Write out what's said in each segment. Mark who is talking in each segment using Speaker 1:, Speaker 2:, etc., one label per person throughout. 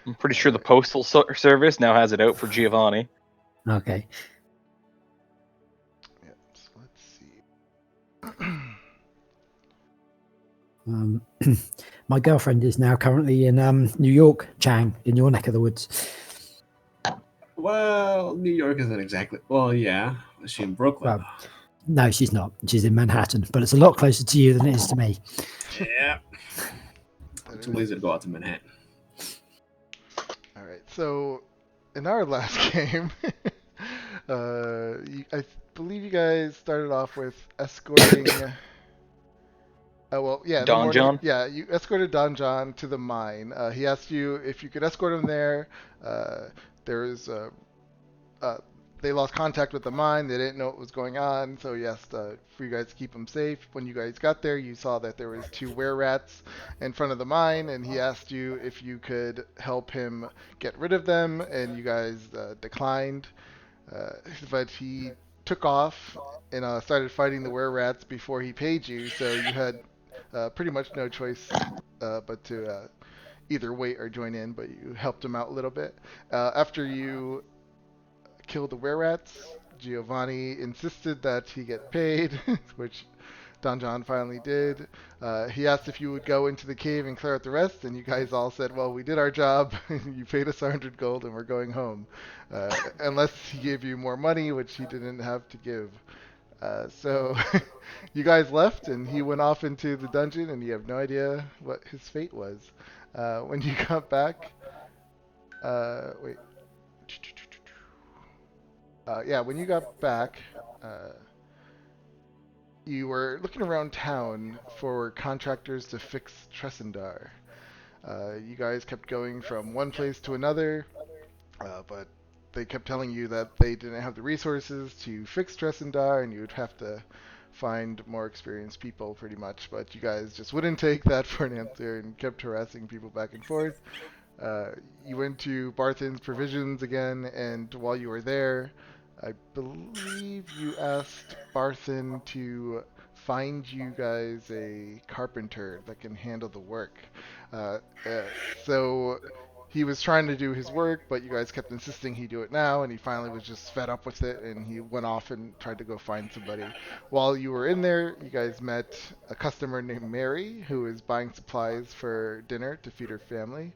Speaker 1: I'm pretty sure the postal service now has it out for Giovanni.
Speaker 2: Okay.
Speaker 3: Yep, so let's see.
Speaker 2: My girlfriend is now currently in New York, Chang, in your neck of the woods.
Speaker 4: Well, New York isn't exactly. Well, yeah. Is she in Brooklyn?
Speaker 2: Well, no, she's not. She's in Manhattan, but it's a lot closer to you than it is to me.
Speaker 4: Yeah. I'm too lazy to go out to Manhattan.
Speaker 3: All right, so in our last game, I believe you guys started off with escorting.
Speaker 1: Don John?
Speaker 3: Yeah, you escorted Don John to the mine. He asked you if you could escort him there. There was they lost contact with the mine. They didn't know what was going on, so he asked for you guys to keep him safe. When you guys got there, you saw that there was 2 were-rats in front of the mine, and he asked you if you could help him get rid of them, and you guys declined. But he took off and started fighting the were-rats before he paid you, so you had pretty much no choice but to either wait or join in, but you helped him out a little bit. After you killed the were-rats, Giovanni insisted that he get paid, which Don John finally did. He asked if you would go into the cave and clear out the rest, and you guys all said, well, we did our job, you paid us 100 gold, and we're going home. Unless he gave you more money, which he didn't have to give. So you guys left, and he went off into the dungeon, and you have no idea what his fate was. When you got back, wait. When you got back, you were looking around town for contractors to fix Tresendar. You guys kept going from one place to another, but they kept telling you that they didn't have the resources to fix Tresendar, and you would have to find more experienced people pretty much, but you guys just wouldn't take that for an answer and kept harassing people back and forth. You went to Barthen's Provisions again, and while you were there, I believe you asked Barthen to find you guys a carpenter that can handle the work. So he was trying to do his work, but you guys kept insisting he do it now, and he finally was just fed up with it, and he went off and tried to go find somebody. While you were in there, you guys met a customer named Mary, who was buying supplies for dinner to feed her family.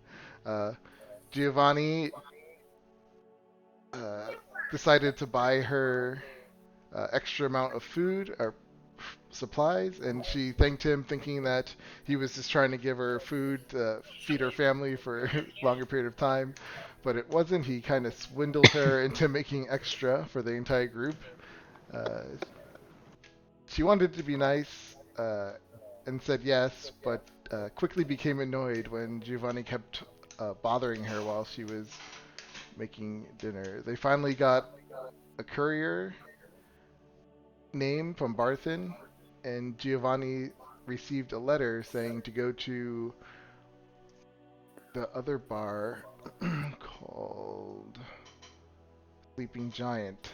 Speaker 3: Giovanni decided to buy her extra amount of food or supplies, and she thanked him, thinking that he was just trying to give her food to feed her family for a longer period of time, but it wasn't. He kind of swindled her into making extra for the entire group. She wanted to be nice and said yes, but quickly became annoyed when Giovanni kept bothering her while she was making dinner. They finally got a courier name from Barthen, and Giovanni received a letter saying to go to the other bar called Sleeping Giant.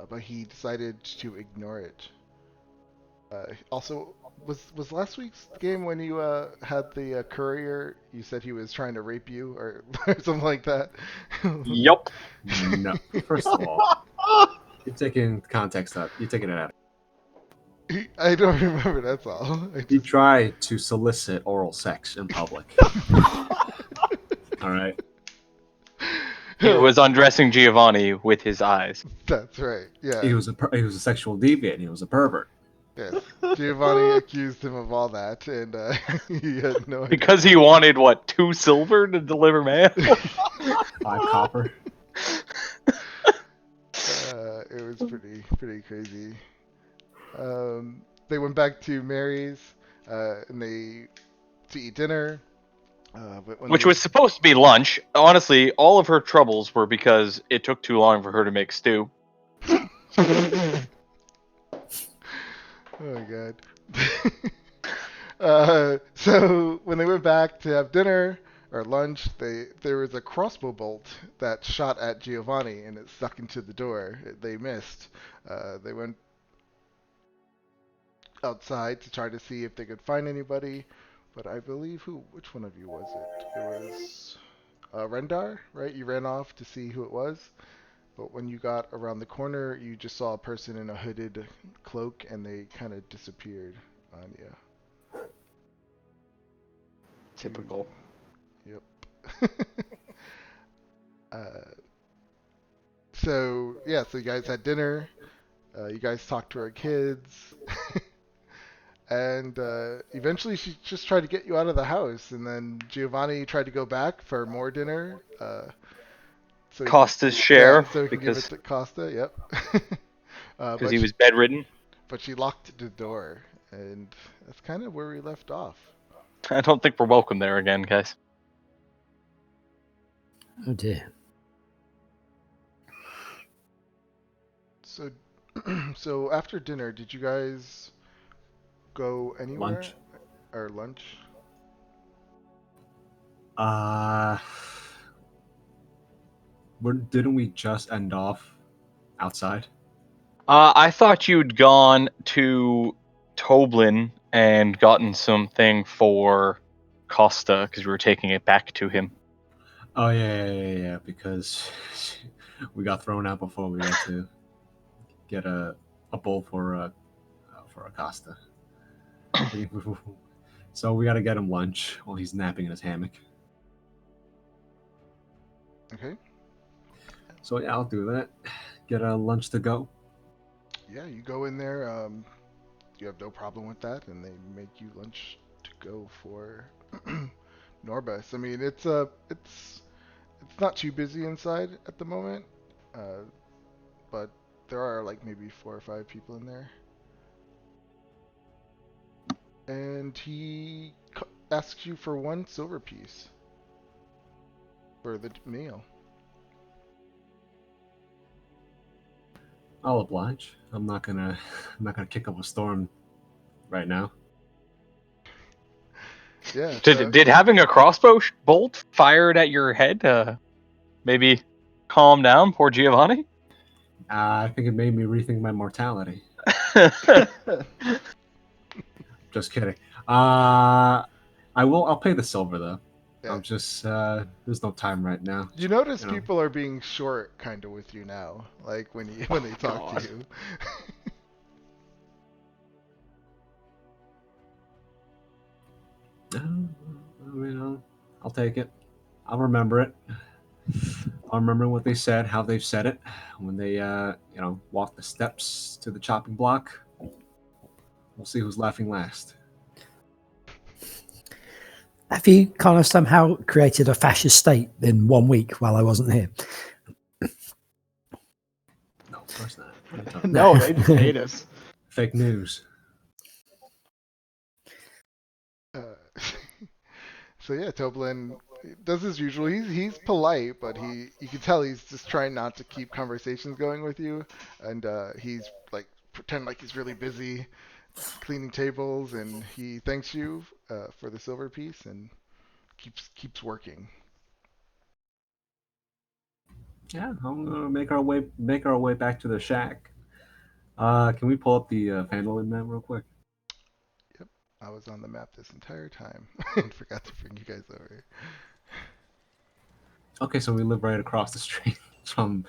Speaker 3: But he decided to ignore it. Also, was last week's game when you had the courier, you said he was trying to rape you or something like that?
Speaker 1: Yup.
Speaker 4: No. First of all, you're taking context out. You're taking it out.
Speaker 3: I don't remember, that's all.
Speaker 4: He tried to solicit oral sex in public. All right.
Speaker 1: He was undressing Giovanni with his eyes.
Speaker 3: That's right, yeah.
Speaker 4: He was a sexual deviant. He was a pervert.
Speaker 3: Yes, Giovanni accused him of all that, and he had no idea.
Speaker 1: Because he wanted, 2 silver to deliver mail?
Speaker 4: 5 copper.
Speaker 3: It was pretty crazy. They went back to Mary's, and to eat dinner.
Speaker 1: Which was supposed to be lunch. Honestly, all of her troubles were because it took too long for her to make stew.
Speaker 3: Oh my god. So when they went back to have dinner or lunch, there was a crossbow bolt that shot at Giovanni and it stuck into the door. They missed. They went outside to try to see if they could find anybody. but I believe which one of you was it? It was Rendar, right? You ran off to see who it was, but when you got around the corner, you just saw a person in a hooded cloak, and they kind of disappeared on you.
Speaker 1: Typical.
Speaker 3: Yep. uh, so yeah, so you guys had dinner. You guys talked to our kids. And eventually she just tried to get you out of the house, and then Giovanni tried to go back for more dinner. So
Speaker 1: Costa's share,
Speaker 3: yeah, so he can give it
Speaker 1: because
Speaker 3: to Costa. Yep.
Speaker 1: he was bedridden.
Speaker 3: But she locked the door, and that's kind of where we left off.
Speaker 1: I don't think we're welcome there again, guys.
Speaker 2: Oh dear.
Speaker 3: So, so after dinner, did you guys go anywhere?
Speaker 4: Lunch.
Speaker 3: Or lunch?
Speaker 4: Didn't we just end off outside?
Speaker 1: I thought you'd gone to Toblin and gotten something for Costa because we were taking it back to him.
Speaker 4: Oh yeah. Because we got thrown out before we got to get a bowl for Acosta. So we got to get him lunch while he's napping in his hammock.
Speaker 3: Okay.
Speaker 4: So yeah, I'll do that. Get a lunch to go.
Speaker 3: Yeah, you go in there. You have no problem with that, and they make you lunch to go for Norbus. I mean, it's not too busy inside at the moment, but there are like maybe 4 or 5 people in there. And he asks you for 1 silver piece for the meal.
Speaker 4: I'll oblige. I'm not gonna kick up a storm right now.
Speaker 3: Yeah.
Speaker 1: Did having a crossbow bolt fired at your head maybe calm down poor Giovanni?
Speaker 4: I think it made me rethink my mortality. Just kidding. I'll pay the silver though.
Speaker 3: Yeah.
Speaker 4: I'm just there's no time right now.
Speaker 3: You notice
Speaker 4: You know.
Speaker 3: people are being short kind of with you now, like when they talk
Speaker 1: God.
Speaker 3: to you.
Speaker 4: I'll take it. I'll remember it. I'll remember what they said, how they've said it, when they walk the steps to the chopping block. We'll see who's laughing last.
Speaker 2: Have you kind of somehow created a fascist state in 1 week while I wasn't here?
Speaker 4: No, of course not.
Speaker 1: No, they just hate us.
Speaker 4: Fake news.
Speaker 3: So yeah, Toblin does as usual. He's polite, but you can tell he's just trying not to keep conversations going with you, and he's like pretend like he's really busy cleaning tables, and he thanks you for the silver piece and keeps working.
Speaker 4: Yeah, I'm gonna make our way back to the shack. Can we pull up the Phandalin map real quick?
Speaker 3: Yep, I was on the map this entire time and forgot to bring you guys over.
Speaker 4: Okay, so we live right across the street from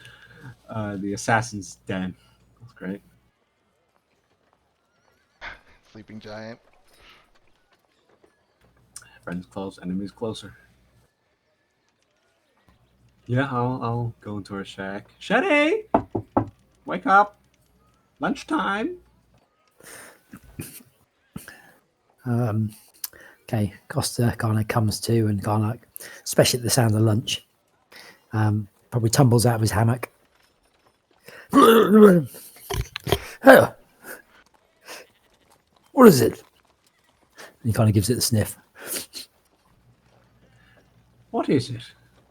Speaker 4: the assassin's den. That's great.
Speaker 3: Sleeping giant.
Speaker 4: Friends close, enemies closer. Yeah, I'll go into our shack. Shetty! Wake up! Lunchtime!
Speaker 2: Okay, Costa kind of comes to and kind of like, especially at the sound of lunch, probably tumbles out of his hammock. Oh, what is it? And he kind of gives it a sniff.
Speaker 4: What is it,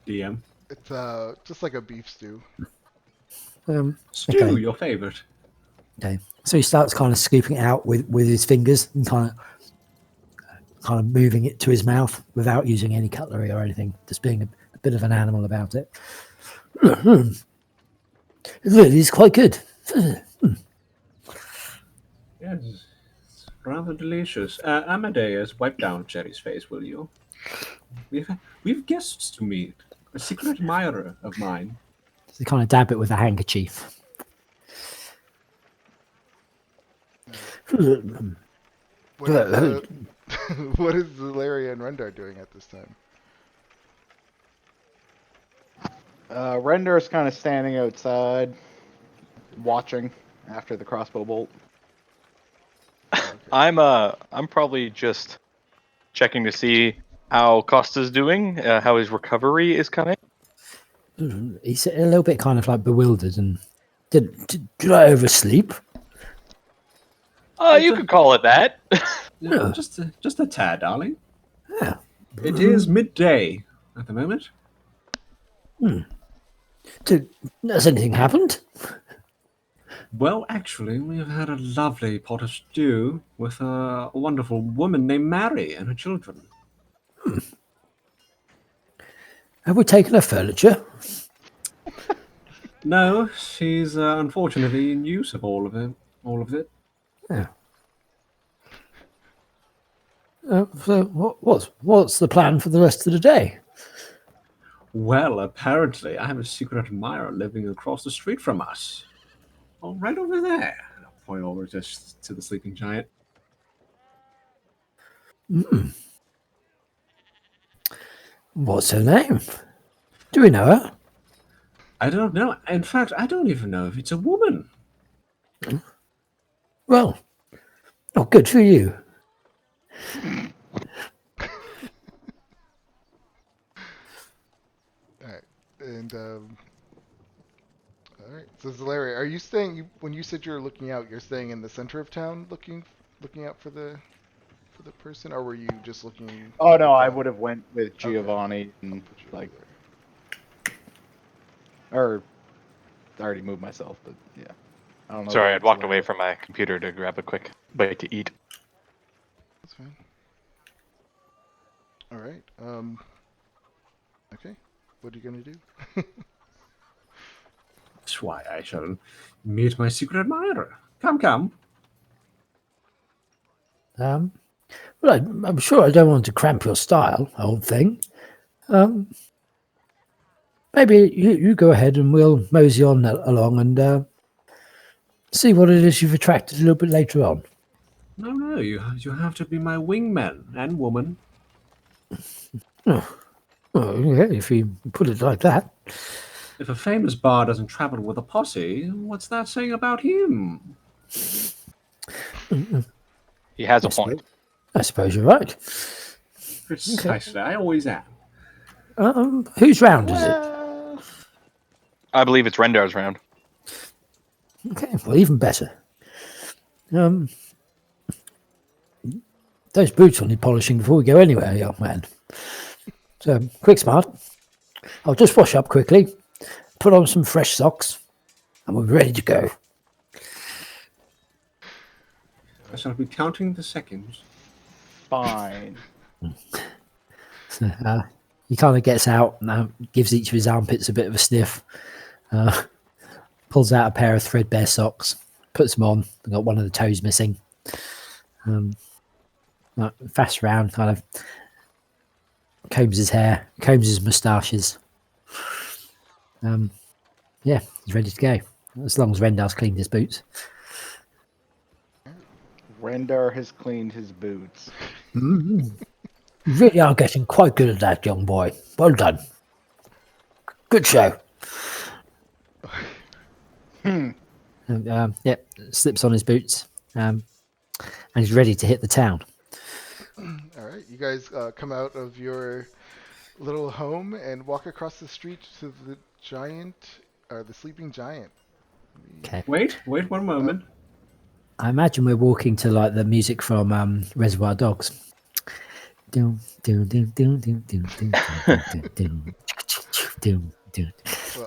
Speaker 4: DM?
Speaker 3: It's just like a beef stew.
Speaker 4: Stew,
Speaker 2: Okay.
Speaker 4: your favorite.
Speaker 2: Okay, so he starts kind of scooping it out with his fingers and kind of moving it to his mouth without using any cutlery or anything, just being a bit of an animal about it. It really is quite good.
Speaker 4: Yeah, it's Rather delicious. Amadeus, wipe down Cherry's face, will you? We've guests to meet. A secret admirer of mine.
Speaker 2: So they kind of dab it with a handkerchief.
Speaker 3: What is, what is Zalaria and Rendar doing at this time?
Speaker 5: Render's kind of standing outside, watching after the crossbow bolt.
Speaker 1: I'm probably just checking to see how Costa's doing, how his recovery is coming.
Speaker 2: He's a little bit kind of like bewildered and did I oversleep?
Speaker 1: You could call it that.
Speaker 4: Yeah, just a tad, darling.
Speaker 2: Yeah.
Speaker 4: It is midday at the moment.
Speaker 2: Has anything happened?
Speaker 4: Well, actually, we have had a lovely pot of stew with a wonderful woman named Mary and her children.
Speaker 2: Have we taken her furniture?
Speaker 4: No, she's unfortunately in use of all of it.
Speaker 2: Yeah. So what's the plan for the rest of the day?
Speaker 4: Well, apparently, I have a secret admirer living across the street from us. Oh, right over there. I'll point over just to the sleeping giant.
Speaker 2: What's her name? Do we know her?
Speaker 4: I don't know. In fact, I don't even know if it's a woman.
Speaker 2: Well, good for you.
Speaker 3: Alright, and, alright, so Zalaria, are you staying, when you said you're looking out, you're staying in the center of town looking out for the person, or were you just looking?
Speaker 5: Oh no, I would have went with Giovanni and
Speaker 3: Put you
Speaker 5: like,
Speaker 3: over
Speaker 5: or I already moved myself, but yeah. I don't know.
Speaker 1: Sorry, I'd walked away from my computer to grab a quick bite to eat.
Speaker 3: That's fine. Alright, okay, what are you gonna do?
Speaker 4: That's why I shall meet my secret admirer. Come.
Speaker 2: Well, I'm sure I don't want to cramp your style, old thing. Maybe you go ahead and we'll mosey on along and see what it is you've attracted a little bit later on.
Speaker 4: No, you have to be my wingman and woman.
Speaker 2: Well, yeah, if you put it like that.
Speaker 4: If a famous bar doesn't travel with a posse, what's that saying about him?
Speaker 1: He has a point.
Speaker 2: I suppose you're right.
Speaker 4: Precisely, I always am.
Speaker 2: Whose round is it?
Speaker 1: I believe it's Rendar's round.
Speaker 2: Okay, well, even better. Those boots will need polishing before we go anywhere, young man. So, quick smart. I'll just wash up quickly, put on some fresh socks, and we're ready to go.
Speaker 4: I shall be counting the seconds.
Speaker 5: Fine.
Speaker 2: So, he kind of gets out and gives each of his armpits a bit of a sniff. Pulls out a pair of threadbare socks, puts them on. They've got one of the toes missing. Fast around, kind of combs his hair, combs his moustaches. Yeah, he's ready to go. As long as Rendar's cleaned his boots.
Speaker 5: Rendar has cleaned his boots.
Speaker 2: You really are getting quite good at that, young boy. Well done. Good show. And, slips on his boots, and he's ready to hit the town.
Speaker 3: All right, you guys come out of your little home and walk across the street to the sleeping giant.
Speaker 2: Okay.
Speaker 4: Wait 1 moment.
Speaker 2: I imagine we're walking to like the music from Reservoir Dogs.
Speaker 3: Well,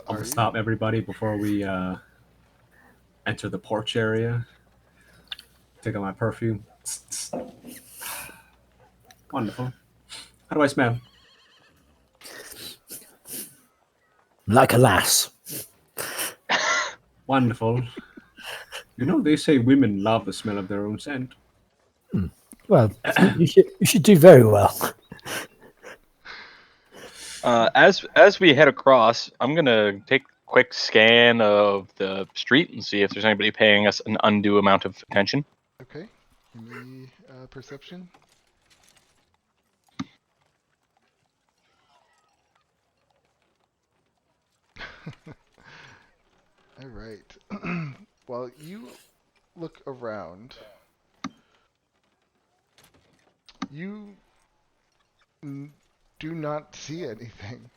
Speaker 4: I'll stop everybody before we enter the porch area. Take out my perfume. Wonderful. How do I smell?
Speaker 2: Like a lass.
Speaker 4: Wonderful. You know, they say women love the smell of their own scent.
Speaker 2: Well, you should do very well.
Speaker 1: As we head across, I'm gonna take a quick scan of the street and see if there's anybody paying us an undue amount of attention.
Speaker 3: Okay. Give me perception. All right. While you look around, you do not see anything.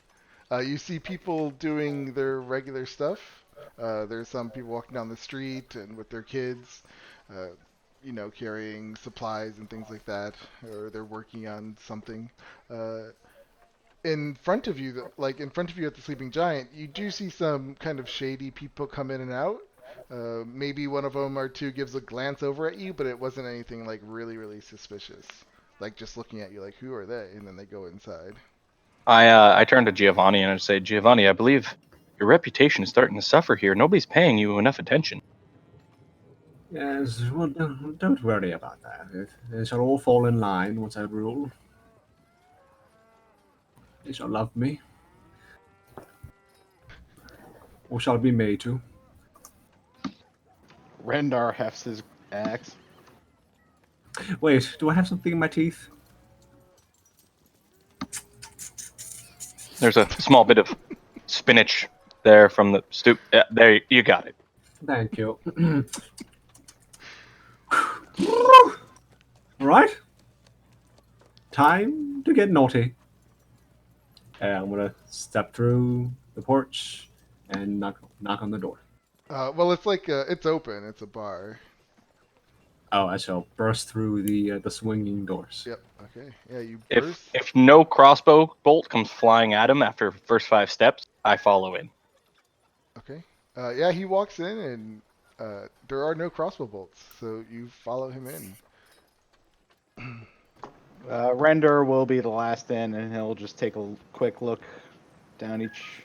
Speaker 3: You see people doing their regular stuff. There's some people walking down the street and with their kids, carrying supplies and things like that, or they're working on something. In front of you, in front of you at the Sleeping Giant, you do see some kind of shady people come in and out. Maybe one of them or two gives a glance over at you, but it wasn't anything like really, really suspicious. Like just looking at you, like who are they? And then they go inside.
Speaker 1: I turn to Giovanni and I say, Giovanni, I believe your reputation is starting to suffer here. Nobody's paying you enough attention.
Speaker 4: Yes, well, don't worry about that. They shall all fall in line once I rule. They shall love me. Or shall be made to.
Speaker 5: Rendar hefts his axe.
Speaker 4: Wait, do I have something in my teeth?
Speaker 1: There's a small bit of spinach there from the stoop. Yeah, there, you got it.
Speaker 4: Thank you. Right. Time to get naughty. I'm gonna step through the porch and knock on the door.
Speaker 3: Well, it's like it's open. It's a bar.
Speaker 4: Oh, I shall burst through the swinging doors.
Speaker 3: Yep. Okay. Yeah, you
Speaker 1: If
Speaker 3: burst.
Speaker 1: if no crossbow bolt comes flying at him after first 5 steps, I follow in.
Speaker 3: Okay. Yeah, he walks in and there are no crossbow bolts, so you follow him in.
Speaker 5: Render will be the last in, and he'll just take a quick look down each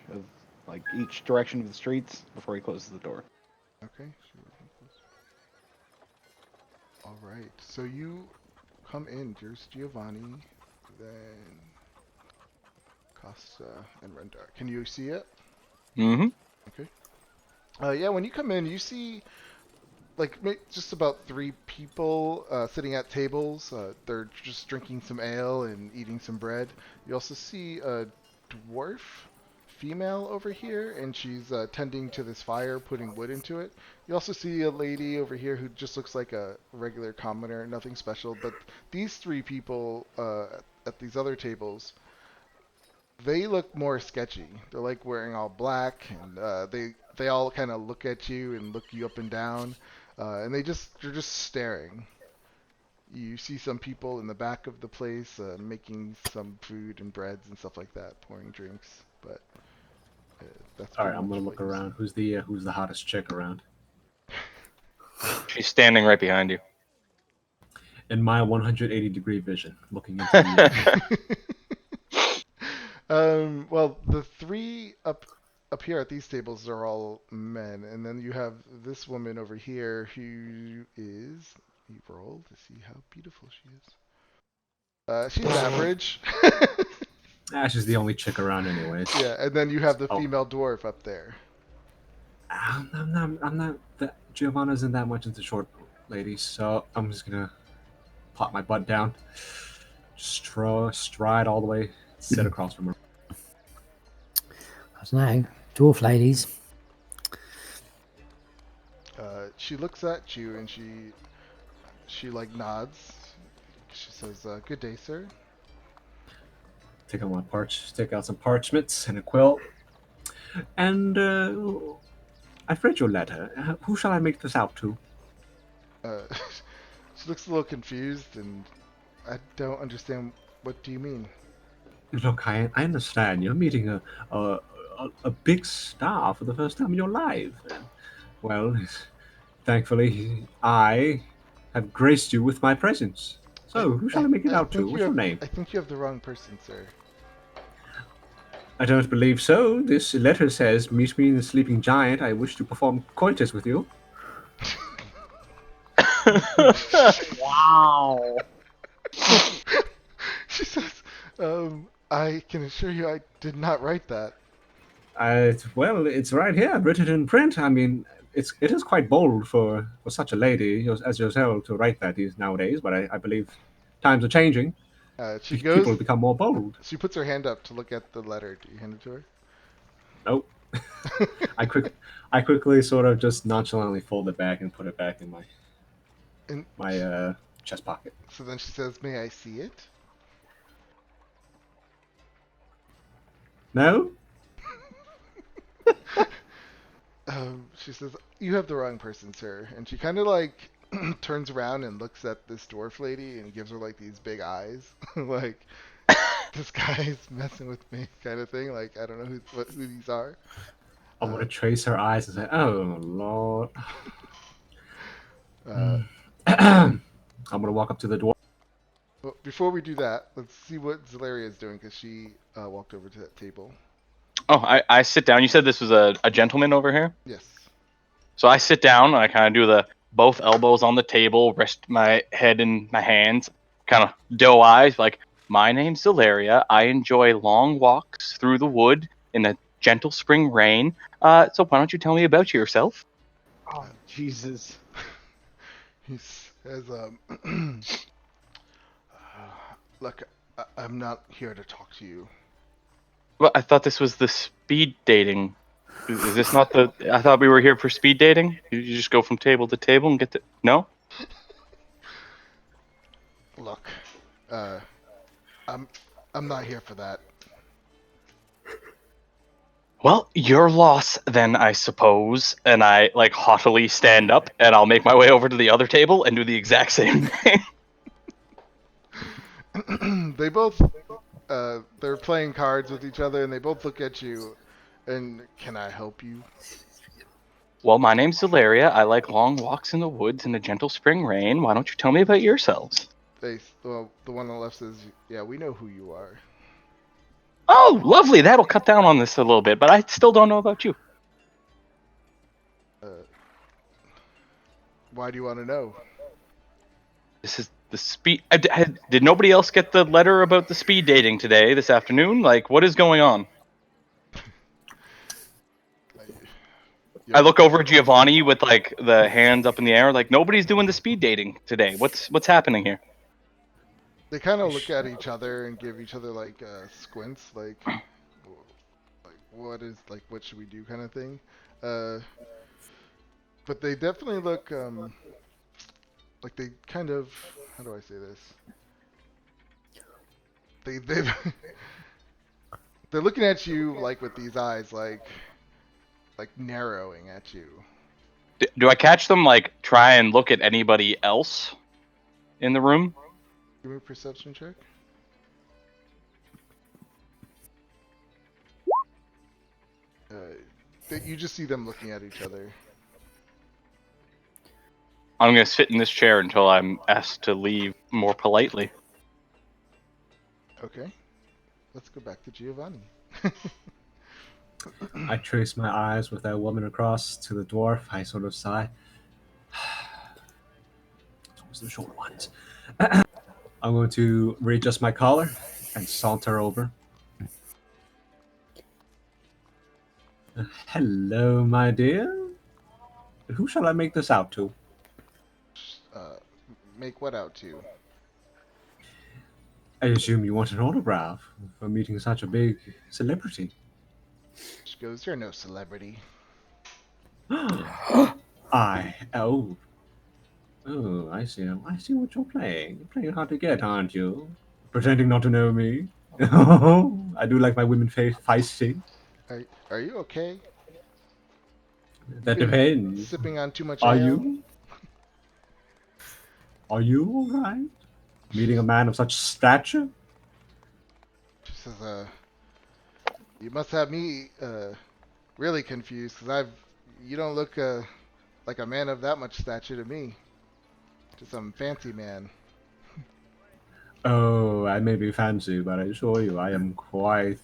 Speaker 5: direction of the streets before he closes the door.
Speaker 3: Okay. All right. So you come in. There's Giovanni, then Costa, and Rendar. Can you see it?
Speaker 1: Mm-hmm.
Speaker 3: Okay. Yeah, when you come in, you see just about 3 people sitting at tables. They're just drinking some ale and eating some bread. You also see a dwarf female over here, and she's tending to this fire, putting wood into it. You also see a lady over here who just looks like a regular commoner, nothing special. But these 3 people at these other tables, they look more sketchy. They're like wearing all black, and they all kind of look at you and look you up and down, and they're just staring. You see some people in the back of the place making some food and breads and stuff like that, pouring drinks. But that's
Speaker 4: All right,
Speaker 3: pretty
Speaker 4: I'm
Speaker 3: much
Speaker 4: gonna
Speaker 3: what
Speaker 4: look
Speaker 3: you see.
Speaker 4: around. Who's the hottest chick around?
Speaker 1: She's standing right behind you.
Speaker 4: In my 180-degree vision, looking into the
Speaker 3: Well, the 3 up here at these tables are all men, and then you have this woman over here who is. You roll to see how beautiful she is. She's average.
Speaker 4: she's the only chick around, anyways.
Speaker 3: Yeah, and then you have the
Speaker 4: Oh.
Speaker 3: female dwarf up there.
Speaker 4: I'm not. Giovanna isn't that much into short ladies, so I'm just gonna pop my butt down, stride all the way, sit across from her.
Speaker 2: I don't know, dwarf ladies.
Speaker 3: She looks at you and she like nods. She says, "Good day, sir."
Speaker 4: Take out some parchments and a quill, and I've read your letter. Who shall I make this out to?
Speaker 3: She looks a little confused, and I don't understand. What do you mean?
Speaker 4: Look, I understand you're meeting a big star for the first time in your life. Well, thankfully, I have graced you with my presence. So, who shall I make it out to? What's your name?
Speaker 3: I think you have the wrong person, sir.
Speaker 4: I don't believe so. This letter says, meet me in the Sleeping Giant. I wish to perform coitus with you. Wow.
Speaker 3: She says, I can assure you I did not write that.
Speaker 4: Well, it's right here, written in print. I mean, it is quite bold for such a lady as yourself to write that these nowadays. But I believe times are changing.
Speaker 3: She
Speaker 4: People
Speaker 3: goes,
Speaker 4: have become more bold.
Speaker 3: she puts her hand up to look at the letter. Do you hand it to her?
Speaker 4: Nope. I quickly sort of just nonchalantly fold it back and put it back in
Speaker 3: And
Speaker 4: my chest pocket.
Speaker 3: so then she says, may I see it?
Speaker 4: No.
Speaker 3: She says, you have the wrong person, sir. And she kind of like turns around and looks at this dwarf lady and gives her like these big eyes. Like, this guy's messing with me kind of thing. Like, I don't know who these are.
Speaker 4: I'm gonna trace her eyes and say, "Oh Lord." I'm gonna walk up to the door.
Speaker 3: Well, before we do that, let's see what Zalaria is doing because she walked over to that table.
Speaker 1: Oh, I sit down. You said this was a gentleman over here?
Speaker 3: Yes.
Speaker 1: So I sit down and I kind of do the both elbows on the table, rest my head in my hands, kind of doe eyes, like, my name's Zalaria. I enjoy long walks through the wood in a gentle spring rain. So why don't you tell me about yourself?
Speaker 5: Oh, Jesus.
Speaker 3: He says, look, I'm not here to talk to you.
Speaker 1: Well, I thought this was the speed dating. Is this not the? I thought we were here for speed dating. You just go from table to table and get to. No.
Speaker 3: Look, I'm not here for that.
Speaker 1: Well, your loss then, I suppose. And I like haughtily stand up, and I'll make my way over to the other table and do the exact same thing.
Speaker 3: They both, they're playing cards with each other, and they both look at you. And can I help you?
Speaker 1: Well, my name's Zalaria. I like long walks in the woods in a gentle spring rain. Why don't you tell me about yourselves?
Speaker 3: Well, the one on the left says, yeah, we know who you are.
Speaker 1: Oh, lovely. That'll cut down on this a little bit, but I still don't know about you.
Speaker 3: Why do you want to know?
Speaker 1: This is the speed. Did nobody else get the letter about the speed dating today, this afternoon? Like, what is going on? I look over at Giovanni with like the hands up in the air, like nobody's doing the speed dating today. What's happening here?
Speaker 3: They kind of look at each other and give each other like squints, like what should we do kind of thing. But they definitely look like they kind of, how do I say this? They they're looking at you like with these eyes, like narrowing at you.
Speaker 1: Do I catch them like try and look at anybody else in the room?
Speaker 3: Give me a perception check. You just see them looking at each other.
Speaker 1: I'm gonna sit in this chair until I'm asked to leave more politely.
Speaker 3: Okay. Let's go back to Giovanni.
Speaker 4: I trace my eyes with that woman across to the dwarf. I sort of sigh. It's always the short ones. I'm going to readjust my collar and saunter over. Hello, my dear. Who shall I make this out to?
Speaker 3: Make what out to?
Speaker 4: I assume you want an autograph for meeting such a big celebrity.
Speaker 3: She goes, you're no celebrity.
Speaker 4: Oh, I see. I see what you're playing. You're playing hard to get, aren't you? Pretending not to know me. I do like my women feisty.
Speaker 3: Are you okay?
Speaker 4: That depends.
Speaker 3: Sipping on too much
Speaker 4: Are
Speaker 3: ale?
Speaker 4: you? Are you all right? Meeting a man of such stature?
Speaker 3: She says, you must have me really confused because you don't look like a man of that much stature to me. Just some fancy man.
Speaker 4: Oh, I may be fancy, but I assure you, I am quite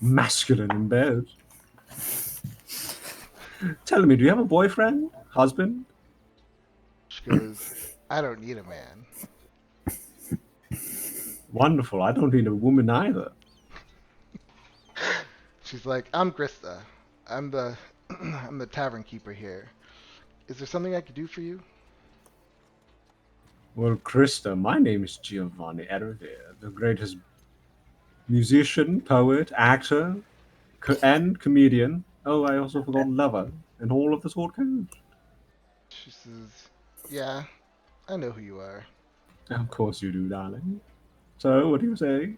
Speaker 4: masculine in bed. Tell me, do you have a boyfriend, husband?
Speaker 3: She goes, I don't need a man.
Speaker 4: Wonderful. I don't need a woman either.
Speaker 3: She's like, I'm Krista. I'm the I'm the tavern keeper here. Is there something I could do for you?
Speaker 4: Well, Krista, my name is Giovanni Ervir, the greatest musician, poet, actor, and comedian. Oh, I also forgot lover and all of the sword code.
Speaker 3: She says, yeah, I know who you are.
Speaker 4: Of course you do, darling. So, what do you say?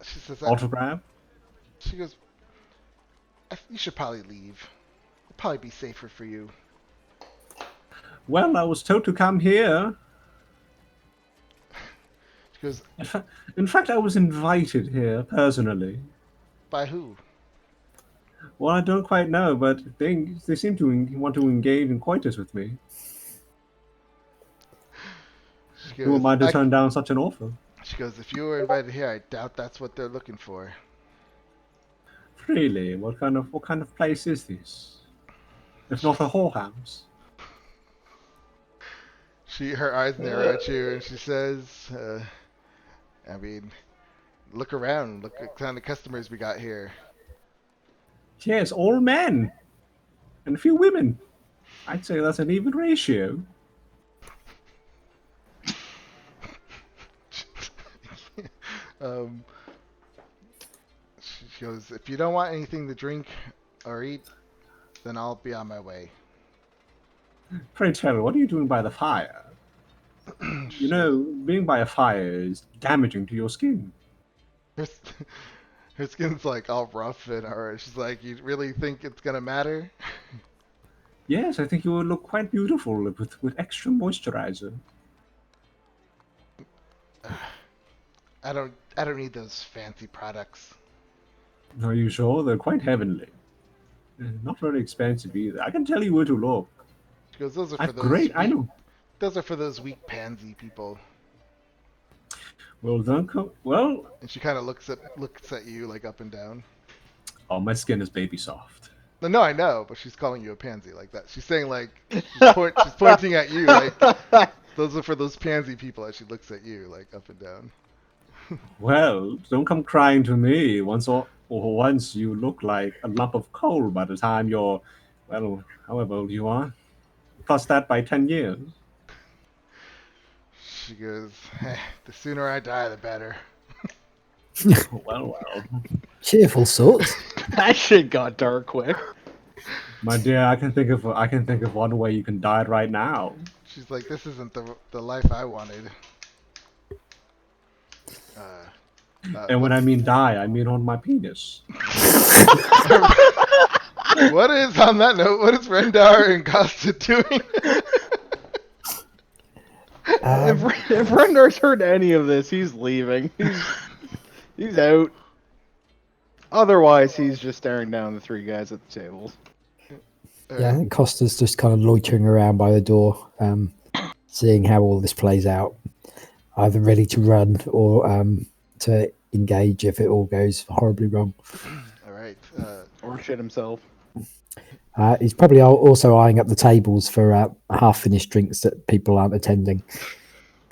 Speaker 3: She says,
Speaker 4: Autograph?
Speaker 3: she goes, you should probably leave. It'll probably be safer for you.
Speaker 4: Well, I was told to come here.
Speaker 3: She goes,
Speaker 4: In fact, I was invited here personally.
Speaker 3: by who?
Speaker 4: Well, I don't quite know, but they seem to want to engage in coitus with me.
Speaker 3: She
Speaker 4: Who
Speaker 3: goes,
Speaker 4: am I to turn down such an offer?
Speaker 3: she goes, if you were invited here, I doubt that's what they're looking for.
Speaker 4: Really? What kind of place is this? If not a whorehouse.
Speaker 3: Her eyes narrow at you, and she says, I mean, look around. Look at the kind of customers we got here.
Speaker 4: Yes, all men. And a few women. I'd say that's an even ratio.
Speaker 3: um, she goes, if you don't want anything to drink or eat, then I'll be on my way.
Speaker 4: Pray tell, what are you doing by the fire? You know, being by a fire is damaging to your skin.
Speaker 3: Her, her skin's like all rough and hard. She's like, you really think it's gonna matter?
Speaker 4: Yes, I think you will look quite beautiful with extra moisturizer.
Speaker 3: I don't need those fancy products.
Speaker 4: Are you sure? They're quite heavenly. Not very expensive either. I can tell you where to look.
Speaker 3: She goes, those are for
Speaker 4: I've
Speaker 3: those
Speaker 4: great. I know.
Speaker 3: those are for those weak pansy people.
Speaker 4: Well, don't come. Well,
Speaker 3: And she kind of looks at you like up and down.
Speaker 4: oh, my skin is baby soft.
Speaker 3: No, I know, but she's calling you a pansy like that. She's saying like she's pointing at you like those are for those pansy people as she looks at you like up and down.
Speaker 4: Well, don't come crying to me. Once you look like a lump of coal by the time you're, well, however old you are. Plus that by 10 years.
Speaker 3: She goes, the sooner I die, the better.
Speaker 4: Well.
Speaker 2: Cheerful sorts.
Speaker 5: That shit got dark quick.
Speaker 4: My dear, I can think of one way you can die right now.
Speaker 3: She's like, this isn't the life I wanted.
Speaker 4: And when I mean die, I mean on my penis.
Speaker 3: What is, on that note, what is Rendar and Costa doing?
Speaker 5: If Rendar's heard any of this, he's leaving. He's out. Otherwise, he's just staring down the three guys at the tables.
Speaker 2: Yeah, I think Costa's just kind of loitering around by the door, seeing how all this plays out, either ready to run or to engage if it all goes horribly wrong.
Speaker 3: All right.
Speaker 5: Or shit himself.
Speaker 2: He's probably also eyeing up the tables for half-finished drinks that people aren't attending.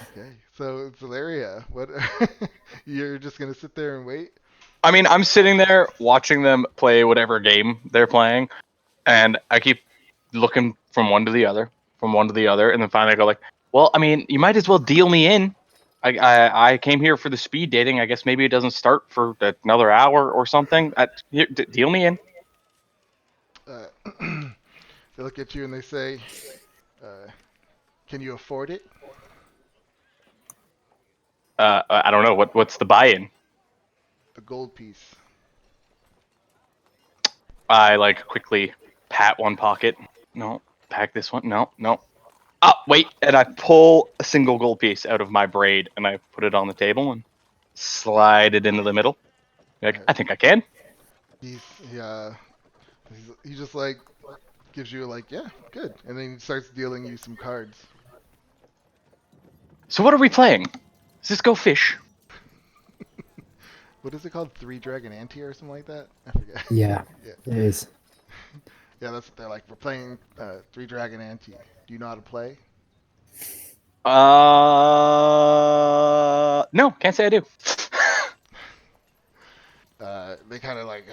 Speaker 3: Okay, so Valeria, what? You're just gonna sit there and wait?
Speaker 1: I mean, I'm sitting there watching them play whatever game they're playing, and I keep looking from one to the other, and then finally I go like, well, I mean, you might as well deal me in. I came here for the speed dating. I guess maybe it doesn't start for another hour or something. Deal me in.
Speaker 3: They look at you and they say, "Can you afford it?"
Speaker 1: I don't know what's the buy-in.
Speaker 3: The gold piece.
Speaker 1: I like quickly pat one pocket. No, pack this one. No. Oh, wait, and I pull a single gold piece out of my braid and I put it on the table and slide it into the middle. Like, I think I can.
Speaker 3: He just like gives you like, yeah, good, and then he starts dealing you some cards.
Speaker 1: So what are we playing? Does this go fish?
Speaker 3: What is it called? Three Dragon Ante or something like that? I forget.
Speaker 2: Yeah,
Speaker 3: Yeah.
Speaker 2: it is.
Speaker 3: Yeah, that's what they're like. We're playing Three Dragon Ante. Do Do you know how to play?
Speaker 1: No, can't say I do.
Speaker 3: They kind of like,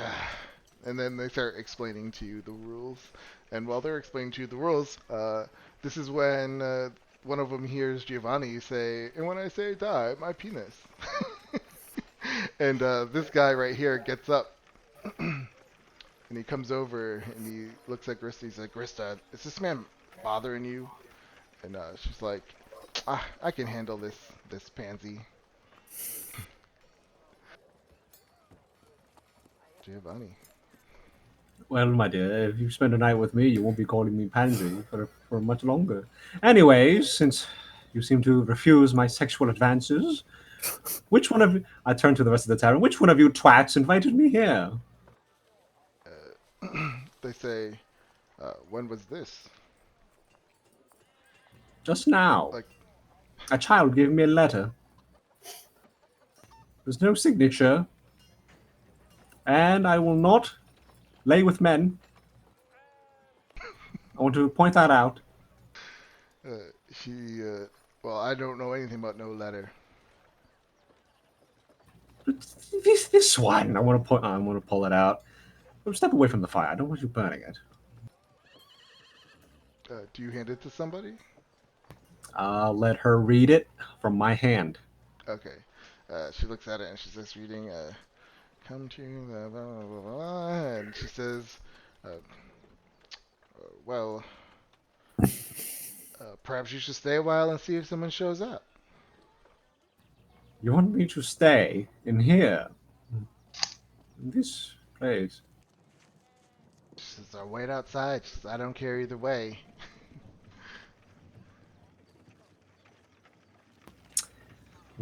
Speaker 3: and then they start explaining to you the rules. And while they're explaining to you the rules, this is when one of them hears Giovanni say, "And when I say die, my penis." And this guy right here gets up, and he comes over and he looks at Grista. He's like, "Grista, is this man bothering you?" And she's like, "I can handle this pansy." Giovanni.
Speaker 4: Well, my dear, if you spend a night with me, you won't be calling me pansy for much longer. Anyways, since you seem to refuse my sexual advances, which one of you... I turn to the rest of the tavern. Which one of you twats invited me here?
Speaker 3: They say, "When was this?"
Speaker 4: Just now.
Speaker 3: Like,
Speaker 4: A child gave me a letter. There's no signature. And I will not lay with men. I want to point that out.
Speaker 3: Well, I don't know anything about no letter.
Speaker 4: This one, I want to pull it out. Step away from the fire. I don't want you burning it.
Speaker 3: Do you hand it to somebody?
Speaker 4: I'll let her read it from my hand.
Speaker 3: Okay. She looks at it and she starts reading, "Come to the blah, blah, blah, blah," and she says, "Well, perhaps you should stay a while and see if someone shows up."
Speaker 4: You want me to stay in here? In this place?
Speaker 3: She says, "I'll wait outside." She says, "I don't care either way."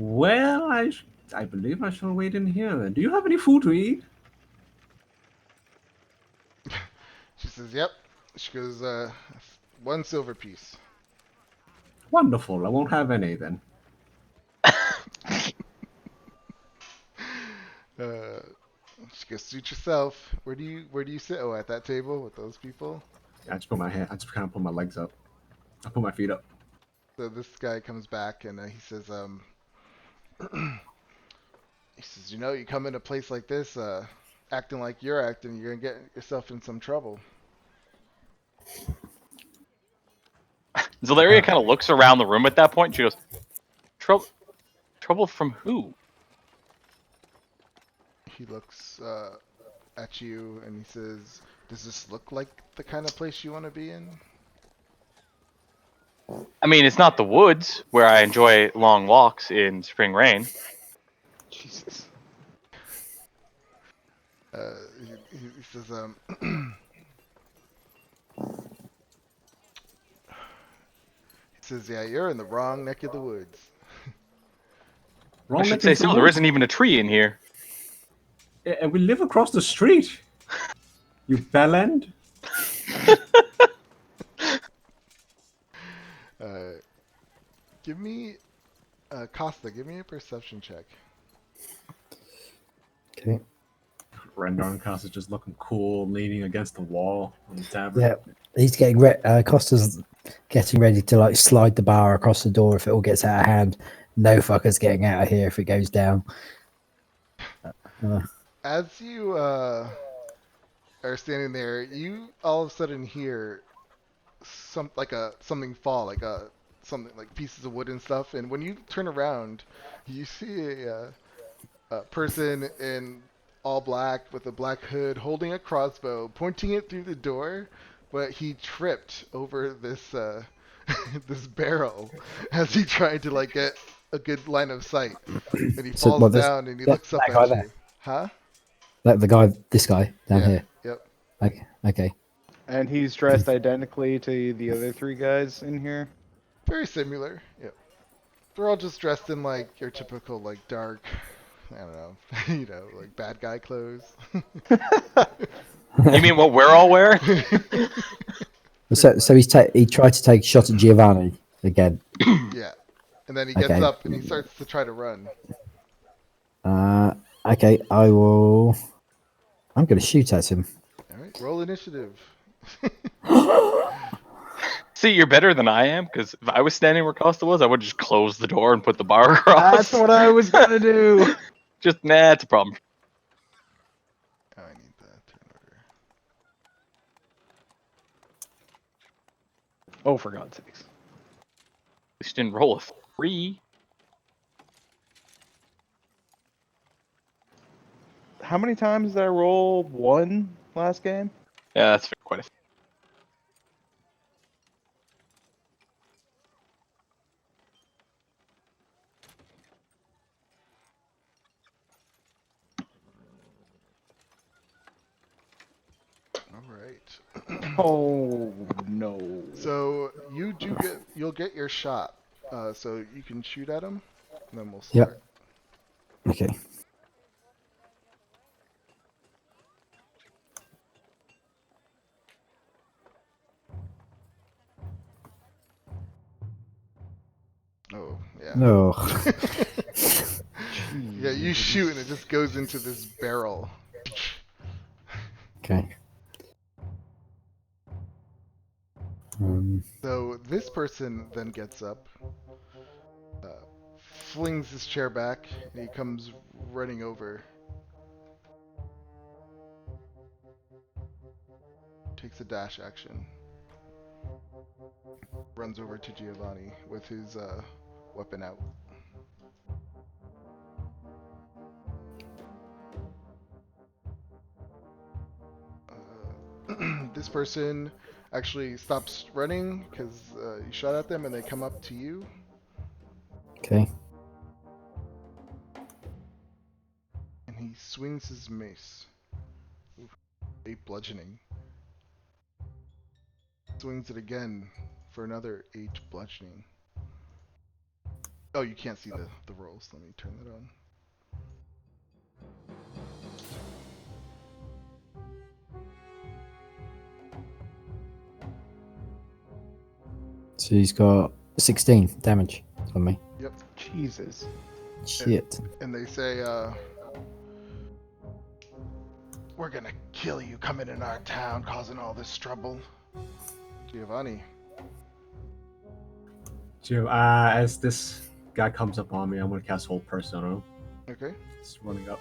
Speaker 4: Well, I believe I shall wait in here then. Do you have any food to eat?
Speaker 3: She says, "Yep." She goes, "1 silver piece."
Speaker 4: Wonderful. I won't have any then.
Speaker 3: She goes, "Suit yourself." Where do you sit? Oh, at that table with those people.
Speaker 4: I just put my hand. I just kind of put my legs up. I put my feet up.
Speaker 3: So this guy comes back and he says, he says, "You come in a place like this, acting like you're acting, you're gonna get yourself in some trouble."
Speaker 1: Zalaria kind of looks around the room at that point. And she goes, Trouble from who?"
Speaker 3: He looks at you and he says, "Does this look like the kind of place you want to be in?"
Speaker 1: I mean, it's not the woods where I enjoy long walks in spring rain.
Speaker 5: Jesus.
Speaker 3: He says, he says, "Yeah, you're in the wrong neck of the woods."
Speaker 4: Wrong
Speaker 1: I should
Speaker 4: neck
Speaker 1: say
Speaker 4: of the
Speaker 1: so. There
Speaker 4: woods.
Speaker 1: isn't even a tree in here.
Speaker 4: And we live across the street. You bellend.
Speaker 3: Give me, Costa, give me a perception check.
Speaker 2: Okay.
Speaker 4: Rendar and Casa just looking cool, leaning against the wall on the tavern.
Speaker 2: Yeah, he's getting Costa's getting ready to like slide the bar across the door if it all gets out of hand. No fuckers getting out of here if it goes down.
Speaker 3: As you are standing there, you all of a sudden hear something fall, something like pieces of wood and stuff. And when you turn around, you see a person in all black with a black hood holding a crossbow, pointing it through the door. But he tripped over this this barrel as he tried to get a good line of sight. And he
Speaker 2: So,
Speaker 3: falls
Speaker 2: what, this-
Speaker 3: down and he
Speaker 2: that-
Speaker 3: looks up
Speaker 2: that guy
Speaker 3: at
Speaker 2: there?
Speaker 3: you. Huh?
Speaker 2: Like this guy down
Speaker 3: Yeah.
Speaker 2: here.
Speaker 3: Yep.
Speaker 2: Okay.
Speaker 5: And he's dressed identically to the other 3 guys in here.
Speaker 3: Very similar. Yep. They're all just dressed in your typical dark, I don't know, like bad guy clothes.
Speaker 1: You mean what we're all wearing?
Speaker 2: So he tried to take a shot at Giovanni again.
Speaker 3: Yeah. And then he gets
Speaker 2: Okay.
Speaker 3: up and he starts to try to run.
Speaker 2: Okay, I'm going to shoot at him.
Speaker 3: All right. Roll initiative.
Speaker 1: See, you're better than I am, because if I was standing where Costa was, I would just close the door and put the bar across.
Speaker 5: That's what I was gonna do.
Speaker 1: Just, nah, it's a problem.
Speaker 3: Oh, I need that turn order.
Speaker 5: Oh, for God's sakes.
Speaker 1: At least didn't roll a 3.
Speaker 5: How many times did I roll 1 last game?
Speaker 1: Yeah, that's quite a few.
Speaker 3: All right.
Speaker 5: Oh no.
Speaker 3: So you'll get your shot. So you can shoot at him, and then we'll
Speaker 2: Yep.
Speaker 3: start.
Speaker 2: Okay.
Speaker 3: Oh, yeah.
Speaker 2: No.
Speaker 3: Yeah, you shoot and it just goes into this barrel.
Speaker 2: Okay.
Speaker 3: So this person then gets up, flings his chair back, and he comes running over. Takes a dash action. Runs over to Giovanni with his weapon out. This person actually stops running because you shot at them and they come up to you.
Speaker 2: Okay.
Speaker 3: And he swings his mace. Oof, 8 bludgeoning. Swings it again for another 8 bludgeoning. Oh, you can't see the rolls. Let me turn that on.
Speaker 2: So he's got 16 damage on me.
Speaker 3: Yep.
Speaker 5: Jesus.
Speaker 2: Shit.
Speaker 3: And they say, we're gonna kill you coming in our town causing all this trouble. Giovanni.
Speaker 4: As this guy comes up on me, I'm gonna cast Hold Person on him.
Speaker 3: Okay.
Speaker 4: It's running up.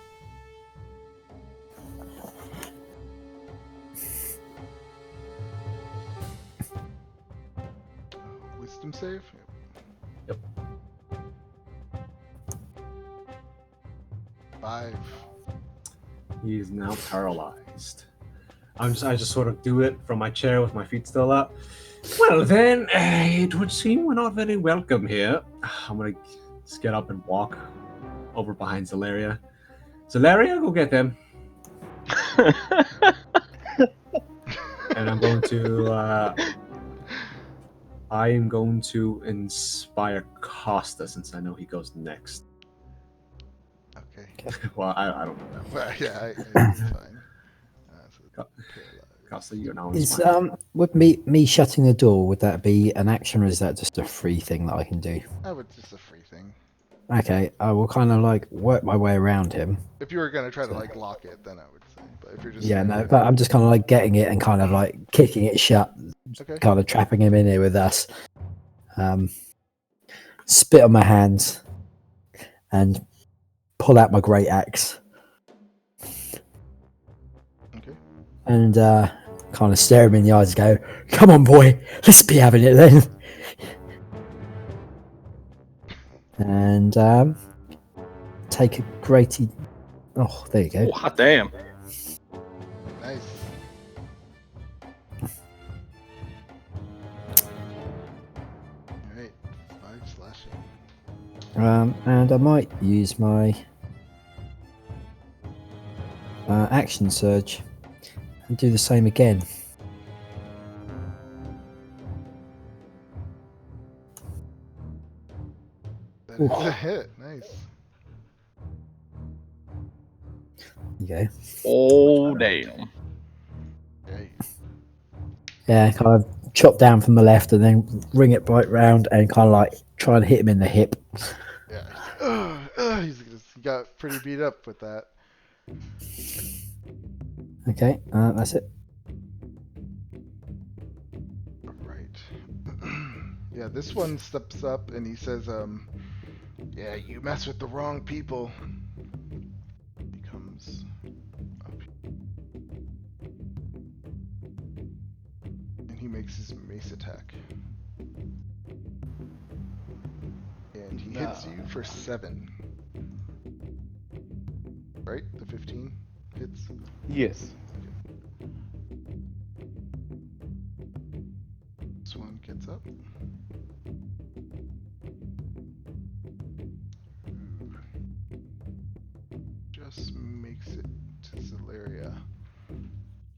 Speaker 3: Wisdom save?
Speaker 4: Yep.
Speaker 3: 5.
Speaker 4: He is now paralyzed. I just sort of do it from my chair with my feet still up. Well then, it would seem we're not very welcome here. I'm gonna just get up and walk over behind Zalaria. Zalaria, go get them. And I'm going to I am going to inspire Costa since I know he goes next.
Speaker 3: Okay.
Speaker 4: Well, I don't know that.
Speaker 3: Well, yeah, it's fine. So
Speaker 4: Costa, you're now
Speaker 2: Is
Speaker 4: inspired.
Speaker 2: would me shutting the door, would that be an action, or is that just a free thing that I can do?
Speaker 3: I would just a free thing.
Speaker 2: Okay, I will kind of like work my way around him.
Speaker 3: If you were gonna try to like lock it, then I would say. But if you're just
Speaker 2: Yeah, no, but I'm just kind of like getting it and kind of like kicking it shut,
Speaker 3: okay.
Speaker 2: kind of trapping him in here with us. Spit on my hands and pull out my great axe
Speaker 3: Okay.
Speaker 2: and kind of stare him in the eyes and go, "Come on, boy, let's be having it then." And take a greaty. Oh, there you go.
Speaker 1: Oh, hot damn.
Speaker 3: Nice. Alright. 5 slashing.
Speaker 2: And I might use my action surge and do the same again.
Speaker 3: That is a hit. Nice.
Speaker 2: There you go.
Speaker 1: Oh, damn.
Speaker 3: Okay.
Speaker 2: Yeah, kind of chop down from the left and then ring it right round and kind of like try and hit him in the hip.
Speaker 3: Yeah. He got pretty beat up with that.
Speaker 2: Okay, that's it.
Speaker 3: Right. Yeah, this one steps up and he says, yeah, you mess with the wrong people. He comes up here. And he makes his mace attack. And he hits you for 7. Right? The 15 hits?
Speaker 5: Yes.
Speaker 3: This one gets up. Just makes it to Zelaria.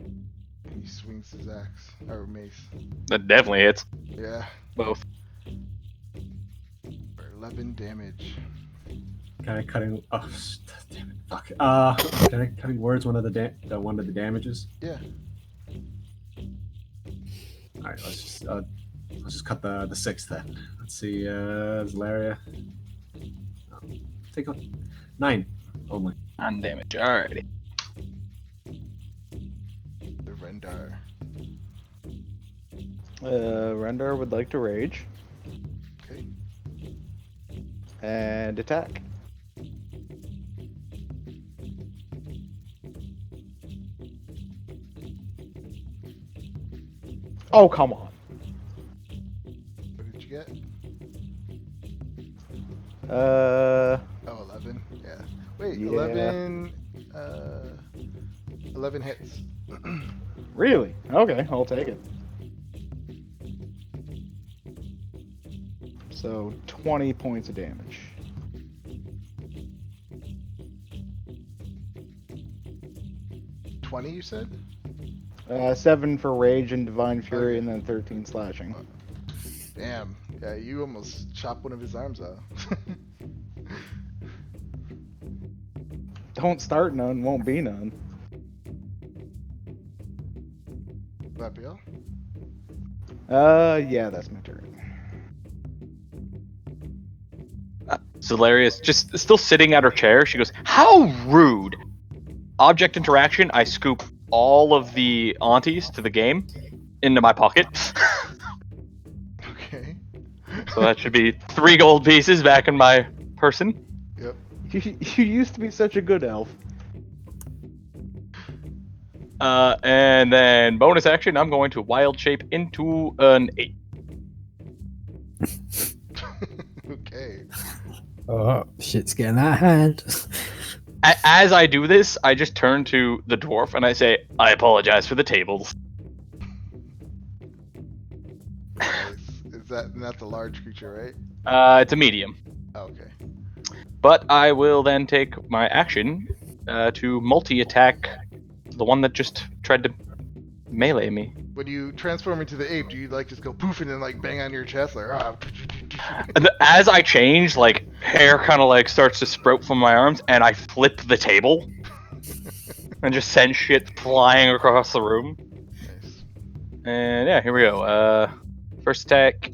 Speaker 3: And he swings his axe, or mace.
Speaker 1: That definitely hits.
Speaker 3: Yeah,
Speaker 1: Both.
Speaker 3: for 11 damage.
Speaker 4: Can I cutting? Oh, damn it! Fuck. Can I cutting words one of the one of the damages?
Speaker 3: Yeah.
Speaker 4: All right, let's just cut the 6th then. Let's see, Zelaria. Take a 9 only.
Speaker 1: On damage. Alrighty.
Speaker 3: The Rendar.
Speaker 5: Rendar would like to rage
Speaker 3: Okay.
Speaker 5: and attack. Oh, come on.
Speaker 3: What did you get?
Speaker 5: Uh,
Speaker 3: Oh, 11. Yeah. Wait,
Speaker 5: Yeah.
Speaker 3: 11. 11 hits.
Speaker 5: really? Okay, I'll take it. So 20 points of damage.
Speaker 3: 20, you said?
Speaker 5: 7 for rage and divine fury, and then 13 slashing.
Speaker 3: Damn. Yeah, you almost chopped one of his arms off.
Speaker 5: Don't start none, won't be none.
Speaker 3: That be all?
Speaker 5: Yeah, that's my turn.
Speaker 1: Zalaria's just still sitting at her chair. She goes, "How rude!" Object interaction. I scoop all of the aunties to the game into my pocket.
Speaker 3: Okay.
Speaker 1: So that should be 3 gold pieces back in my person.
Speaker 3: Yep.
Speaker 5: You used to be such a good elf.
Speaker 1: And then bonus action, I'm going to wild shape into an 8.
Speaker 3: Okay.
Speaker 2: Oh, shit's getting out of hand.
Speaker 1: As I do this, I just turn to the dwarf and I say, "I apologize for the tables."
Speaker 3: Nice. That's a large creature, right?
Speaker 1: It's a medium.
Speaker 3: Oh, okay.
Speaker 1: But I will then take my action to multi-attack the one that just tried to melee me.
Speaker 3: When you transform into the ape, do you like just go poof and then like bang on your chest like? Ah.
Speaker 1: And as I change, like hair kind of like starts to sprout from my arms, and I flip the table and just send shit flying across the room.
Speaker 3: Nice.
Speaker 1: And yeah, here we go. First attack.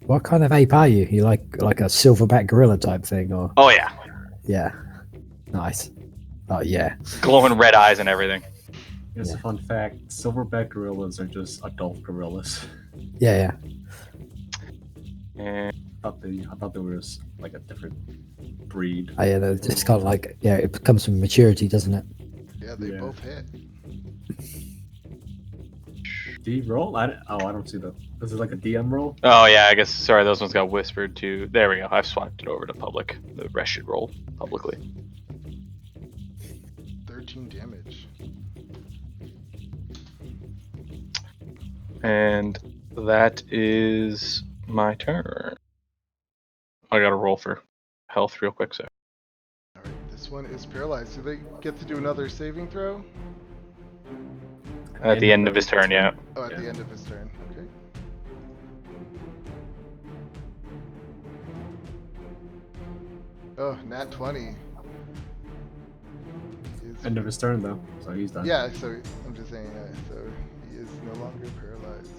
Speaker 2: What kind of ape are you? You like a silverback gorilla type thing, or?
Speaker 1: Oh yeah,
Speaker 2: Yeah. Nice. Oh yeah.
Speaker 1: glowing red eyes and everything.
Speaker 4: Here's
Speaker 2: Yeah.
Speaker 4: a fun fact: silverback gorillas are just adult gorillas.
Speaker 2: Yeah, yeah.
Speaker 1: And
Speaker 4: I thought there was like a different breed.
Speaker 2: Oh yeah. They're just kind of like, yeah. It comes from maturity, doesn't it?
Speaker 3: Yeah, they
Speaker 4: Yeah.
Speaker 3: both hit.
Speaker 4: D roll? I don't see the. Is it like a DM roll?
Speaker 1: oh yeah, I guess sorry, those ones got whispered to. There we go. I've swapped it over to public. The rest should roll publicly.
Speaker 3: 13 damage.
Speaker 1: And that is my turn. I gotta roll for health real quick, so.
Speaker 3: All right, this one is paralyzed. Do they get to do another saving throw?
Speaker 1: At the end of his turn, yeah.
Speaker 3: Oh, at the
Speaker 4: Yeah.
Speaker 3: end of his turn. Okay. Oh, nat 20. Is-
Speaker 4: End of his turn though, so he's done.
Speaker 3: Yeah, so I'm just saying, so he is no longer paralyzed.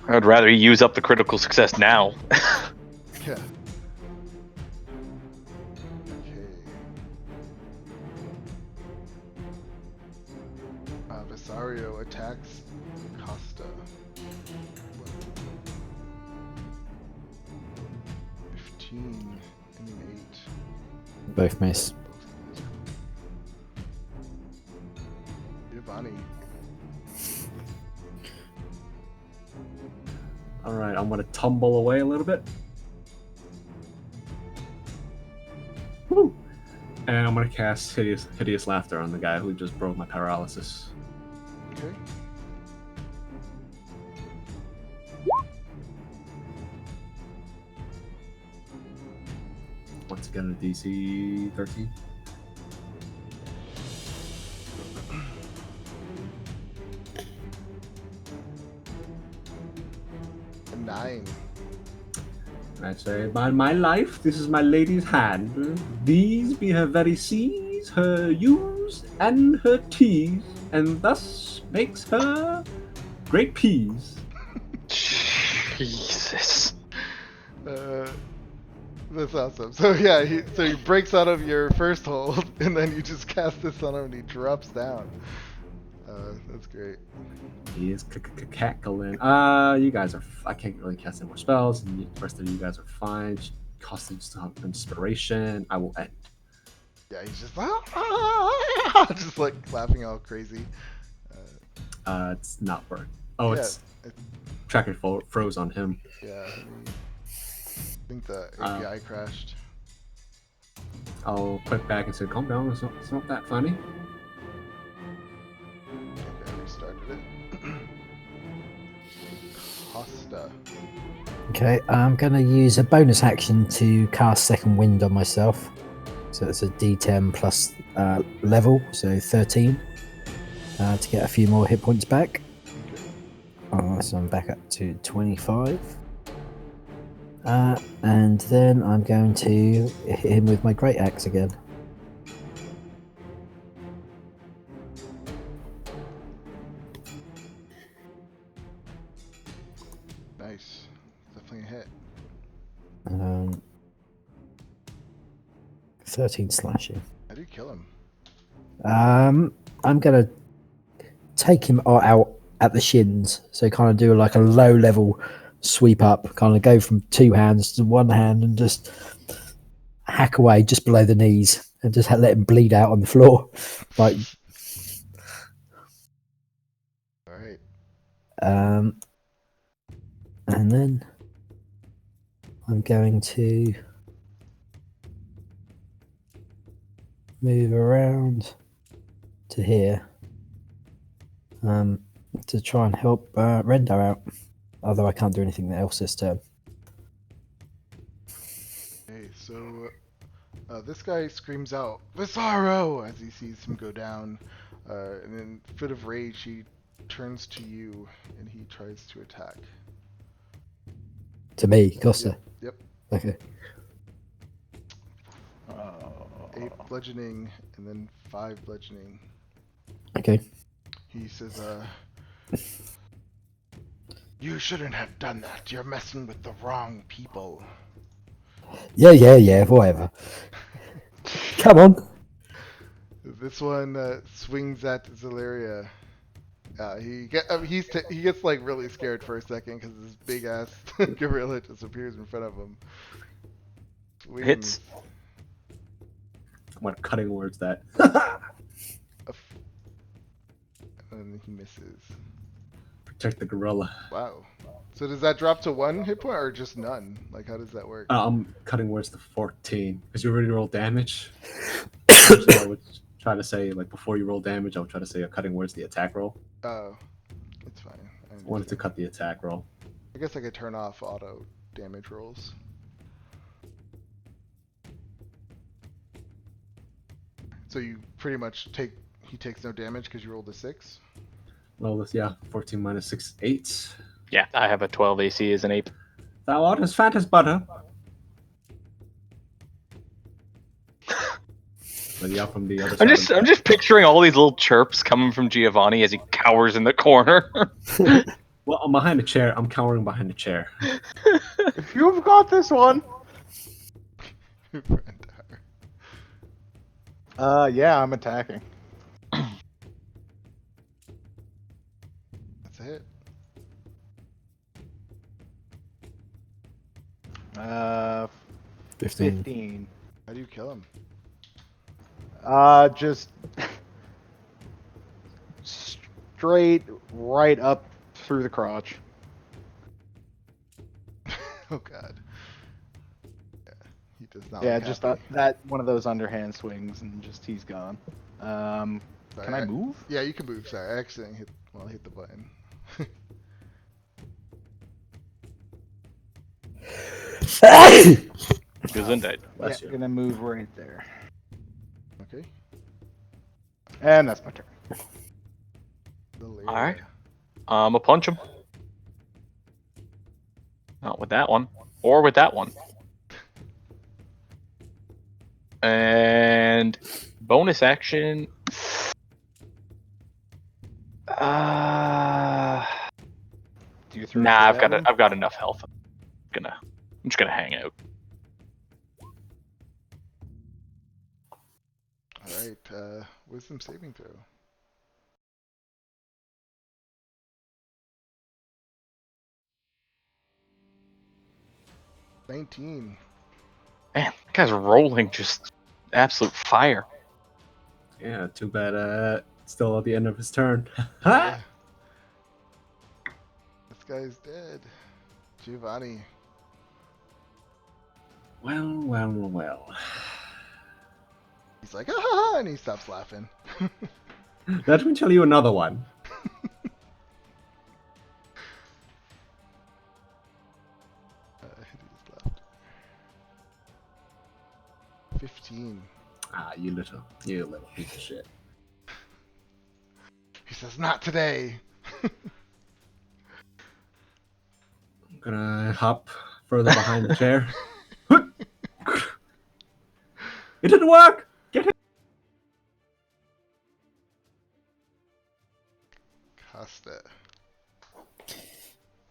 Speaker 1: I would rather he use up the critical success now.
Speaker 3: Yeah. Okay. Visario attacks Costa.
Speaker 2: Both miss.
Speaker 3: Giovanni.
Speaker 4: All right, I'm gonna tumble away a little bit. Woo! And I'm gonna cast hideous laughter on the guy who just broke my paralysis.
Speaker 3: Okay.
Speaker 4: Once again, a DC 13.
Speaker 3: A 9.
Speaker 4: I say, by my life, this is my lady's hand. These be her very C's, her U's, and her T's, and thus makes her great peas.
Speaker 1: Jesus.
Speaker 3: That's awesome. So yeah, he breaks out of your first hold, and then you just cast this on him, and he drops down. That's great.
Speaker 4: He is cackling. You guys are. I can't really cast any more spells, and the rest of you guys are fine. Costing some inspiration. I will end.
Speaker 3: Yeah, he's just just like laughing all crazy.
Speaker 4: It's not work. Oh,
Speaker 3: Yeah,
Speaker 4: it's tracker froze on him.
Speaker 3: Yeah, I think the API crashed.
Speaker 4: I'll click back and say, "Calm down. It's not that funny."
Speaker 3: Okay, I restarted it. Costa.
Speaker 2: Okay, I'm going to use a bonus action to cast Second Wind on myself. So it's a D10 plus level, so 13, to get a few more hit points back. So I'm back up to 25. And then I'm going to hit him with my Great Axe again.
Speaker 3: Nice. Definitely a hit.
Speaker 2: 13 slashing.
Speaker 3: How do you kill him?
Speaker 2: I'm going to take him out at the shins. So kind of do like a low level sweep up, kind of go from two hands to one hand and just hack away just below the knees and just let him bleed out on the floor. Like,
Speaker 3: All right.
Speaker 2: and then I'm going to move around to here to try and help Render out. Although I can't do anything else this turn.
Speaker 3: Okay, so this guy screams out "Visaro" as he sees him go down, and in a fit of rage, he turns to you and he tries to attack.
Speaker 2: To me, Costa.
Speaker 3: Yep.
Speaker 2: Okay.
Speaker 3: 8 bludgeoning and then 5 bludgeoning.
Speaker 2: Okay.
Speaker 3: He says, "You shouldn't have done that. You're messing with the wrong people."
Speaker 2: Yeah, whatever. Come on.
Speaker 3: This one swings at Zelaria. He gets like really scared for a second because this big ass gorilla just appears in front of him. Swings.
Speaker 1: Hits.
Speaker 4: I'm cutting words that.
Speaker 3: And he misses.
Speaker 4: Protect the gorilla.
Speaker 3: Wow. So does that drop to 1 hit point or just none? Like, how does that work?
Speaker 4: I'm cutting words to 14 because you already rolled damage. So I would try to say, like, before you roll damage, I would try to say a cutting words the attack roll.
Speaker 3: Oh, it's fine.
Speaker 4: I wanted to cut the attack roll.
Speaker 3: I guess I could turn off auto damage rolls. So you pretty much he takes no damage because you rolled a 6?
Speaker 4: Roll this, yeah. 14 minus 6, 8.
Speaker 1: Yeah, I have a 12 AC as an ape.
Speaker 4: Thou art as fat as butter. But yeah, from the other side.
Speaker 1: I'm just picturing all these little chirps coming from Giovanni as he cowers in the corner.
Speaker 4: Well, I'm behind a chair. I'm cowering behind a chair.
Speaker 5: If you've got this one. Yeah, I'm attacking.
Speaker 3: That's a hit.
Speaker 5: 15.
Speaker 3: How do you kill him?
Speaker 5: Just straight right up through the crotch.
Speaker 3: Oh god. Yeah, he does not.
Speaker 5: Yeah,
Speaker 3: look
Speaker 5: just
Speaker 3: happy.
Speaker 5: that one of those underhand swings, and just he's gone.
Speaker 3: Sorry,
Speaker 5: Can I move?
Speaker 3: Yeah, you can move. Sorry, I accidentally hit the button.
Speaker 1: Gesundheit.
Speaker 4: Bless
Speaker 5: Yeah,
Speaker 4: you.
Speaker 5: gonna move right there,
Speaker 3: Okay.
Speaker 5: and that's my turn.
Speaker 3: Valeria.
Speaker 1: All right. I'll punch him. Not with that one, or with that one. And bonus action.
Speaker 5: Do you throw
Speaker 1: Nah,
Speaker 5: shit at him?
Speaker 1: I've got enough health. I'm just gonna hang out.
Speaker 3: All right. Wisdom saving throw. $19.
Speaker 1: Man, that guy's rolling just absolute fire.
Speaker 4: Yeah, too bad. Still at the end of his turn.
Speaker 3: Yeah. This guy's dead. Giovanni.
Speaker 4: Well.
Speaker 3: He's like, ah, and he stops laughing.
Speaker 4: Let me tell you another one.
Speaker 3: He just left. 15.
Speaker 4: Ah, you little piece of shit.
Speaker 3: He says, not today.
Speaker 4: I'm gonna hop further behind the chair. It didn't work! Get it!
Speaker 3: Costa.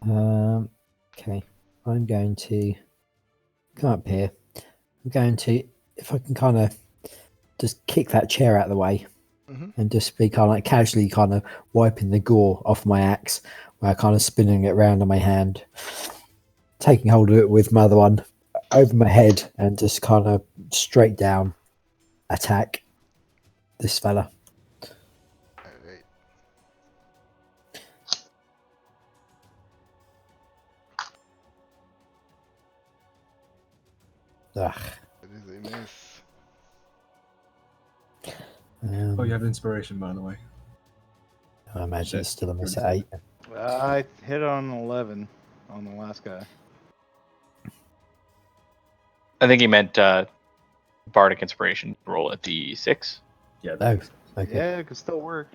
Speaker 2: Okay. I'm going to come up here. I'm going to, if I can kind of just kick that chair out of the way and just be kind of like casually kind of wiping the gore off my axe while kind of spinning it around on my hand, taking hold of it with my other one over my head and just kind of straight down attack this fella.
Speaker 3: All right.
Speaker 2: Ugh.
Speaker 3: That is a miss.
Speaker 4: Oh, you have inspiration, by the way.
Speaker 2: I imagine
Speaker 4: Shit.
Speaker 2: it's still a miss at 8.
Speaker 5: I hit on 11 on the last guy.
Speaker 1: I think he meant bardic inspiration roll at the 6.
Speaker 4: Yeah.
Speaker 2: Oh, okay.
Speaker 5: Yeah, it could still work.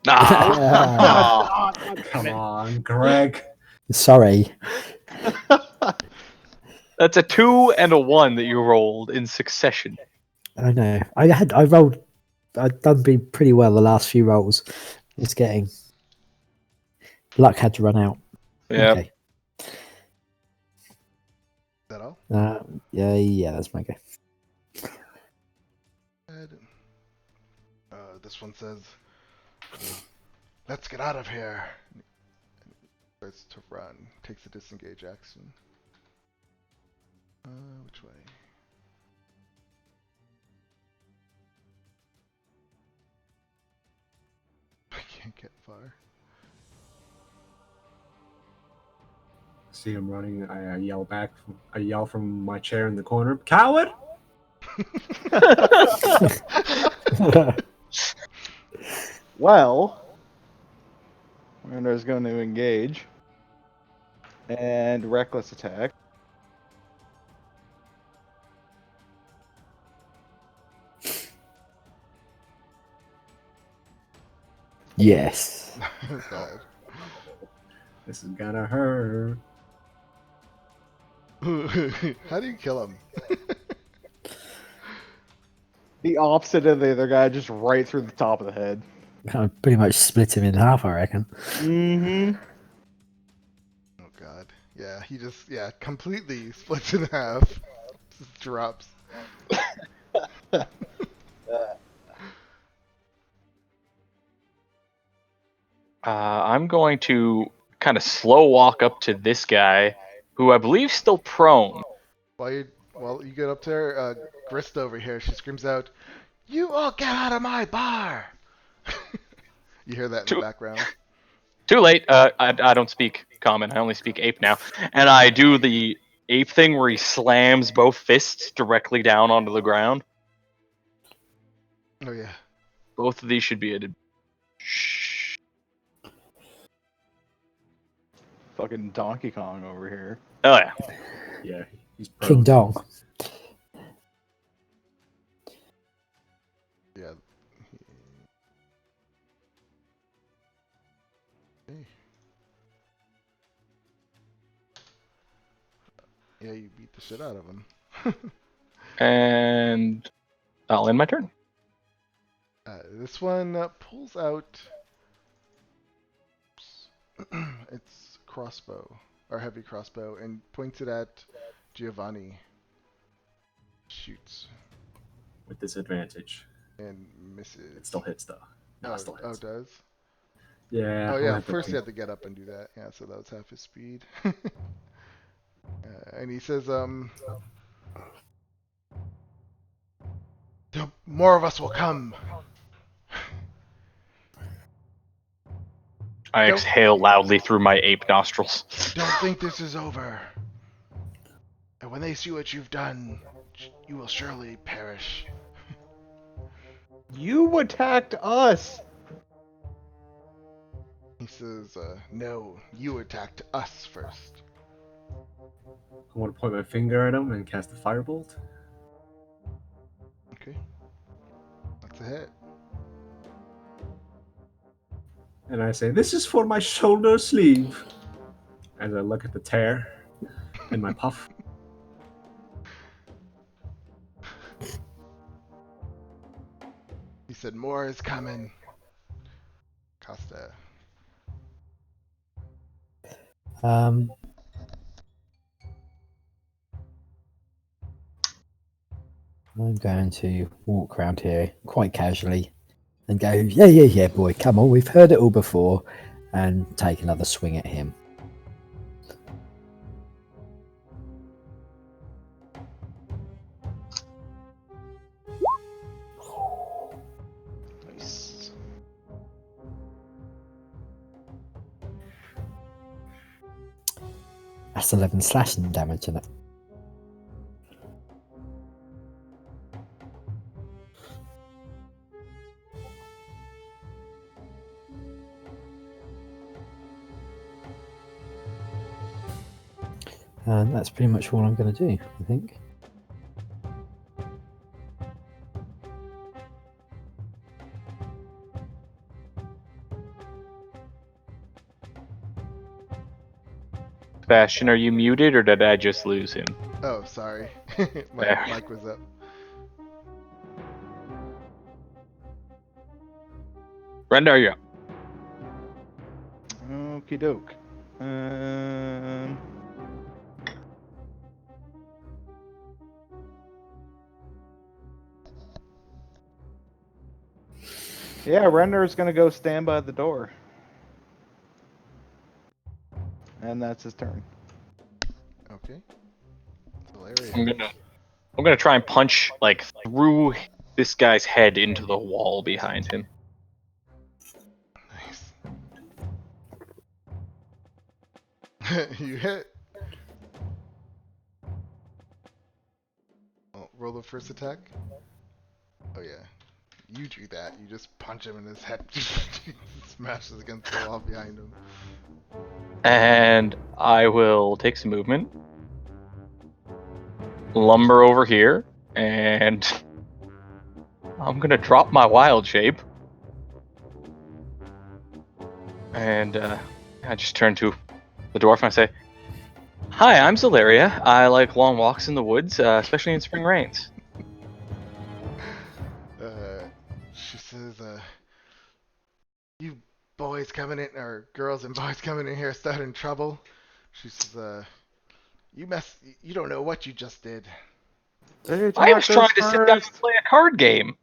Speaker 1: Ah.
Speaker 4: Come on, Greg.
Speaker 2: Sorry.
Speaker 1: That's a 2 and a 1 that you rolled in succession.
Speaker 2: I know. I'd done pretty well the last few rolls. It's getting luck had to run out.
Speaker 1: Yeah.
Speaker 2: Okay.
Speaker 3: Is that all?
Speaker 2: Yeah, that's my go.
Speaker 3: This one says, let's get out of here. Starts to run. Takes a disengage action. Which way? I can't get far.
Speaker 4: See him running. I yell back. I yell from my chair in the corner. Coward!
Speaker 5: Well, Rando's going to engage. And reckless attack.
Speaker 2: Yes.
Speaker 3: Oh, God.
Speaker 4: This is gonna hurt.
Speaker 3: How do you kill him?
Speaker 5: The opposite of the other guy, just right through the top of the head.
Speaker 2: Kind of pretty much split him in half, I reckon.
Speaker 5: Mm-hmm.
Speaker 3: Oh god. Yeah, he just completely splits in half. Just drops.
Speaker 1: I'm going to kind of slow walk up to this guy, who I believe is still prone,
Speaker 3: While you get up there, Grist over here, she screams out, "You all get out of my bar!" You hear that in the
Speaker 1: Too,
Speaker 3: background.
Speaker 1: too late. I don't speak common. I only speak ape now. And I do the ape thing where he slams both fists directly down onto the ground.
Speaker 3: Oh yeah.
Speaker 1: Both of these should be a shh.
Speaker 5: Fucking Donkey Kong over here.
Speaker 1: Oh yeah.
Speaker 4: Yeah, he's pro.
Speaker 2: King Dong.
Speaker 3: Yeah. Hey. Yeah, you beat the shit out of him.
Speaker 1: And I'll end my turn.
Speaker 3: This one pulls out. Its crossbow, or heavy crossbow, and points it at Giovanni. Shoots
Speaker 4: With disadvantage.
Speaker 3: and misses.
Speaker 4: It still hits though. No, it still
Speaker 3: Oh,
Speaker 4: hits.
Speaker 3: it does?
Speaker 4: Yeah.
Speaker 3: Oh
Speaker 4: I'll
Speaker 3: yeah,
Speaker 4: have to
Speaker 3: first you
Speaker 4: think.
Speaker 3: had to get up and do that. Yeah, so that was half his speed. And he says, more of us will come.
Speaker 1: I
Speaker 3: Don't-
Speaker 1: exhale loudly through my ape nostrils.
Speaker 3: Don't think this is over. And when they see what you've done, you will surely perish.
Speaker 5: You attacked us!
Speaker 3: He says, no, you attacked us first.
Speaker 4: I want to point my finger at him and cast a firebolt.
Speaker 3: Okay. That's a hit.
Speaker 4: And I say, "This is for my shoulder sleeve." As I look at the tear in my puff.
Speaker 3: He said, more is coming. Costa.
Speaker 2: I'm going to walk around here quite casually and go, yeah, boy, come on, we've heard it all before, and take another swing at him.
Speaker 5: Nice.
Speaker 2: That's 11 slashing damage in it. And that's pretty much all I'm going to do, I think.
Speaker 1: Sebastian, are you muted or did I just lose him?
Speaker 3: Oh, sorry. My
Speaker 1: There.
Speaker 3: mic was up.
Speaker 1: Brenda, are you up?
Speaker 5: Okie doke. Yeah, Render's gonna go stand by the door. And that's his turn.
Speaker 3: Okay.
Speaker 1: I'm gonna try and punch like through this guy's head into the wall behind him.
Speaker 3: Nice. You hit. Oh, roll the first attack. Oh yeah. You do that. You just punch him in his head. Smashes against the wall behind him.
Speaker 1: And I will take some movement, lumber over here, and I'm gonna drop my wild shape. And I just turn to the dwarf and I say, "Hi, I'm Zalaria. I like long walks in the woods, especially in spring rains."
Speaker 3: She says, you boys coming in, or girls and boys coming in here starting trouble. She says, you don't know what you just did.
Speaker 1: I was trying to sit down and play a card game.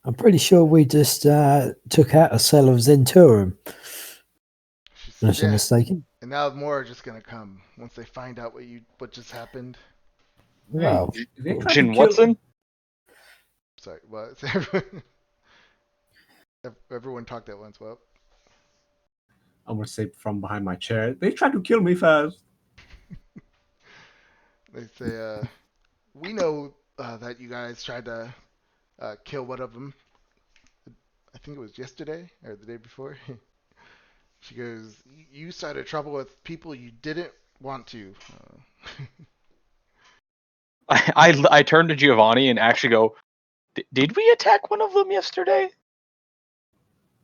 Speaker 2: I'm pretty sure we just took out a cell of Zenturum.
Speaker 3: She says,
Speaker 2: Unless I'm
Speaker 3: yeah.
Speaker 2: mistaken.
Speaker 3: And now more are just gonna come once they find out what just happened.
Speaker 2: Well,
Speaker 4: If they try to
Speaker 1: Jin
Speaker 4: kill-
Speaker 1: Watson?
Speaker 3: Sorry, what? Everyone talked at once. Well,
Speaker 4: I'm gonna say from behind my chair. They tried to kill me fast.
Speaker 3: they say, we know that you guys tried to kill one of them. I think it was yesterday or the day before. She goes, you started trouble with people you didn't want to.
Speaker 1: I turn to Giovanni and actually go, did we attack one of them yesterday?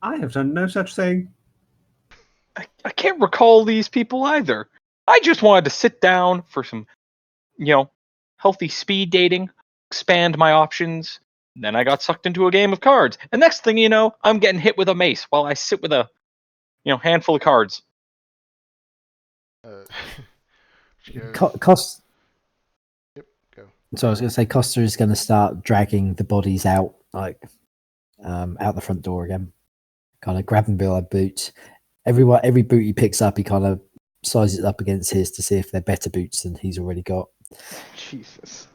Speaker 4: I have done no such thing.
Speaker 1: I can't recall these people either. I just wanted to sit down for some, healthy speed dating, expand my options. Then I got sucked into a game of cards. And next thing you know, I'm getting hit with a mace while I sit with a, handful of cards.
Speaker 3: She goes,
Speaker 2: Cost.
Speaker 3: Yep, go.
Speaker 2: So I was going to say Costa is going to start dragging the bodies out, like out the front door again. Kind of grabbing by boots. Every boot he picks up, he kind of sizes it up against his to see if they're better boots than he's already got.
Speaker 5: Jesus.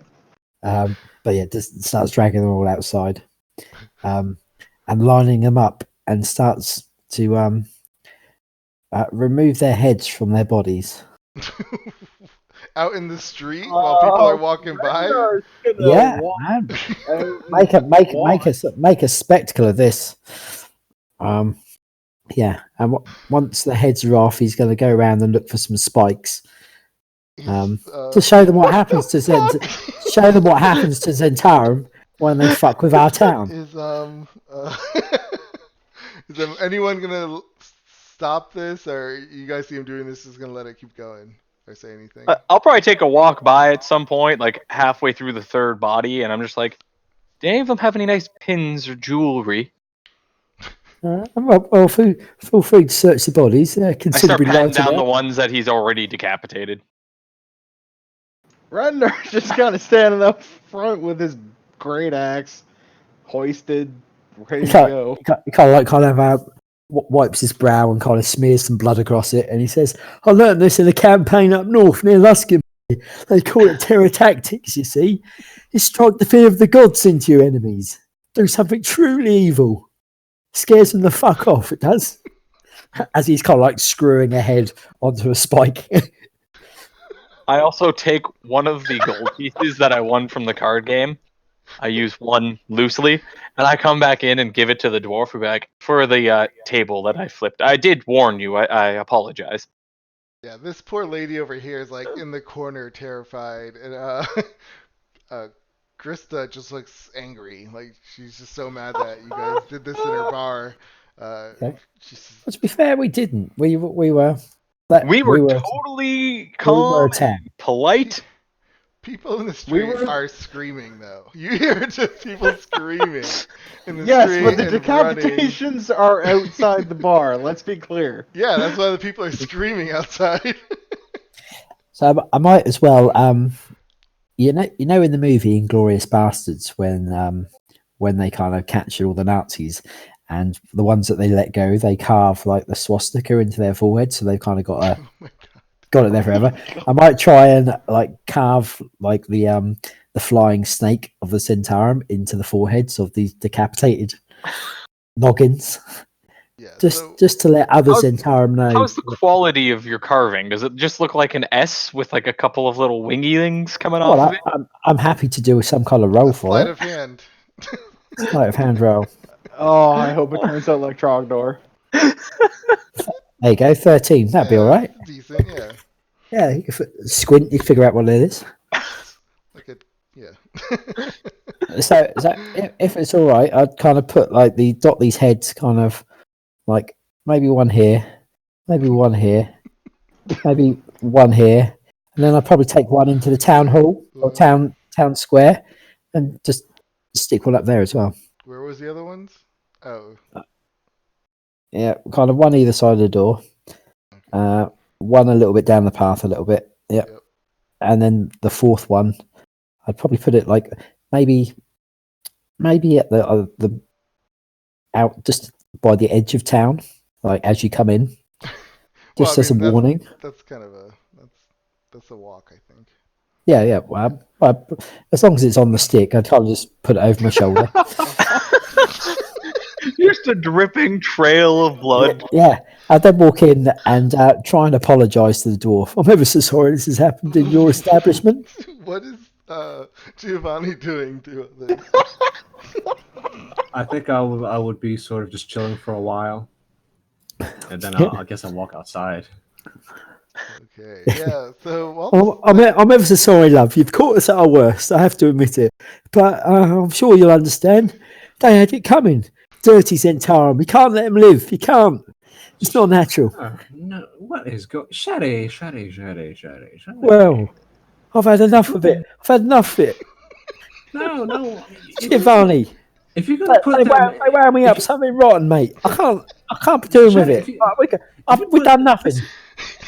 Speaker 2: But yeah, just starts dragging them all outside, and lining them up, and starts to remove their heads from their bodies.
Speaker 3: Out in the street while people are walking by.
Speaker 2: Yeah, man. Make a spectacle of this. Yeah, and once the heads are off, he's going to go around and look for some spikes. To show them what happens to show them what happens to Zentarum when they fuck with our town.
Speaker 3: Is anyone gonna stop this, or you guys see him doing this? Is gonna let it keep going, or say anything?
Speaker 1: I'll probably take a walk by at some point, like halfway through the third body, and I'm just like, do any of them have any nice pins or jewelry?
Speaker 2: Well, feel free to search the bodies.
Speaker 1: I start
Speaker 2: Considerably
Speaker 1: patting
Speaker 2: lighter
Speaker 1: down the
Speaker 2: now.
Speaker 1: ones that he's already decapitated.
Speaker 5: Render's just kind of standing up front with his great axe hoisted, ready to go.
Speaker 2: He kind of wipes his brow and kind of smears some blood across it, and he says, "I learned this in a campaign up north near Luskin. They call it terror tactics. You see, you strike the fear of the gods into your enemies. Do something truly evil. Scares them the fuck off. It does." As he's kind of like screwing a head onto a spike.
Speaker 1: I also take one of the gold pieces that I won from the card game. I use one loosely, and I come back in and give it to the dwarf who back for the table that I flipped. I did warn you. I apologize.
Speaker 3: Yeah, this poor lady over here is like in the corner, terrified, and Krista just looks angry. Like she's just so mad that you guys did this in her bar.
Speaker 2: Okay.
Speaker 3: She's,
Speaker 2: Well, to be fair, we didn't. We were
Speaker 1: We were totally
Speaker 2: we were
Speaker 1: calm,
Speaker 2: attacked.
Speaker 1: and polite.
Speaker 3: people in the street are screaming though. You hear just people screaming in the
Speaker 5: Yes,
Speaker 3: street
Speaker 5: but the
Speaker 3: and running.
Speaker 5: decapitations are outside the bar. Let's be clear.
Speaker 3: Yeah, that's why the people are screaming outside.
Speaker 2: So I might as well. You know, in the movie *Inglourious Bastards*, when they kind of capture all the Nazis, and the ones that they let go, they carve like the swastika into their forehead, so they've kind of got got it there forever. I might try and like carve like the flying snake of the Centaurum into the foreheads of these decapitated noggins.
Speaker 3: Yeah,
Speaker 2: just to let other Centaurum know.
Speaker 1: How's the quality of your carving? Does it just look like an S with like a couple of little wingy things coming off of it?
Speaker 2: I'm happy to do some kind of roll for
Speaker 3: sleight
Speaker 2: it.
Speaker 3: of hand.
Speaker 2: Sleight of hand roll.
Speaker 5: Oh, I hope it turns out like Trogdor.
Speaker 2: There you go, 13. That'd be all right.
Speaker 3: Decent, yeah.
Speaker 2: Yeah, you can squint, you can figure out what it is.
Speaker 3: Like a, yeah.
Speaker 2: So if it's all right, I'd kind of put like dot these heads kind of like maybe one here, maybe one here, maybe one here, and then I'd probably take one into the town hall or town square and just stick one up there as well.
Speaker 3: Where was the other ones? Oh.
Speaker 2: Yeah, kind of one either side of the door. One a little bit down the path a little bit. Yep. And then the fourth one, I'd probably put it like maybe at the out just by the edge of town, like as you come in, just as a warning.
Speaker 3: That's kind of that's a walk, I think.
Speaker 2: Yeah. Well, as long as it's on the stick, I can't just put it over my shoulder.
Speaker 1: Just a dripping trail of blood.
Speaker 2: Yeah. I then walk in and try and apologise to the dwarf. I'm ever so sorry this has happened in your establishment.
Speaker 3: What is Giovanni doing to this?
Speaker 4: I think I would be sort of just chilling for a while, and then I guess I'll walk outside.
Speaker 3: Okay, yeah. So well,
Speaker 2: I'm ever so sorry, love. You've caught us at our worst. I have to admit it, but I'm sure you'll understand. They had it coming. Dirty Zentarum. We can't let them live. You can't. It's not natural.
Speaker 4: Oh, no, what is going? Shady.
Speaker 2: Well, I've had enough of it.
Speaker 4: No.
Speaker 2: Giovanni,
Speaker 4: If you're gonna put
Speaker 2: they
Speaker 4: them,
Speaker 2: wound me up something rotten, mate. I can't be doing with it. We've done nothing.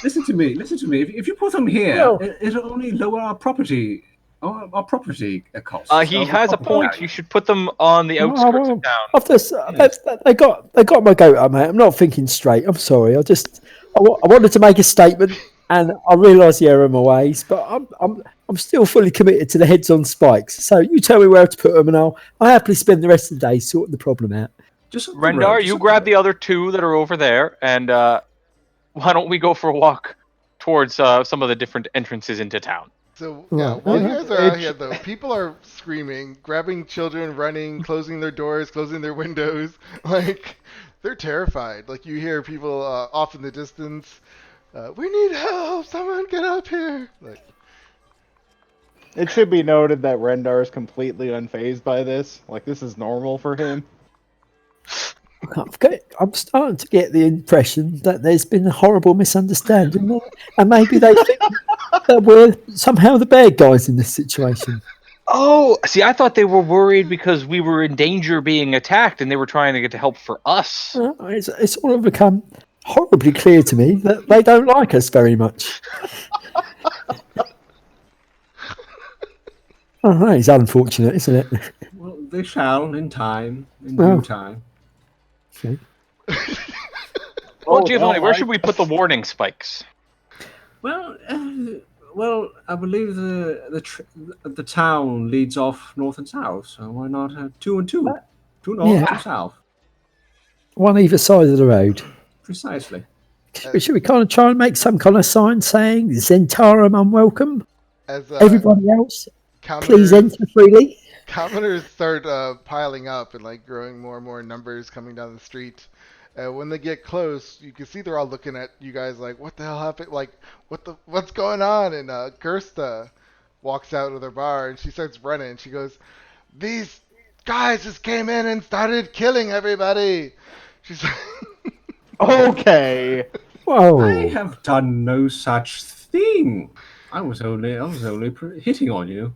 Speaker 4: Listen to me. If you put them here,
Speaker 2: Well-
Speaker 4: it'll only lower our property costs.
Speaker 1: He has a point. You should put them on the outskirts of town.
Speaker 2: They got my goat up, mate. I'm not thinking straight. I'm sorry. I wanted to make a statement, and I realised the error of my ways. But I'm still fully committed to the heads on spikes. So you tell me where to put them, and I'll happily spend the rest of the day sorting the problem out.
Speaker 4: Just up the
Speaker 1: Rendar,
Speaker 4: road,
Speaker 1: you
Speaker 4: just
Speaker 1: grab
Speaker 4: up
Speaker 1: the other two that are over there, and why don't we go for a walk towards some of the different entrances into town?
Speaker 3: so
Speaker 2: Right,
Speaker 3: yeah. While you
Speaker 2: yeah.
Speaker 3: guys are out here, though, people are screaming, grabbing children, running, closing their doors, closing their windows. Like they're terrified. Like you hear people off in the distance. We need help! Someone get up here! Like,
Speaker 5: It should be noted that Rendar is completely unfazed by this. Like, this is normal for him.
Speaker 2: I'm starting to get the impression that there's been a horrible misunderstanding there, and maybe they think that we're somehow the bad guys in this situation.
Speaker 1: Oh, see, I thought they were worried because we were in danger being attacked, and they were trying to get help for us.
Speaker 2: It's all become horribly clear to me that they don't like us very much. Oh, that is unfortunate, isn't it?
Speaker 4: Well, they shall in time, in
Speaker 2: Well.
Speaker 4: due time.
Speaker 2: Okay.
Speaker 1: Well, Giovanni, where should we put the warning spikes?
Speaker 4: Well, I believe the town leads off north and south, so why not 2 and 2? 2 north,
Speaker 2: Yeah.
Speaker 4: 2 south.
Speaker 2: One either side of the road.
Speaker 4: Precisely.
Speaker 2: Should we kind of try and make some kind of sign saying Zentarum unwelcome?
Speaker 3: as
Speaker 2: Everybody else,
Speaker 3: commoners,
Speaker 2: please enter freely.
Speaker 3: commoners start piling up and like growing more and more in numbers coming down the street. When they get close, you can see they're all looking at you guys like, "What the hell happened? Like, what's going on?" And Gersta walks out of their bar and she starts running. She goes, "These guys just came in and started killing everybody." She's
Speaker 5: Okay.
Speaker 2: Whoa.
Speaker 4: I have done no such thing. I was only hitting on you.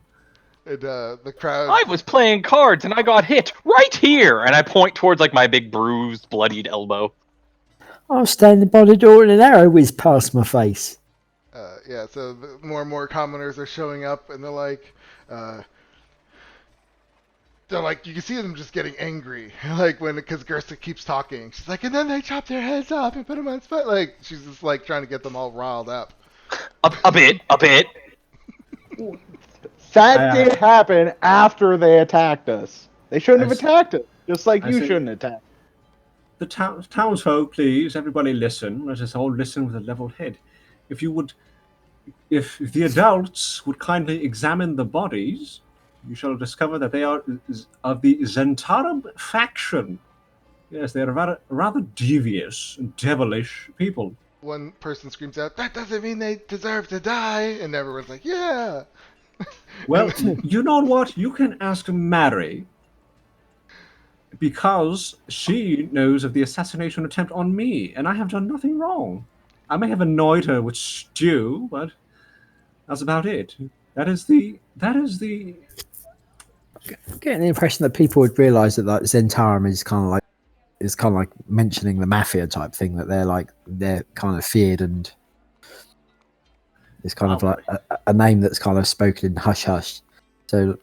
Speaker 3: and the crowd.
Speaker 1: I was playing cards, and I got hit right here, and I point towards like my big bruised, bloodied elbow.
Speaker 2: I was standing by the door and an arrow whizzed past my face.
Speaker 3: Yeah, so more and more commoners are showing up, and they're like, you can see them just getting angry, like because Gersta keeps talking. She's like, and then they chop their heads off and put them on spot. Like she's just like trying to get them all riled up.
Speaker 1: A bit.
Speaker 5: That did happen after they attacked us. They shouldn't have attacked us, just like you
Speaker 4: see.
Speaker 5: shouldn't attack.
Speaker 4: The townsfolk, please, everybody listen. Let us all listen with a level head. If the adults would kindly examine the bodies, you shall discover that they are of the Zentarum faction. Yes, they are rather devious and devilish people.
Speaker 3: One person screams out, "That doesn't mean they deserve to die," and everyone's like, "Yeah."
Speaker 4: Well, you know what? You can ask Mary, because she knows of the assassination attempt on me, and I have done nothing wrong. I may have annoyed her with stew, but that's about it. That is the.
Speaker 2: I'm getting the impression that people would realise that like Zentarum is kind of like mentioning the mafia type thing, that they're kind of feared, and it's kind of like a name that's kind of spoken in hush hush. So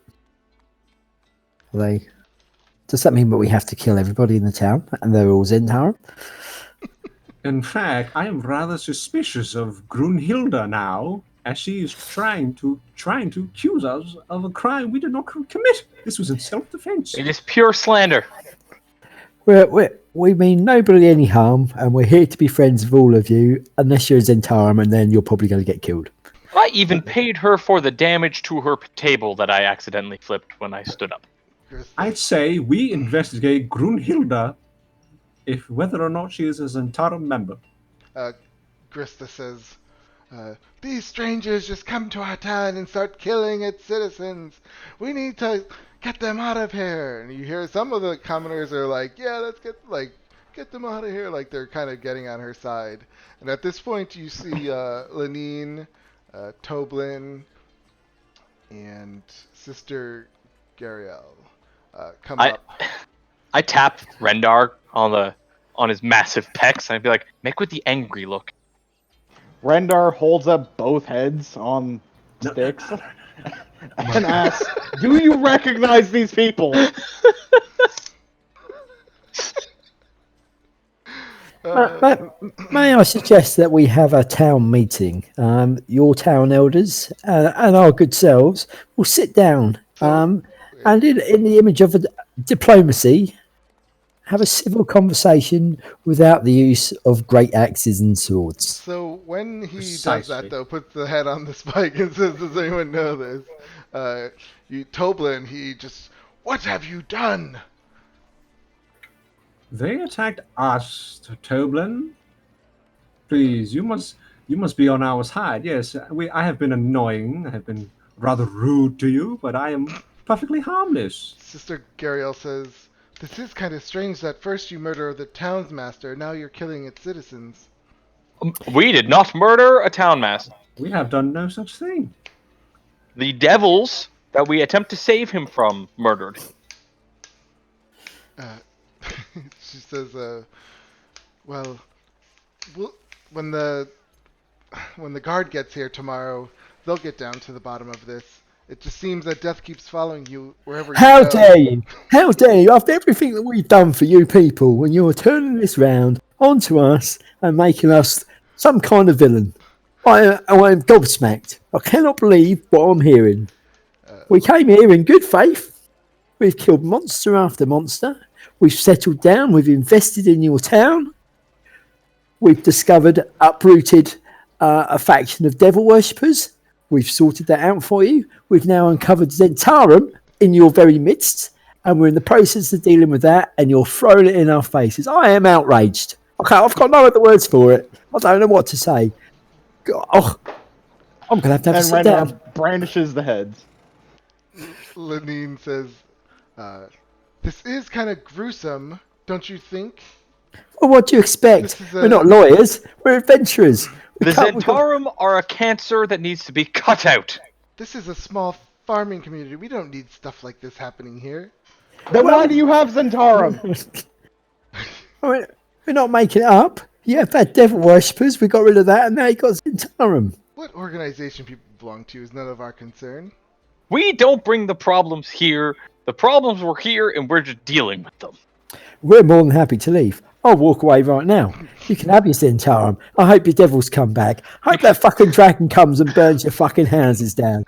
Speaker 2: does that mean that we have to kill everybody in the town and they're all Zentarum?
Speaker 4: In fact, I am rather suspicious of Grunhilda now, as she is trying to accuse us of a crime we did not commit. This was in self-defense.
Speaker 1: It is pure slander.
Speaker 2: We mean nobody any harm, and we're here to be friends with all of you, unless you're Zentarum, and then you're probably going to get killed.
Speaker 1: I even paid her for the damage to her table that I accidentally flipped when I stood up.
Speaker 4: I'd say we investigate Grunhilda if whether or not she is a Zentarum member.
Speaker 3: Grista says, these strangers just come to our town and start killing its citizens. We need to get them out of here. And you hear some of the commoners are like, yeah, let's get them out of here. Like they're kind of getting on her side. And at this point, you see Lenine, Toblin, and Sister Gariel come up.
Speaker 1: I tap Rendar on his massive pecs, and I'd be like, make with the angry look.
Speaker 5: Rendar holds up both heads on sticks and asks, "Do you recognize these people?"
Speaker 2: May I suggest that we have a town meeting? Your town elders and our good selves will sit down and in the image of diplomacy, have a civil conversation without the use of great axes and swords.
Speaker 3: So when he
Speaker 4: Precisely.
Speaker 3: does that, though, puts the head on the spike and says, "Does anyone know this?" Toblin, he just, "What have you done?"
Speaker 4: They attacked us, Toblin. Please, you must be on our side. Yes, I have been annoying. I have been rather rude to you, but I am perfectly harmless.
Speaker 3: Sister Gariel says, "This is kind of strange that first you murder the townsmaster, now you're killing its citizens."
Speaker 1: We did not murder a townmaster.
Speaker 4: We have done no such thing.
Speaker 1: The devils that we attempt to save him from murdered him.
Speaker 3: She says, well, when the guard gets here tomorrow, they'll get down to the bottom of this. It just seems that death keeps following you wherever you
Speaker 2: How
Speaker 3: go."
Speaker 2: dare you? How dare you? After everything that we've done for you people, when you're turning this round onto us and making us some kind of villain. I am gobsmacked. I cannot believe what I'm hearing. We came here in good faith. We've killed monster after monster. We've settled down. We've invested in your town. We've discovered, uprooted a faction of devil worshippers. We've sorted that out for you. We've now uncovered Zentarum in your very midst, and we're in the process of dealing with that, and you're throwing it in our faces. I am outraged. Okay, I've got no other words for it. I don't know what to say. Oh, I'm going to have a sit down.
Speaker 5: And brandishes the heads.
Speaker 3: Lenine says, "This is kind of gruesome, don't you think?"
Speaker 2: Well, what do you expect?
Speaker 3: This is
Speaker 2: We're not lawyers. We're adventurers.
Speaker 1: The Zentarum are a cancer that needs to be cut out.
Speaker 3: This is a small farming community. We don't need stuff like this happening here.
Speaker 5: Then why do you have Zentarum?
Speaker 2: We're not making it up. You have had devil worshippers. We got rid of that, and now you got Zentarum.
Speaker 3: What organization people belong to is none of our concern.
Speaker 1: We don't bring the problems here. The problems were here, and we're just dealing with them.
Speaker 2: We're more than happy to leave. I'll walk away right now. You can have your Zentarum. I hope your devils come back. I hope that fucking dragon comes and burns your fucking houses down.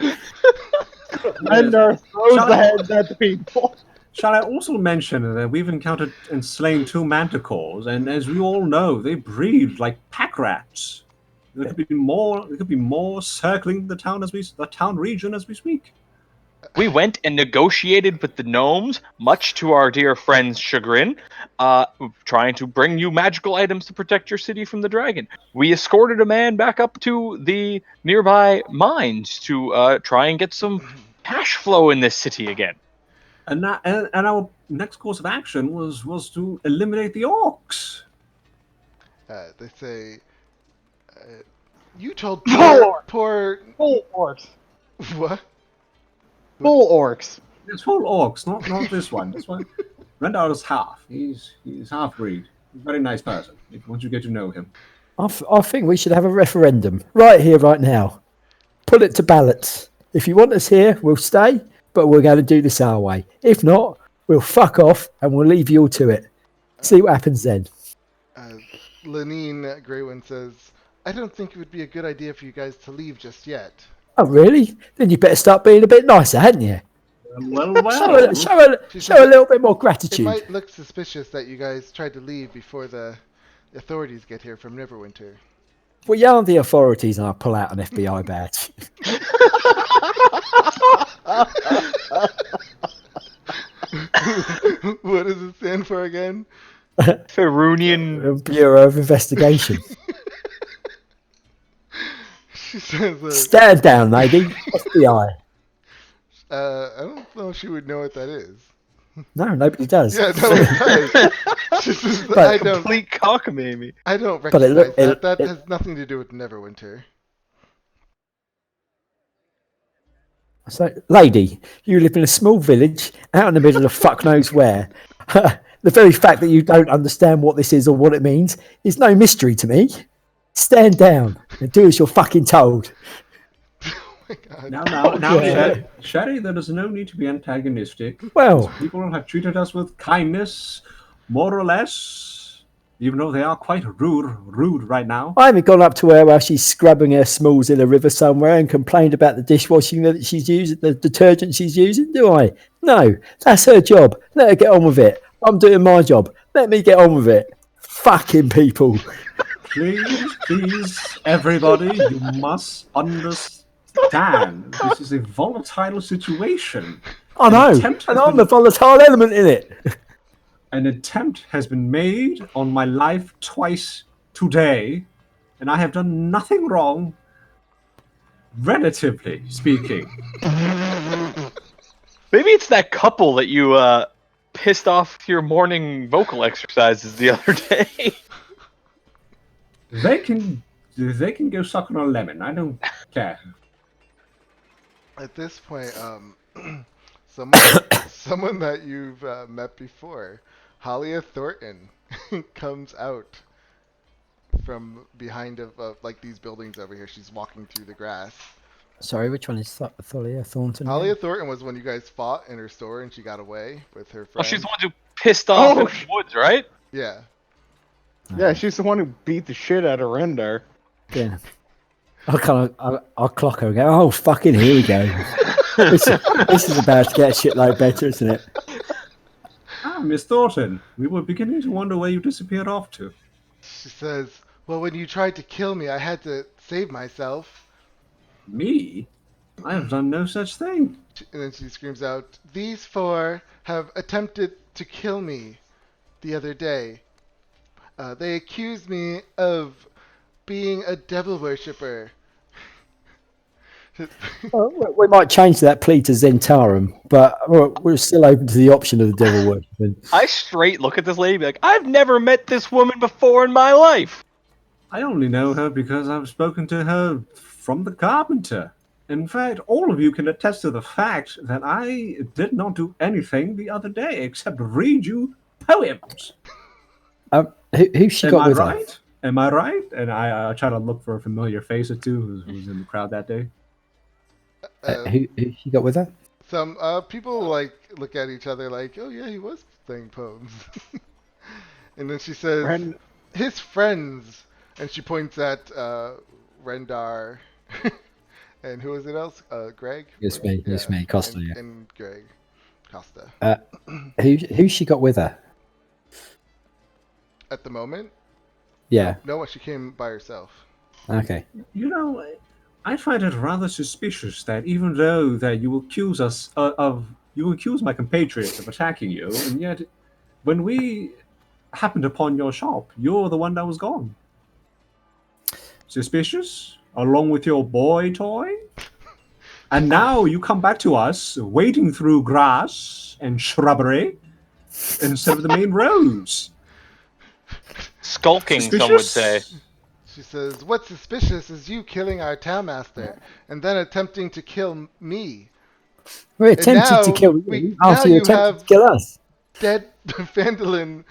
Speaker 5: Rendar throws the heads at the people.
Speaker 4: Shall I also mention that we've encountered and slain 2 manticores, and as we all know, they breed like pack rats. There could be more circling the town region as we speak.
Speaker 1: We went and negotiated with the gnomes, much to our dear friend's chagrin, trying to bring you magical items to protect your city from the dragon. We escorted a man back up to the nearby mines to try and get some cash flow in this city again.
Speaker 4: And our next course of action was to eliminate the orcs.
Speaker 3: They say, "You told
Speaker 5: Full
Speaker 3: poor
Speaker 5: orcs.
Speaker 3: What?"
Speaker 5: Full orcs.
Speaker 4: It's full orcs, not this one. This one, Rendar is half. He's half breed. He's a very nice person. Once you get to know him.
Speaker 2: I think we should have a referendum right here, right now. Put it to ballots. If you want us here, we'll stay, but we're going to do this our way. If not, we'll fuck off and we'll leave you all to it. See what happens then.
Speaker 3: Lenine Greywind says, I don't think it would be a good idea for you guys to leave just yet.
Speaker 2: Oh, really? Then you better start being a bit nicer, hadn't you?
Speaker 4: Well.
Speaker 2: Show a little bit more
Speaker 3: It
Speaker 2: gratitude.
Speaker 3: might look suspicious that you guys tried to leave before the authorities get here from Neverwinter.
Speaker 2: Well, you are the authorities, and I'll pull out an FBI badge.
Speaker 3: What does it stand for again?
Speaker 1: Ferunian.
Speaker 2: Bureau of Investigation.
Speaker 3: She says,
Speaker 2: Stand down, lady. FBI.
Speaker 3: I don't know if she would know what that is.
Speaker 2: No, nobody does.
Speaker 3: Yeah, no, it does. She says,
Speaker 2: But-
Speaker 3: I don't
Speaker 1: Complete cockamamie.
Speaker 3: recognize that. That has nothing to do with Neverwinter.
Speaker 2: So, lady, you live in a small village out in the middle of fuck knows where. The very fact that you don't understand what this is or what it means is no mystery to me. Stand down and do as you're fucking told.
Speaker 3: Oh my god.
Speaker 4: Now,
Speaker 2: Yeah.
Speaker 4: Sherry, there is no need to be antagonistic.
Speaker 2: Well,
Speaker 4: People have treated us with kindness, more or less, even though they are quite rude right now.
Speaker 2: I haven't gone up to her while she's scrubbing her smalls in a river somewhere and complained about the dishwashing that she's using, the detergent she's using, do I? No, that's her job. Let her get on with it. I'm doing my job. Let me get on with it. Fucking people.
Speaker 4: Please, everybody, you must understand. This is a volatile situation.
Speaker 2: I know,
Speaker 4: attempt has
Speaker 2: and I'm
Speaker 4: been-
Speaker 2: the volatile element in it.
Speaker 4: An attempt has been made on my life twice today, and I have done nothing wrong, relatively speaking.
Speaker 1: Maybe it's that couple that you pissed off your morning vocal exercises the other day.
Speaker 4: They can go suck on a lemon. I don't care.
Speaker 3: At this point, someone that you've met before, Halia Thornton, comes out from behind of like these buildings over here. She's walking through the grass.
Speaker 2: Sorry, which one is Thalia Thornton?
Speaker 3: Halia Thornton was when you guys fought in her store and she got away with her
Speaker 1: Oh,
Speaker 3: friend.
Speaker 1: she's the one who pissed off
Speaker 5: Oh,
Speaker 1: in the woods, right?
Speaker 3: Yeah.
Speaker 5: Yeah, she's the one who beat the shit out of Rendar.
Speaker 2: Yeah. I'll clock her and go, oh, fucking here we go. this is about to get a shitload better, isn't it?
Speaker 4: Ah, Miss Thornton, we were beginning to wonder where you disappeared off to.
Speaker 3: She says, well, when you tried to kill me, I had to save myself.
Speaker 4: Me? I have done no such thing.
Speaker 3: And then she screams out, these four have attempted to kill me the other day. They accused me of being a devil worshipper.
Speaker 2: Well, we might change that plea to Zentarum, but we're still open to the option of the devil worshiping.
Speaker 1: I straight look at this lady and be like, I've never met this woman before in my life.
Speaker 4: I only know her because I've spoken to her from the carpenter. In fact, all of you can attest to the fact that I did not do anything the other day except read you poems.
Speaker 2: Who's she
Speaker 4: Am
Speaker 2: got
Speaker 4: I
Speaker 2: with her?
Speaker 4: right? Am I right? And I try to look for a familiar face or two who's in the crowd that day.
Speaker 2: Who she got with her?
Speaker 3: Some people like look at each other like, oh yeah, he was saying poems. And then she says,
Speaker 5: Ren-
Speaker 3: his friends, and she points at Rendar. And who is it else? Greg?
Speaker 2: It's me, Costa,
Speaker 3: and,
Speaker 2: yeah.
Speaker 3: and Greg. Costa.
Speaker 2: Who's she got with her?
Speaker 3: At the moment?
Speaker 2: Yeah,
Speaker 3: No, she came by herself.
Speaker 2: okay.
Speaker 4: You know, I find it rather suspicious that even though that you accuse us you accuse my compatriots of attacking you, and yet when we happened upon your shop, you're the one that was gone. Suspicious? Along with your boy toy? And now you come back to us, wading through grass and shrubbery instead of the main roads.
Speaker 1: Skulking, some would say.
Speaker 3: She says, what's suspicious is you killing our townmaster and then attempting to kill me.
Speaker 2: We're attempting
Speaker 3: now
Speaker 2: to kill
Speaker 3: we-
Speaker 2: you after
Speaker 3: now
Speaker 2: you
Speaker 3: you
Speaker 2: attempted
Speaker 3: have-
Speaker 2: to kill us.
Speaker 3: Dead Vandalin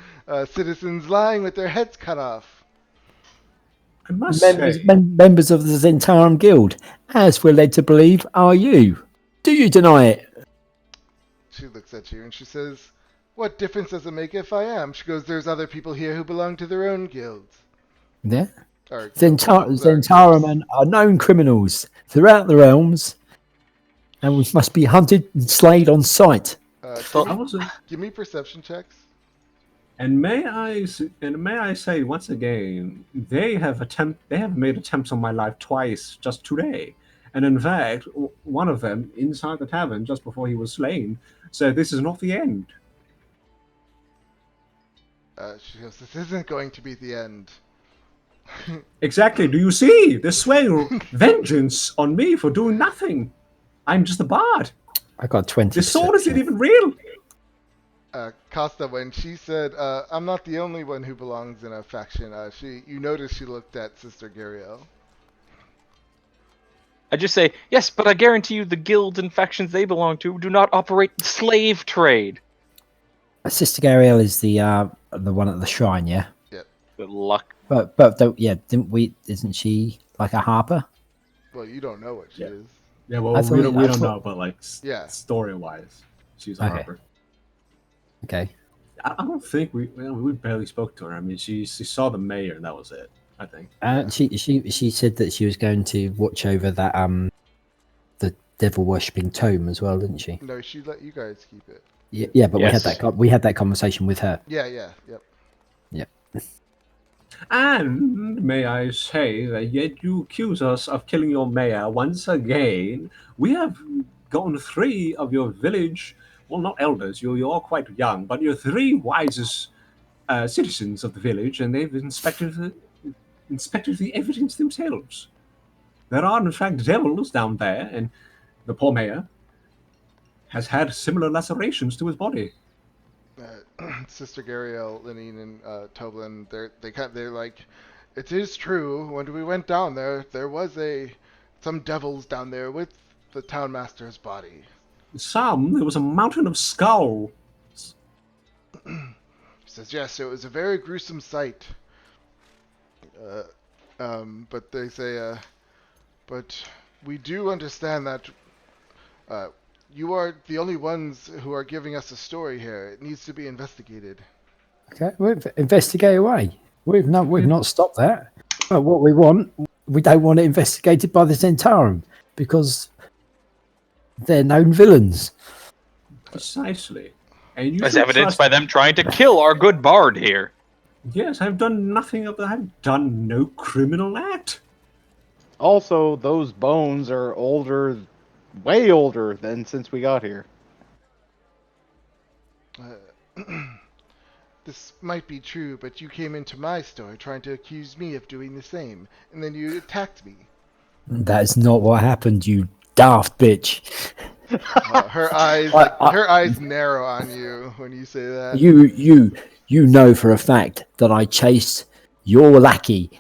Speaker 3: citizens lying with their heads cut off.
Speaker 4: I must
Speaker 2: Members,
Speaker 4: say,
Speaker 2: members of the Zentarum Guild, as we're led to believe, are you. Do you deny it?
Speaker 3: She looks at you and she says, what difference does it make if I am? She goes, there's other people here who belong to their own guilds.
Speaker 2: Yeah.
Speaker 3: Or
Speaker 2: Zentarum are known criminals throughout the realms, and we must be hunted and slayed on sight.
Speaker 3: Give me perception checks.
Speaker 4: And may I say once again, they have made attempts on my life twice just today. And in fact, one of them inside the tavern just before he was slain said this is not the end.
Speaker 3: She goes, this isn't going to be the end.
Speaker 4: Exactly. Do you see? They're swearing vengeance on me for doing nothing. I'm just a bard.
Speaker 2: I got 20.
Speaker 4: The sword isn't even real.
Speaker 3: Costa, when she said, I'm not the only one who belongs in a faction, you noticed she looked at Sister Gariel.
Speaker 1: I just say, yes, but I guarantee you the guilds and factions they belong to do not operate the slave trade.
Speaker 2: Sister Gariel is the one at the shrine, yeah?
Speaker 1: Good luck.
Speaker 2: But isn't she like a harper?
Speaker 3: Well, you don't know what she is.
Speaker 4: Yeah, well, we don't know, but like story-wise, she's a harper.
Speaker 2: Okay.
Speaker 4: I don't think we barely spoke to her. I mean, she saw the mayor, and that was it. I think.
Speaker 2: She said that she was going to watch over that the devil worshipping tome as well, didn't she?
Speaker 3: No, she let you guys keep it.
Speaker 2: Yeah, but we had that conversation with her.
Speaker 3: Yep.
Speaker 4: And may I say that yet you accuse us of killing your mayor once again. We have gotten 3 of your village, well, not elders, you're all quite young, but you're 3 wisest citizens of the village, and they've inspected the evidence themselves. There are, in fact, devils down there, and the poor mayor has had similar lacerations to his body.
Speaker 3: Sister Gariel, Linine, and Toblin, they're like, it is true. When we went down there was some devils down there with the town master's body.
Speaker 4: There was a mountain of skulls.
Speaker 3: She says, yes, it was a very gruesome sight. But they say, but we do understand that you are the only ones who are giving us a story here. It needs to be investigated.
Speaker 2: Okay, we've investigate away. We've not stopped that. But what we don't want it investigated by the Zentarum because they're known villains.
Speaker 4: Precisely. And
Speaker 1: as evidenced by them trying to kill our good bard here.
Speaker 4: Yes, I've done nothing of that. I've done no criminal act.
Speaker 5: Also, those bones are older, way older than since we got here.
Speaker 3: This might be true, but you came into my store trying to accuse me of doing the same, and then you attacked me.
Speaker 2: That's not what happened, you daft bitch.
Speaker 3: Her eyes narrow on you when you say that.
Speaker 2: You know for a fact that I chased your lackey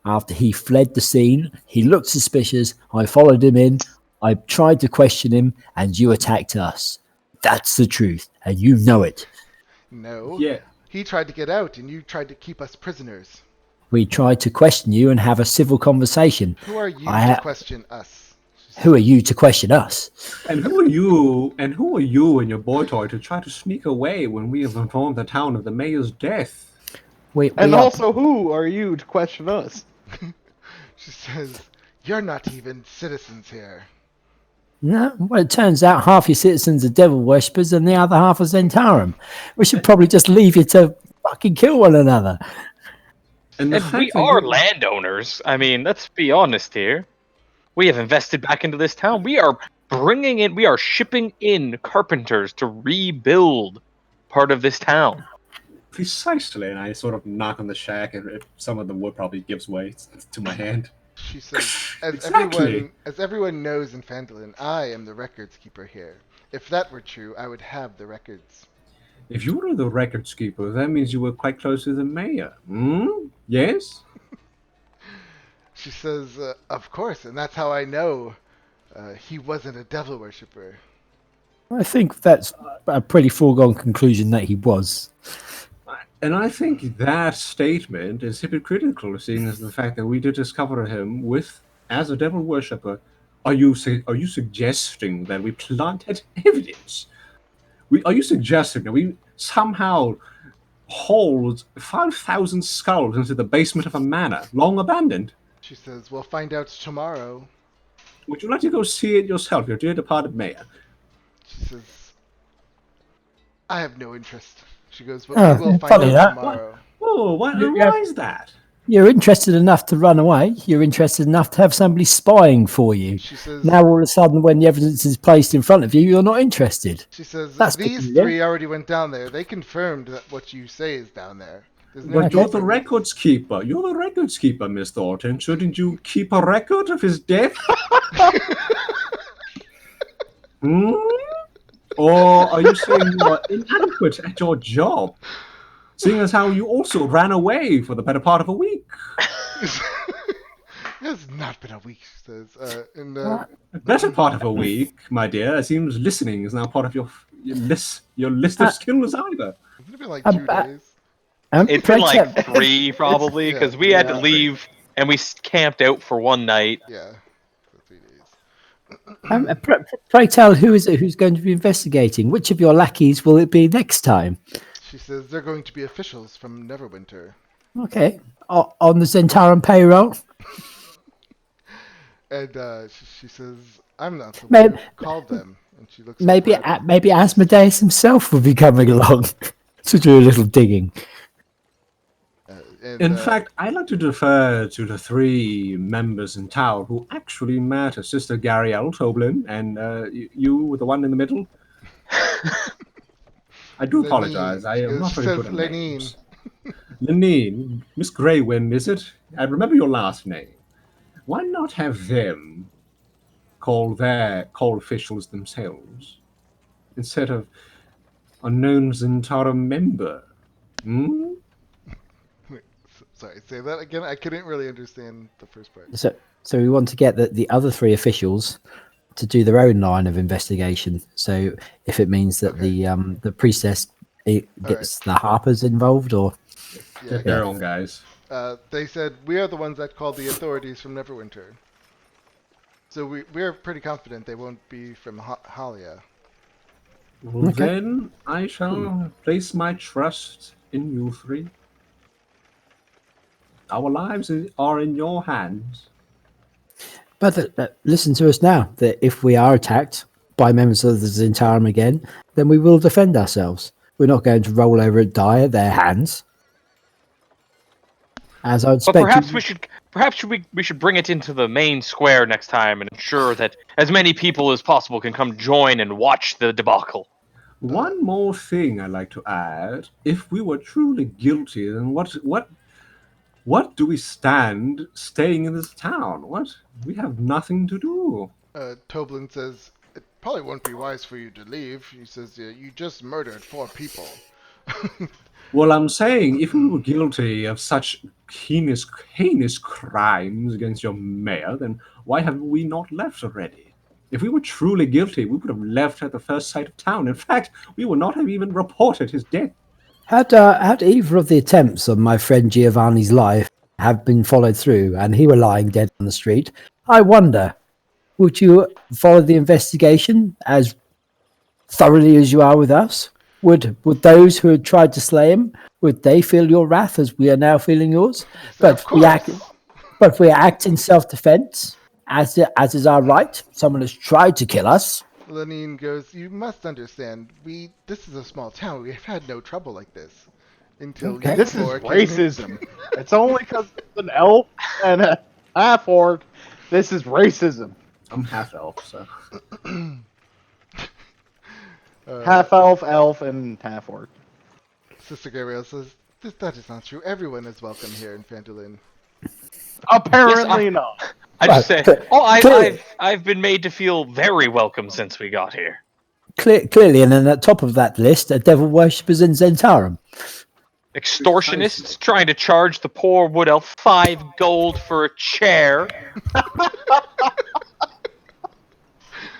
Speaker 2: after he fled the scene. He looked suspicious. I followed him in. I tried to question him, and you attacked us. That's the truth, and you know it.
Speaker 3: No.
Speaker 4: Yeah.
Speaker 3: He tried to get out, and you tried to keep us prisoners.
Speaker 2: We tried to question you and have a civil conversation.
Speaker 3: Who are you to question us?
Speaker 2: Who are you to question us?
Speaker 4: And who are you and your boy toy to try to sneak away when we have informed the town of the mayor's death?
Speaker 5: Also, who are you to question us?
Speaker 3: She says, you're not even citizens here.
Speaker 2: No, well, it turns out half your citizens are devil worshippers and the other half are Zentarum. We should probably just leave you to fucking kill one another.
Speaker 1: And we are landowners. I mean, let's be honest here. We have invested back into this town. We are shipping in carpenters to rebuild part of this town.
Speaker 4: Precisely, and I sort of knock on the shack, and some of the wood probably gives way to my hand.
Speaker 3: She says,
Speaker 4: Exactly.
Speaker 3: as everyone knows in Phandalin, I am the records keeper here. If that were true, I would have the records.
Speaker 4: If you were the records keeper, that means you were quite close to the mayor. Yes?
Speaker 3: She says, of course, and that's how I know he wasn't a devil worshipper.
Speaker 2: I think that's a pretty foregone conclusion that he was.
Speaker 4: And I think that statement is hypocritical, seeing as the fact that we did discover him as a devil worshipper. Are you suggesting that we planted evidence? Are you suggesting that we somehow hauled 5,000 skulls into the basement of a manor, long abandoned.
Speaker 3: She says, "We'll find out tomorrow."
Speaker 4: Would you like to go see it yourself, your dear departed mayor?
Speaker 3: She says, "I have no interest." She goes, "But
Speaker 2: Oh,
Speaker 3: we will find
Speaker 2: funny
Speaker 3: out
Speaker 2: that.
Speaker 3: tomorrow."
Speaker 4: Oh,
Speaker 2: Yeah.
Speaker 4: why is that?
Speaker 2: You're interested enough to run away. You're interested enough to have somebody spying for you.
Speaker 3: She says,
Speaker 2: Now, all of a sudden, when the evidence is placed in front of you, you're not interested.
Speaker 3: She says,
Speaker 2: That's
Speaker 3: "These
Speaker 2: peculiar.
Speaker 3: three already went down there. They confirmed that what you say is down there. There's no
Speaker 4: But
Speaker 3: need
Speaker 4: you're
Speaker 3: for
Speaker 4: the
Speaker 3: me-
Speaker 4: records keeper. You're the records keeper, Miss Thornton. Shouldn't you keep a record of his death? Hmm? Or are you saying you are inadequate at your job? Seeing as how you also ran away for the better part of a week.
Speaker 3: It has not been a week," she says.
Speaker 4: The better part of a week, my dear. It seems listening is now part of your list of skills either.
Speaker 3: It's been like
Speaker 2: Um,
Speaker 3: 2
Speaker 2: uh,
Speaker 3: days.
Speaker 1: It's
Speaker 2: pray
Speaker 1: been like
Speaker 2: tell-
Speaker 1: 3 probably, because we had to leave and we camped out for one night.
Speaker 3: Yeah, for 3 days.
Speaker 2: pray tell, who is it who's going to be investigating? Which of your lackeys will it be next time?
Speaker 3: She says they're going to be officials from Neverwinter.
Speaker 2: Okay, on the Zentaran payroll.
Speaker 3: And she says, "I'm not the
Speaker 2: Maybe-
Speaker 3: one who called them." And she looks
Speaker 2: Maybe
Speaker 3: over at-
Speaker 2: maybe Asmodeus himself will be coming along to do a little digging.
Speaker 3: and,
Speaker 4: In fact, I'd like to defer to the 3 members in town who actually matter, Sister Gariel Toblin, and you, the one in the middle. I do apologize. I am not
Speaker 3: She
Speaker 4: very
Speaker 3: says
Speaker 4: good at
Speaker 3: Lenine.
Speaker 4: names. Lenine, Miss Greywind, is it? I remember your last name. Why not have them call officials themselves instead of unknown Zentara member? Hmm?
Speaker 3: Wait, sorry, say that again. I couldn't really understand the first part.
Speaker 2: So we want to get the other 3 officials to do their own line of investigation. So if it means that the priestess gets the Harpers involved, or
Speaker 3: Yeah,
Speaker 4: Get their own guys.
Speaker 3: they said we are the ones that called the authorities from Neverwinter. So we're pretty confident they won't be from Halia.
Speaker 4: Well,
Speaker 2: Okay.
Speaker 4: then I shall place my trust in you 3. Our lives are in your hands.
Speaker 2: but listen to us now. That if we are attacked by members of the Zentarum again, then we will defend ourselves. We're not going to roll over and die at their hands. As I
Speaker 1: But
Speaker 2: expect,
Speaker 1: perhaps we should bring it into the main square next time and ensure that as many people as possible can come join and watch the debacle.
Speaker 4: One more thing I'd like to add. If we were truly guilty, then what do we stand staying in this town? What? We have nothing to do.
Speaker 3: Toblin says it probably won't be wise for you to leave. He says you just murdered 4 people.
Speaker 4: Well, I'm saying if we were guilty of such heinous crimes against your mayor, then why have we not left already? If we were truly guilty, we would have left at the first sight of town. In fact, we would not have even reported his death.
Speaker 2: had either of the attempts on my friend Giovanni's life have been followed through, and he were lying dead on the street, I wonder, would you follow the investigation as thoroughly as you are with us? Would those who had tried to slay him, would they feel your wrath as we are now feeling yours? But
Speaker 3: Of
Speaker 2: we act in self-defense, as is our right. Someone has tried to kill us.
Speaker 3: Lenine goes, "You must understand, this is a small town. We've had no trouble like this until
Speaker 2: Okay.
Speaker 3: you
Speaker 5: This is
Speaker 3: 4 came."
Speaker 5: racism. It's only because it's an elf and a half orc. This is racism.
Speaker 4: I'm half elf, so.
Speaker 5: Half elf, elf, and half orc.
Speaker 3: Sister Gabriel says, that is not true. Everyone is welcome here in Fandolin.
Speaker 5: Apparently not.
Speaker 1: I just say,
Speaker 2: Clearly-
Speaker 1: I've been made to feel very welcome since we got here.
Speaker 2: Clearly, and then at the top of that list, are devil worshippers in Zentarum.
Speaker 1: Extortionists trying to charge the poor wood elf 5 gold for a chair.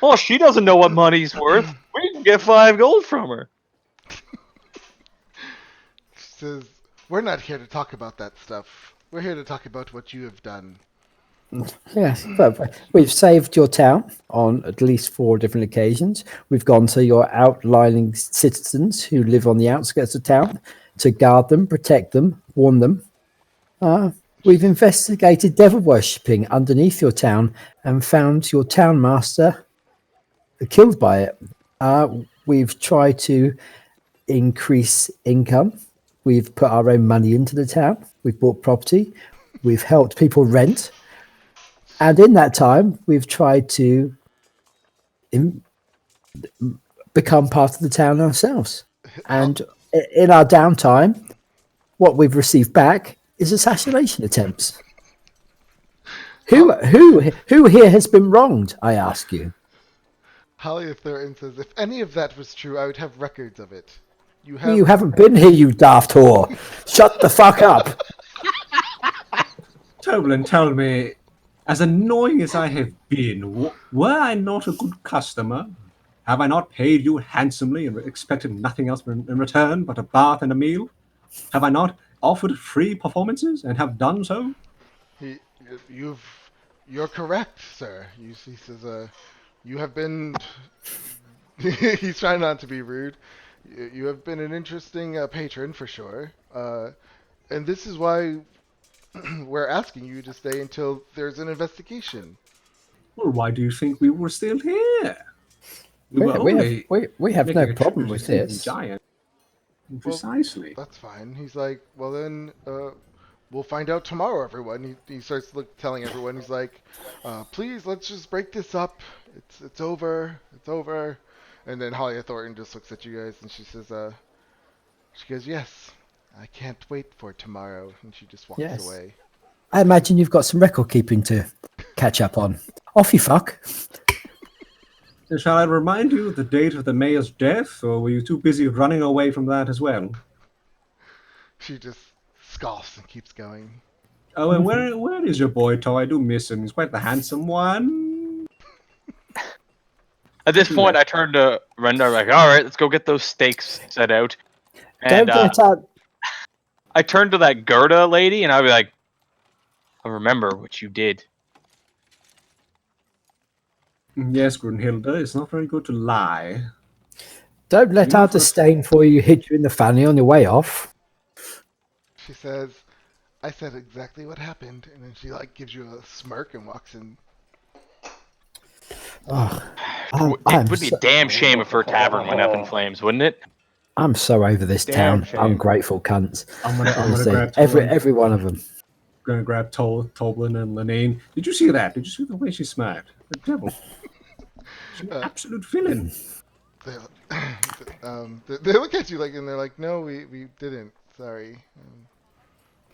Speaker 1: Well, she doesn't know what money's worth. We can get 5 gold from her.
Speaker 3: She says, we're not here to talk about that stuff. We're here to talk about what you have done.
Speaker 2: Yes, but we've saved your town on at least 4 different occasions. We've gone to your outlying citizens who live on the outskirts of town, to guard them, protect them, warn them. We've investigated devil worshipping underneath your town and found your town master killed by it. We've tried to increase income. We've put our own money into the town. We've bought property. We've helped people rent. And in that time, we've tried to become part of the town ourselves. And in our downtime, what we've received back is assassination attempts. Who here has been wronged, I ask you?
Speaker 3: Halia Thornton says, if any of that was true, I would have records of it. You
Speaker 2: haven't been here, you daft whore. Shut the fuck up.
Speaker 4: Toblin, tell me, as annoying as I have been, were I not a good customer? Have I not paid you handsomely and expected nothing else in return but a bath and a meal? Have I not offered free performances and have done so?
Speaker 3: You're correct, sir. He says, you have been. He's trying not to be rude. You have been an interesting patron for sure, and this is why we're asking you to stay until there's an investigation.
Speaker 4: Well, why do you think we were still here?
Speaker 2: We have no problem with this.
Speaker 4: Giant. Precisely.
Speaker 3: Well, that's fine. He's like, well then, we'll find out tomorrow, everyone. He starts telling everyone. He's like, please, let's just break this up. It's over. It's over. And then Halia Thornton just looks at you guys and she says, she goes, yes, I can't wait for tomorrow. And she just walks away.
Speaker 2: I imagine you've got some record keeping to catch up on. Off you fuck.
Speaker 4: Shall I remind you of the date of the mayor's death, or were you too busy running away from that as well?
Speaker 3: She just scoffs and keeps going.
Speaker 4: Oh, and where is your boy toy? I do miss him. He's quite the handsome one.
Speaker 1: At this point, I turned to Renda, like, all right, let's go get those steaks set out. And I turned to that Gerda lady, and I'd be like, I remember what you did.
Speaker 4: Yes, Grunhilde, it's not very good to lie.
Speaker 2: Don't let our disdain for you hit you in the fanny on your way off.
Speaker 3: She says, I said exactly what happened, and then she gives you a smirk and walks in.
Speaker 1: It would be a damn shame if her tavern went up in flames, wouldn't it?
Speaker 2: I'm so over this town.
Speaker 5: shame.
Speaker 2: Ungrateful cunts.
Speaker 4: I'm gonna grab
Speaker 2: every one of them.
Speaker 4: Gonna grab Toblin and Lenine. Did you see that? Did you see the way she smacked? The devil. She's an absolute villain.
Speaker 3: They look at you and they're like, no, we didn't. Sorry.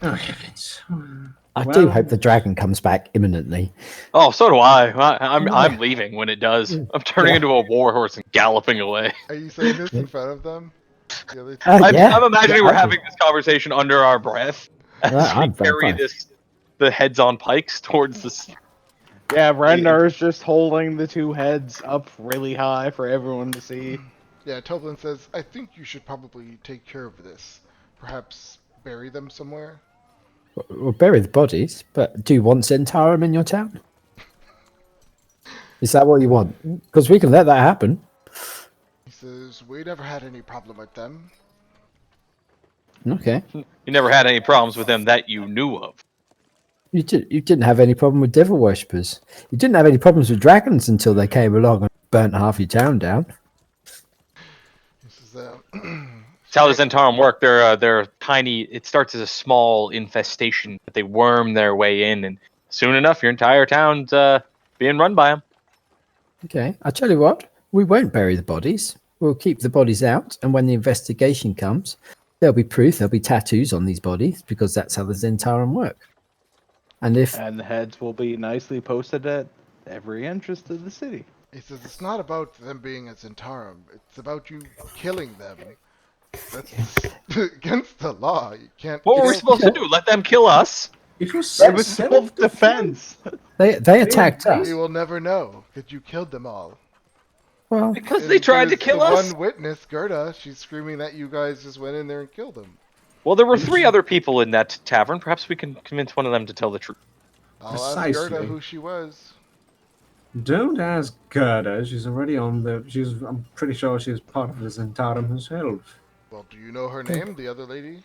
Speaker 4: Oh heavens.
Speaker 2: I do hope the dragon comes back imminently.
Speaker 1: Oh, so do I. I'm leaving when it does. I'm turning into a warhorse and galloping away.
Speaker 3: Are you saying this in front of them? The other two?
Speaker 1: I'm imagining we're having this conversation under our breath as we carry
Speaker 2: fine.
Speaker 1: the heads on pikes towards the.
Speaker 5: Yeah, Rendar is just holding the two heads up really high for everyone to see.
Speaker 3: Yeah, Toblin says, I think you should probably take care of this. Perhaps bury them somewhere?
Speaker 2: We'll bury the bodies, but do you want Zentarum in your town? Is that what you want? Because we can let that happen.
Speaker 3: He says, we never had any problem with them.
Speaker 2: Okay.
Speaker 1: You never had any problems with them that you knew of.
Speaker 2: You didn't have any problem with devil worshippers. You didn't have any problems with dragons until they came along and burnt half your town down.
Speaker 3: He says,
Speaker 1: That's how the Zentarum work. They're tiny. It starts as a small infestation, but they worm their way in, and soon enough, your entire town's being run by them.
Speaker 2: Okay, I'll tell you what. We won't bury the bodies. We'll keep the bodies out, and when the investigation comes, there'll be proof. There'll be tattoos on these bodies because that's how the Zentarum work. And
Speaker 5: the heads will be nicely posted at every entrance to the city.
Speaker 3: he says, it's not about them being a Zentarum. It's about you killing them. That's against the law. You can't.
Speaker 1: What were we supposed to do? Let them kill us?
Speaker 4: It was
Speaker 5: self-defense.
Speaker 2: they attacked us.
Speaker 3: You will never know that you killed them all.
Speaker 2: Well,
Speaker 1: Because they tried to kill us?
Speaker 3: One witness, Gerda, she's screaming that you guys just went in there and killed them.
Speaker 1: Well, there were 3 other people in that tavern. Perhaps we can convince one of them to tell the truth.
Speaker 3: I'll ask
Speaker 4: Precisely.
Speaker 3: Gerda who she was.
Speaker 4: Don't ask Gerda. She's already on I'm pretty sure she's part of the Zentarum herself.
Speaker 3: Well, do you know her name, the other lady?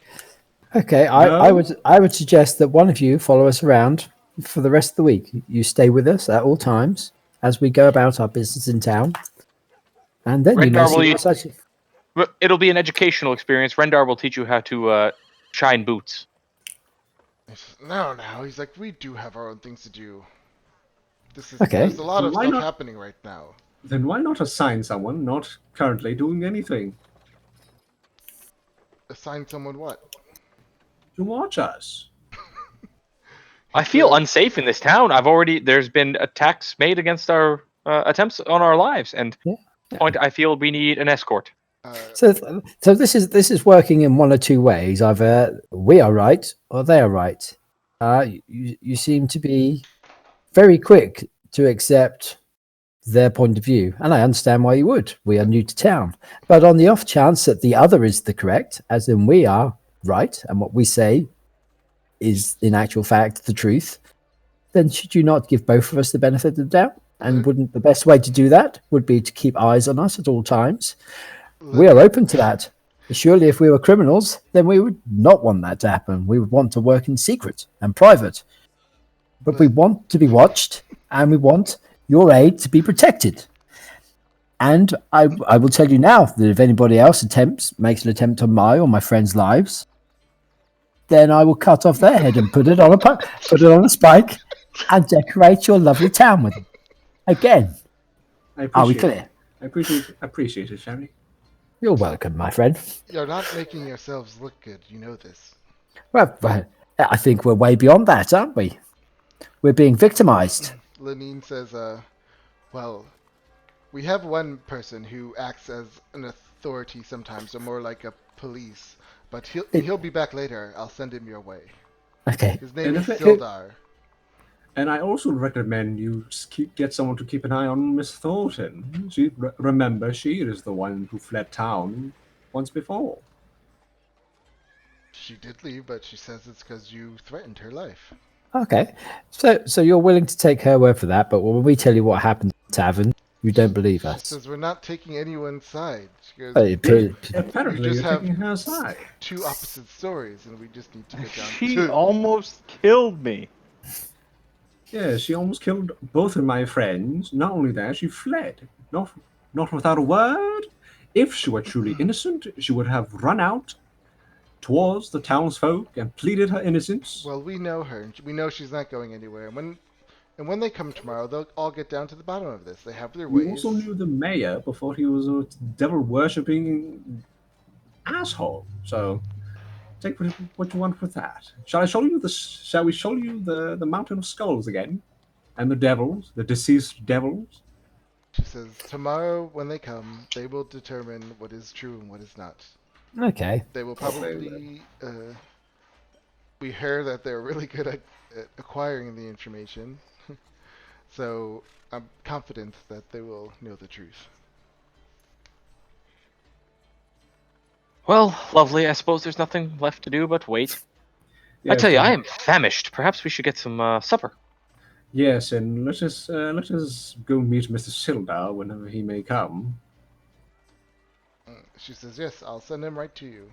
Speaker 2: Okay,
Speaker 4: No.
Speaker 2: I would suggest that one of you follow us around for the rest of the week. You stay with us at all times as we go about our business in town, and then you may
Speaker 1: Rendar,
Speaker 2: see
Speaker 1: will you?
Speaker 2: what's actually.
Speaker 1: But it'll be an educational experience. Rendar will teach you how to shine boots.
Speaker 3: He says, no, he's like, we do have our own things to do.
Speaker 2: Okay.
Speaker 3: There's a lot of
Speaker 4: Why
Speaker 3: stuff
Speaker 4: not-
Speaker 3: happening right now.
Speaker 4: Then why not assign someone not currently doing anything
Speaker 3: Assign someone what?
Speaker 4: to watch us?
Speaker 1: I feel unsafe in this town. There's been attacks made against our attempts on our lives, and
Speaker 2: Yeah.
Speaker 1: point I feel we need an escort.
Speaker 2: So this is working in one or two ways. Either we are right or they are right. You seem to be very quick to accept their point of view, and I understand why you would. We are new to town, but on the off chance that the other is the correct, as in we are right, and what we say is in actual fact the truth, then should you not give both of us the benefit of the doubt? And wouldn't the best way to do that would be to keep eyes on us at all times? We are open to that. Surely if we were criminals, then we would not want that to happen. We would want to work in secret and private. But we want to be watched, and we want your aid to be protected. And I will tell you now that if anybody else makes an attempt on my or my friends' lives, then I will cut off their head and put it on a spike and decorate your lovely town with it. Again, are we clear?
Speaker 4: I appreciate it, Sherry.
Speaker 2: You're welcome, my friend.
Speaker 3: You're not making yourselves look good. You know this.
Speaker 2: Well, I think we're way beyond that, aren't we? We're being victimized.
Speaker 3: Lenine says, well, we have one person who acts as an authority sometimes, or more like a police. But he'll be back later. I'll send him your way.
Speaker 2: Okay.
Speaker 3: His name is
Speaker 4: And if it-
Speaker 3: Sildar.
Speaker 4: And I also recommend you get someone to keep an eye on Miss Thornton. Remember, she is the one who fled town once before.
Speaker 3: She did leave, but she says it's because you threatened her life.
Speaker 2: Okay. So you're willing to take her word for that, but when we tell you what happened at the tavern, you don't believe
Speaker 3: She
Speaker 2: us.
Speaker 3: says we're not taking anyone's side. She goes,
Speaker 4: Apparently,
Speaker 3: just
Speaker 4: you're
Speaker 3: have-
Speaker 4: taking her side.
Speaker 3: two opposite stories, and we just need to get down
Speaker 5: She
Speaker 3: to
Speaker 5: almost killed me.
Speaker 4: Yeah, she almost killed both of my friends. Not only that, she fled. Not without a word. If she were truly innocent, she would have run out towards the townsfolk and pleaded her innocence.
Speaker 3: Well, we know her, and we know she's not going anywhere. And when they come tomorrow, they'll all get down to the bottom of this. They have their
Speaker 4: We
Speaker 3: ways.
Speaker 4: also knew the mayor before he was a devil-worshipping asshole. So take what you want with that. Shall we show you the mountain of skulls again, and the devils, the deceased devils?
Speaker 3: She says tomorrow when they come, they will determine what is true and what is not.
Speaker 2: Okay.
Speaker 3: They will probably. We hear that they're really good at acquiring the information, so I'm confident that they will know the truth.
Speaker 1: Well, lovely. I suppose there's nothing left to do but wait. I tell you, I am famished. Perhaps we should get some supper.
Speaker 4: Yes, and let us go meet Mr. Sildar whenever he may come.
Speaker 3: She says, yes, I'll send him right to you.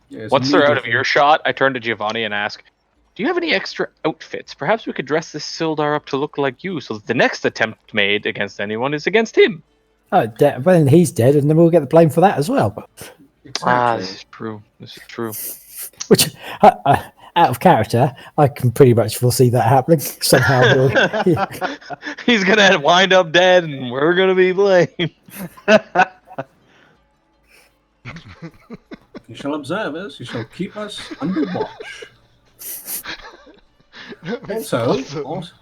Speaker 4: Yes,
Speaker 1: Once they're out of
Speaker 4: immediately.
Speaker 1: earshot, I turn to Giovanni and ask, do you have any extra outfits? Perhaps we could dress this Sildar up to look like you, so that the next attempt made against anyone is against him.
Speaker 2: Oh, well, then he's dead, and then we'll get the blame for that as well.
Speaker 4: Exactly.
Speaker 1: This is true. This is true.
Speaker 2: Which, out of character, I can pretty much foresee that happening somehow.
Speaker 1: He's gonna wind up dead, and we're gonna be blamed.
Speaker 4: You shall observe us. You shall keep us under watch. Also,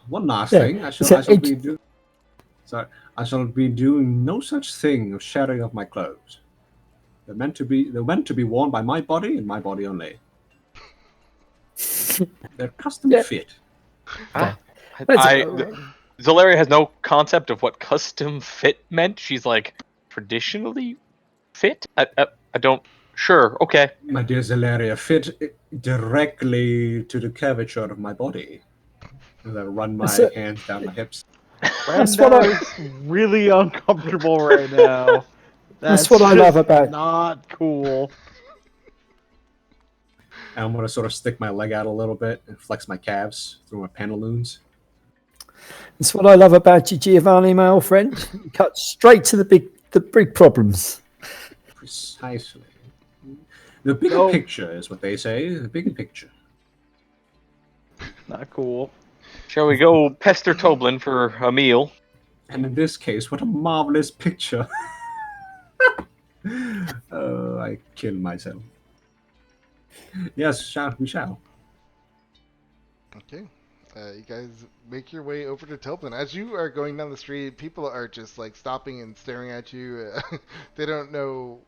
Speaker 4: one last
Speaker 2: Yeah,
Speaker 4: thing. I
Speaker 2: so
Speaker 4: shall be doing no such thing of sharing of my clothes. They're meant to be worn by my body and my body only. They're custom fit.
Speaker 1: Zolaria has no concept of what custom fit meant. She's like, traditionally fit? I don't... Sure, okay.
Speaker 4: My dear Zelaria, fit directly to the curvature of my body. As I run my hands down my hips.
Speaker 2: That's what
Speaker 5: Brenda is really uncomfortable right now.
Speaker 2: That's what I love
Speaker 5: just
Speaker 2: about-
Speaker 5: Not cool.
Speaker 4: And I'm gonna sort of stick my leg out a little bit and flex my calves through my pantaloons.
Speaker 2: That's what I love about you, Giovanni, my old friend. You cut straight to the big problems.
Speaker 4: Precisely. The bigger
Speaker 5: No.
Speaker 4: picture is what they say. The bigger picture.
Speaker 5: Not cool.
Speaker 1: Shall we go pester Toblin for a meal?
Speaker 4: And in this case, what a marvelous picture. I kill myself. Yes, we shall.
Speaker 3: Okay. You guys make your way over to Tilpin. As you are going down the street, people are just like stopping and staring at you. They don't know.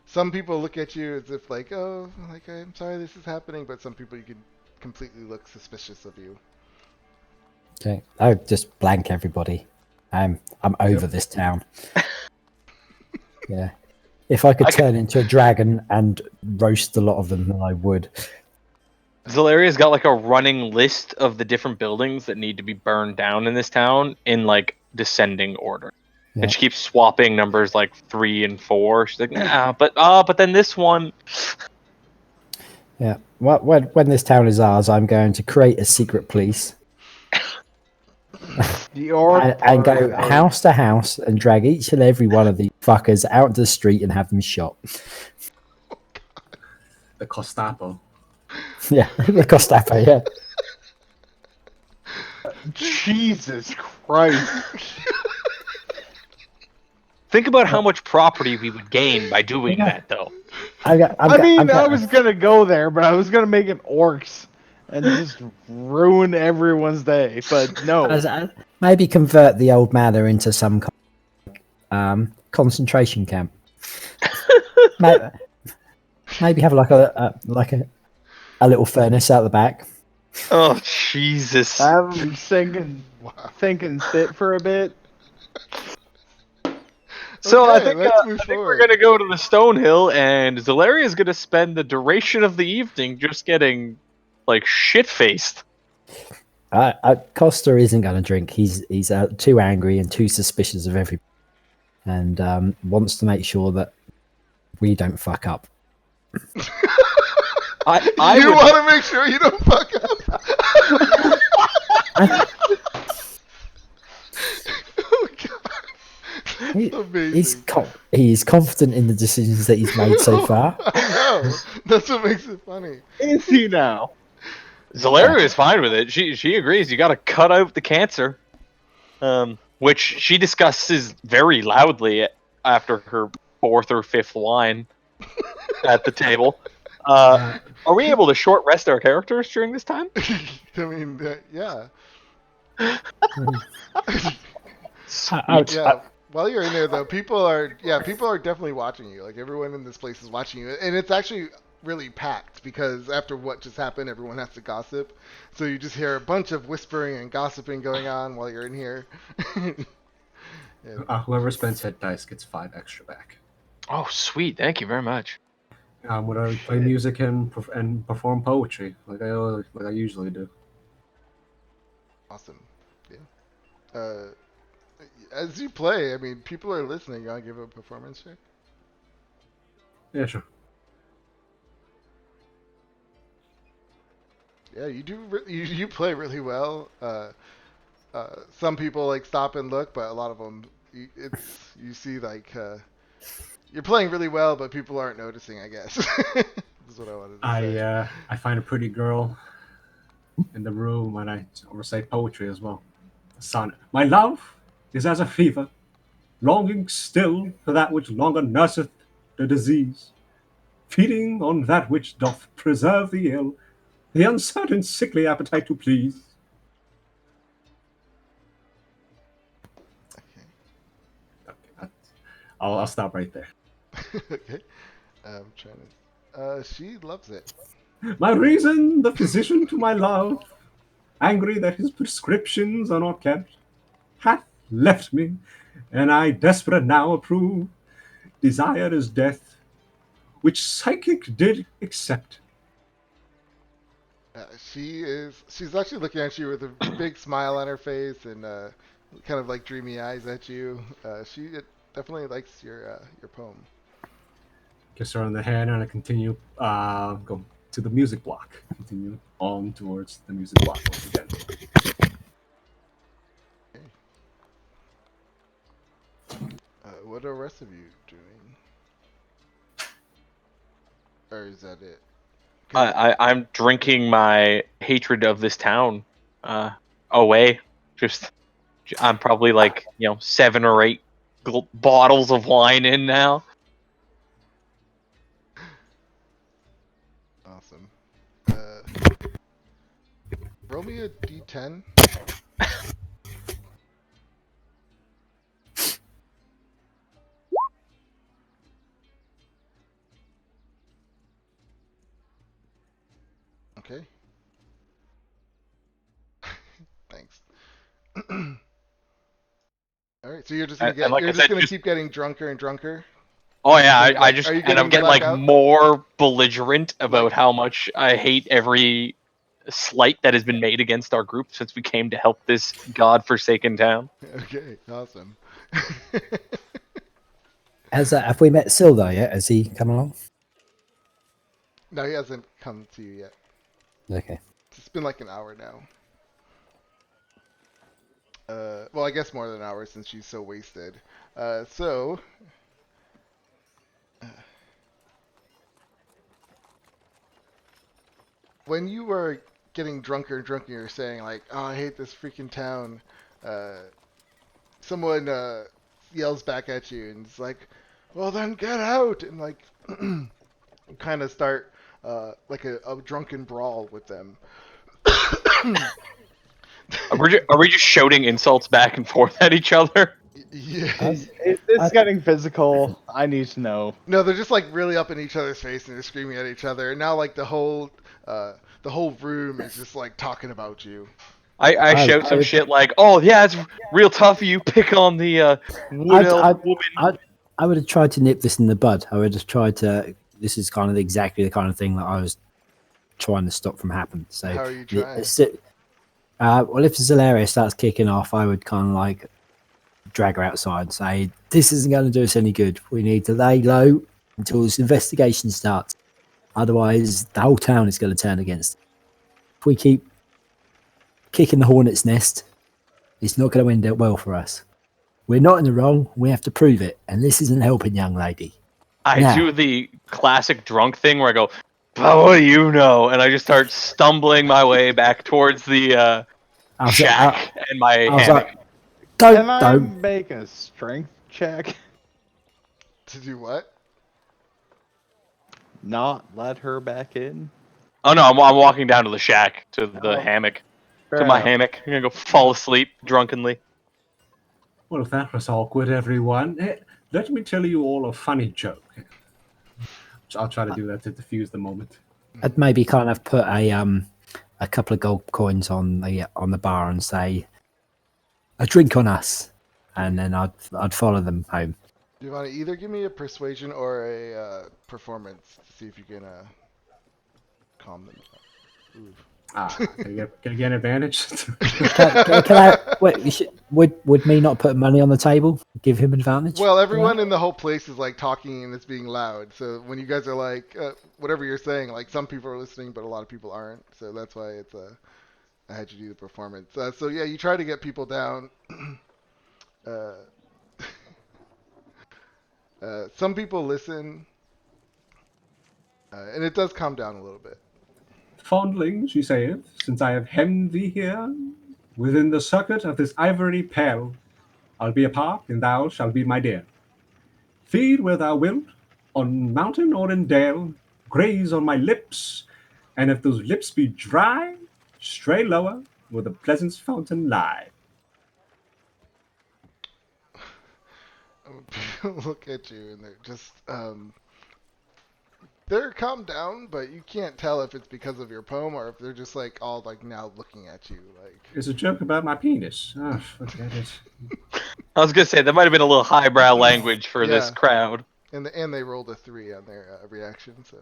Speaker 3: Some people look at you as if like, oh, like I'm sorry this is happening, but some people you could completely look suspicious of you.
Speaker 2: Okay, I just blank everybody. I'm over this town. Yeah, if I could turn into a dragon and roast a lot of them, then I would.
Speaker 1: Zalaria's got like a running list of the different buildings that need to be burned down in this town in like descending order.
Speaker 2: Yeah.
Speaker 1: And she keeps swapping numbers like 3 and 4. She's like, nah, but then this one.
Speaker 2: Yeah. Well, when this town is ours, I'm going to create a secret police and go house to house and drag each and every one of these fuckers out into the street and have them shot.
Speaker 4: The Costapo.
Speaker 2: Yeah, the Costapo, yeah.
Speaker 5: Jesus Christ.
Speaker 1: Think about how much property we would gain by doing that, though.
Speaker 2: I
Speaker 5: was gonna go there, but I was gonna make it orcs and just ruin everyone's day. But no.
Speaker 2: Maybe convert the old manor into some concentration camp. Maybe have like a little furnace out the back.
Speaker 1: Oh Jesus!
Speaker 5: I'm thinking sit for a bit.
Speaker 1: So
Speaker 3: Okay,
Speaker 1: I
Speaker 3: let's move
Speaker 1: think we're
Speaker 3: forward.
Speaker 1: gonna go to the Stonehill, and Zalaria is gonna spend the duration of the evening just getting like shit faced.
Speaker 2: Costa isn't going to drink. He's too angry and too suspicious of everybody, and wants to make sure that we don't fuck up.
Speaker 1: I
Speaker 3: You
Speaker 1: would-
Speaker 3: want to make sure you don't fuck up. Oh god.
Speaker 2: He-
Speaker 3: Amazing.
Speaker 2: He's confident in the decisions that he's made so far.
Speaker 3: I know. That's what makes it funny.
Speaker 5: Is he now?
Speaker 1: Zalaria is fine with it. She agrees. You got to cut out the cancer, which she discusses very loudly after her 4th or 5th wine at the table. Are we able to short rest our characters during this time?
Speaker 3: I mean, yeah. Yeah. While you're in there, though, people are definitely watching you. Like everyone in this place is watching you, and it's actually really packed because after what just happened, everyone has to gossip. So you just hear a bunch of whispering and gossiping going on while you're in here.
Speaker 4: Whoever spends hit dice gets 5 extra back.
Speaker 1: Oh, sweet! Thank you very much.
Speaker 4: I'm gonna play music and perform poetry like I usually do.
Speaker 3: Awesome. Yeah. As you play, I mean, people are listening. You want to give a performance check?
Speaker 4: Yeah, sure.
Speaker 3: Yeah, you do. You play really well. Some people like stop and look, but a lot of them, you see like you're playing really well, but people aren't noticing. I guess. That's what I wanted to say.
Speaker 4: I find a pretty girl in the room and I recite poetry as well. A sonnet. My love is as a fever, longing still for that which longer nurseth the disease, feeding on that which doth preserve the ill, the uncertain sickly appetite to please. Okay, I'll stop right there.
Speaker 3: Okay. I'm trying to. She loves it.
Speaker 4: My reason, the physician to my love, angry that his prescriptions are not kept, hath left me, and I desperate now approve. Desire is death, which psychic did accept.
Speaker 3: She's actually looking at you with a big smile on her face and kind of like dreamy eyes at you. definitely likes your poem.
Speaker 4: Kiss her on the head, and I continue go to the music block. Continue on towards the music block once again.
Speaker 3: Okay. What are the rest of you doing? Or is that it? 'Cause-
Speaker 6: I'm drinking my hatred of this town away. Just I'm probably like 7 or 8 bottles of wine in now.
Speaker 3: Awesome. Roll me a d10. Okay. Thanks. All right, so you're just gonna
Speaker 6: And like I
Speaker 3: you're just
Speaker 6: said,
Speaker 3: gonna
Speaker 6: just
Speaker 3: keep getting drunker and drunker.
Speaker 6: oh yeah,
Speaker 3: So,
Speaker 6: I
Speaker 3: like,
Speaker 6: just
Speaker 3: are you
Speaker 6: and I'm
Speaker 3: getting
Speaker 6: getting like
Speaker 3: blackout?
Speaker 6: more belligerent about
Speaker 3: Like-
Speaker 6: how much I hate every slight that has been made against our group since we came to help this godforsaken town.
Speaker 3: Okay, awesome.
Speaker 2: Have we met Silver yet? Has he come along?
Speaker 3: No, he hasn't come to you yet.
Speaker 2: Okay.
Speaker 3: It's been like an hour now. Well, I guess more than an hour since she's so wasted. So, when you were getting drunker and drunker, you're saying like, "Oh, I hate this freaking town." Someone yells back at you and it's like, "Well, then get out!" And like, kind of start like a drunken brawl with them.
Speaker 6: Are we just shouting insults back and forth at each other?
Speaker 3: Yeah.
Speaker 5: It's getting physical. I need to know.
Speaker 3: No, they're just like really up in each other's face and they're screaming at each other. And now like the whole room is just like talking about you.
Speaker 6: I shout some shit like, "Oh yeah, it's real tough of you. Pick on the wood elf woman."
Speaker 2: I would have tried to nip this in the bud. I would have tried to. This is kind of exactly the kind of thing that I was trying to stop from happening. So,
Speaker 3: How are you trying?
Speaker 2: well, if Zalaria starts kicking off, I would kind of like drag her outside and say, "This isn't going to do us any good. We need to lay low until this investigation starts. Otherwise, the whole town is going to turn against us. If we keep kicking the hornet's nest, it's not going to end up well for us. We're not in the wrong. We have to prove it. And this isn't helping, young lady."
Speaker 6: I do the classic drunk thing where I go, "But what do you know?" And I just start stumbling my way back towards the shack and my hammock.
Speaker 2: Like,
Speaker 5: Can I
Speaker 2: don't.
Speaker 5: make a strength check?
Speaker 3: To do what?
Speaker 5: Not let her back in?
Speaker 6: Oh no, I'm walking down to the shack, to the hammock,
Speaker 5: Fair
Speaker 6: to my
Speaker 5: enough.
Speaker 6: hammock. I'm gonna go fall asleep drunkenly.
Speaker 4: Well, that was awkward, everyone. Let me tell you all a funny joke. I'll try to do that to diffuse the moment.
Speaker 2: I'd maybe kind of put a couple of gold coins on the bar and say, "A drink on us," and then I'd follow them home.
Speaker 3: Do you want to either give me a persuasion or a performance to see if you can calm them down? Ooh.
Speaker 4: Can I get an advantage?
Speaker 2: Can I? Wait, would me not put money on the table give him advantage?
Speaker 3: Well, everyone in the whole place is like talking and it's being loud. So when you guys are like, whatever you're saying, like some people are listening, but a lot of people aren't. So that's why it's I had you do the performance. So yeah, you try to get people down. Some people listen, and it does calm down a little bit.
Speaker 4: Fondling, she saith, since I have hemmed thee here, within the circuit of this ivory pale, I'll be a park, and thou shalt be my deer. Feed where thou wilt, on mountain or in dale, graze on my lips, and if those lips be dry, stray lower, where the pleasance fountain lie.
Speaker 3: People look at you and they're just they're calmed down, but you can't tell if it's because of your poem or if they're just like all like now looking at you like.
Speaker 4: It's a joke about my penis. Oh, forget it.
Speaker 6: I was gonna say that might have been a little highbrow language for this
Speaker 3: Yeah.
Speaker 6: crowd.
Speaker 3: And they rolled a 3 on their reaction, so.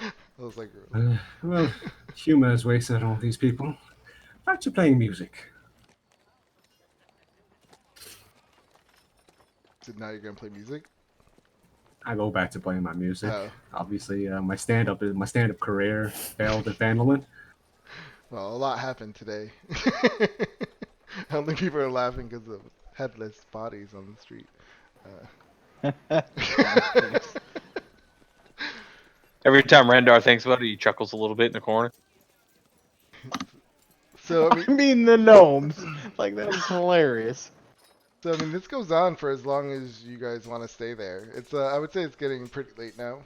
Speaker 3: I was like, really?
Speaker 4: Well, humor is wasted on all these people. Back to playing music.
Speaker 3: So now you're gonna play music.
Speaker 4: I go back to playing my music.
Speaker 3: Oh.
Speaker 4: Obviously, my stand-up career failed at Vandalin.
Speaker 3: Well, a lot happened today. Only people are laughing because of headless bodies on the street.
Speaker 6: Every time Rendar thinks about it, he chuckles a little bit in the corner.
Speaker 3: So
Speaker 5: I mean the gnomes. Like that was hilarious.
Speaker 3: So I mean, this goes on for as long as you guys want to stay there. It's I would say it's getting pretty late now.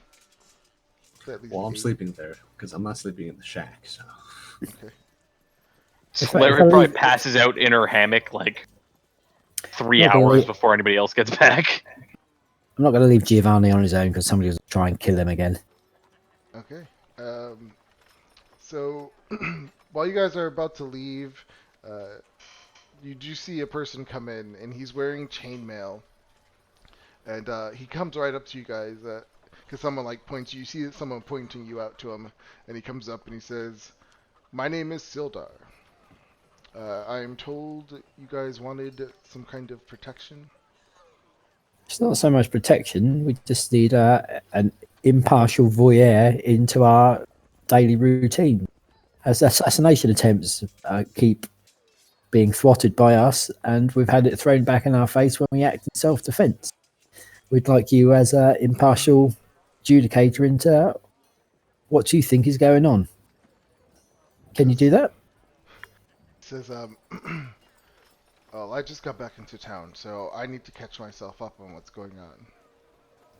Speaker 3: It's at least
Speaker 4: Well, I'm
Speaker 3: 8.
Speaker 4: sleeping there because I'm not sleeping in the shack. So
Speaker 3: Okay.
Speaker 6: Larry probably passes out in her hammock like 3
Speaker 2: Not gonna
Speaker 6: hours
Speaker 2: leave-
Speaker 6: before anybody else gets back.
Speaker 2: I'm not going to leave Giovanni on his own because somebody will try and kill him again.
Speaker 3: Okay. So while you guys are about to leave, you do see a person come in, and he's wearing chainmail, and he comes right up to you guys because someone like points. You see someone pointing you out to him, and he comes up and he says, "My name is Sildar. I am told you guys wanted some kind of protection."
Speaker 2: It's not so much protection. We just need an impartial voyeur into our daily routine. As assassination attempts keep being thwarted by us, and we've had it thrown back in our face when we act in self-defense. We'd like you as an impartial adjudicator into what you think is going on. Can you do that?
Speaker 3: He says, "Well, I just got back into town, so I need to catch myself up on what's going on."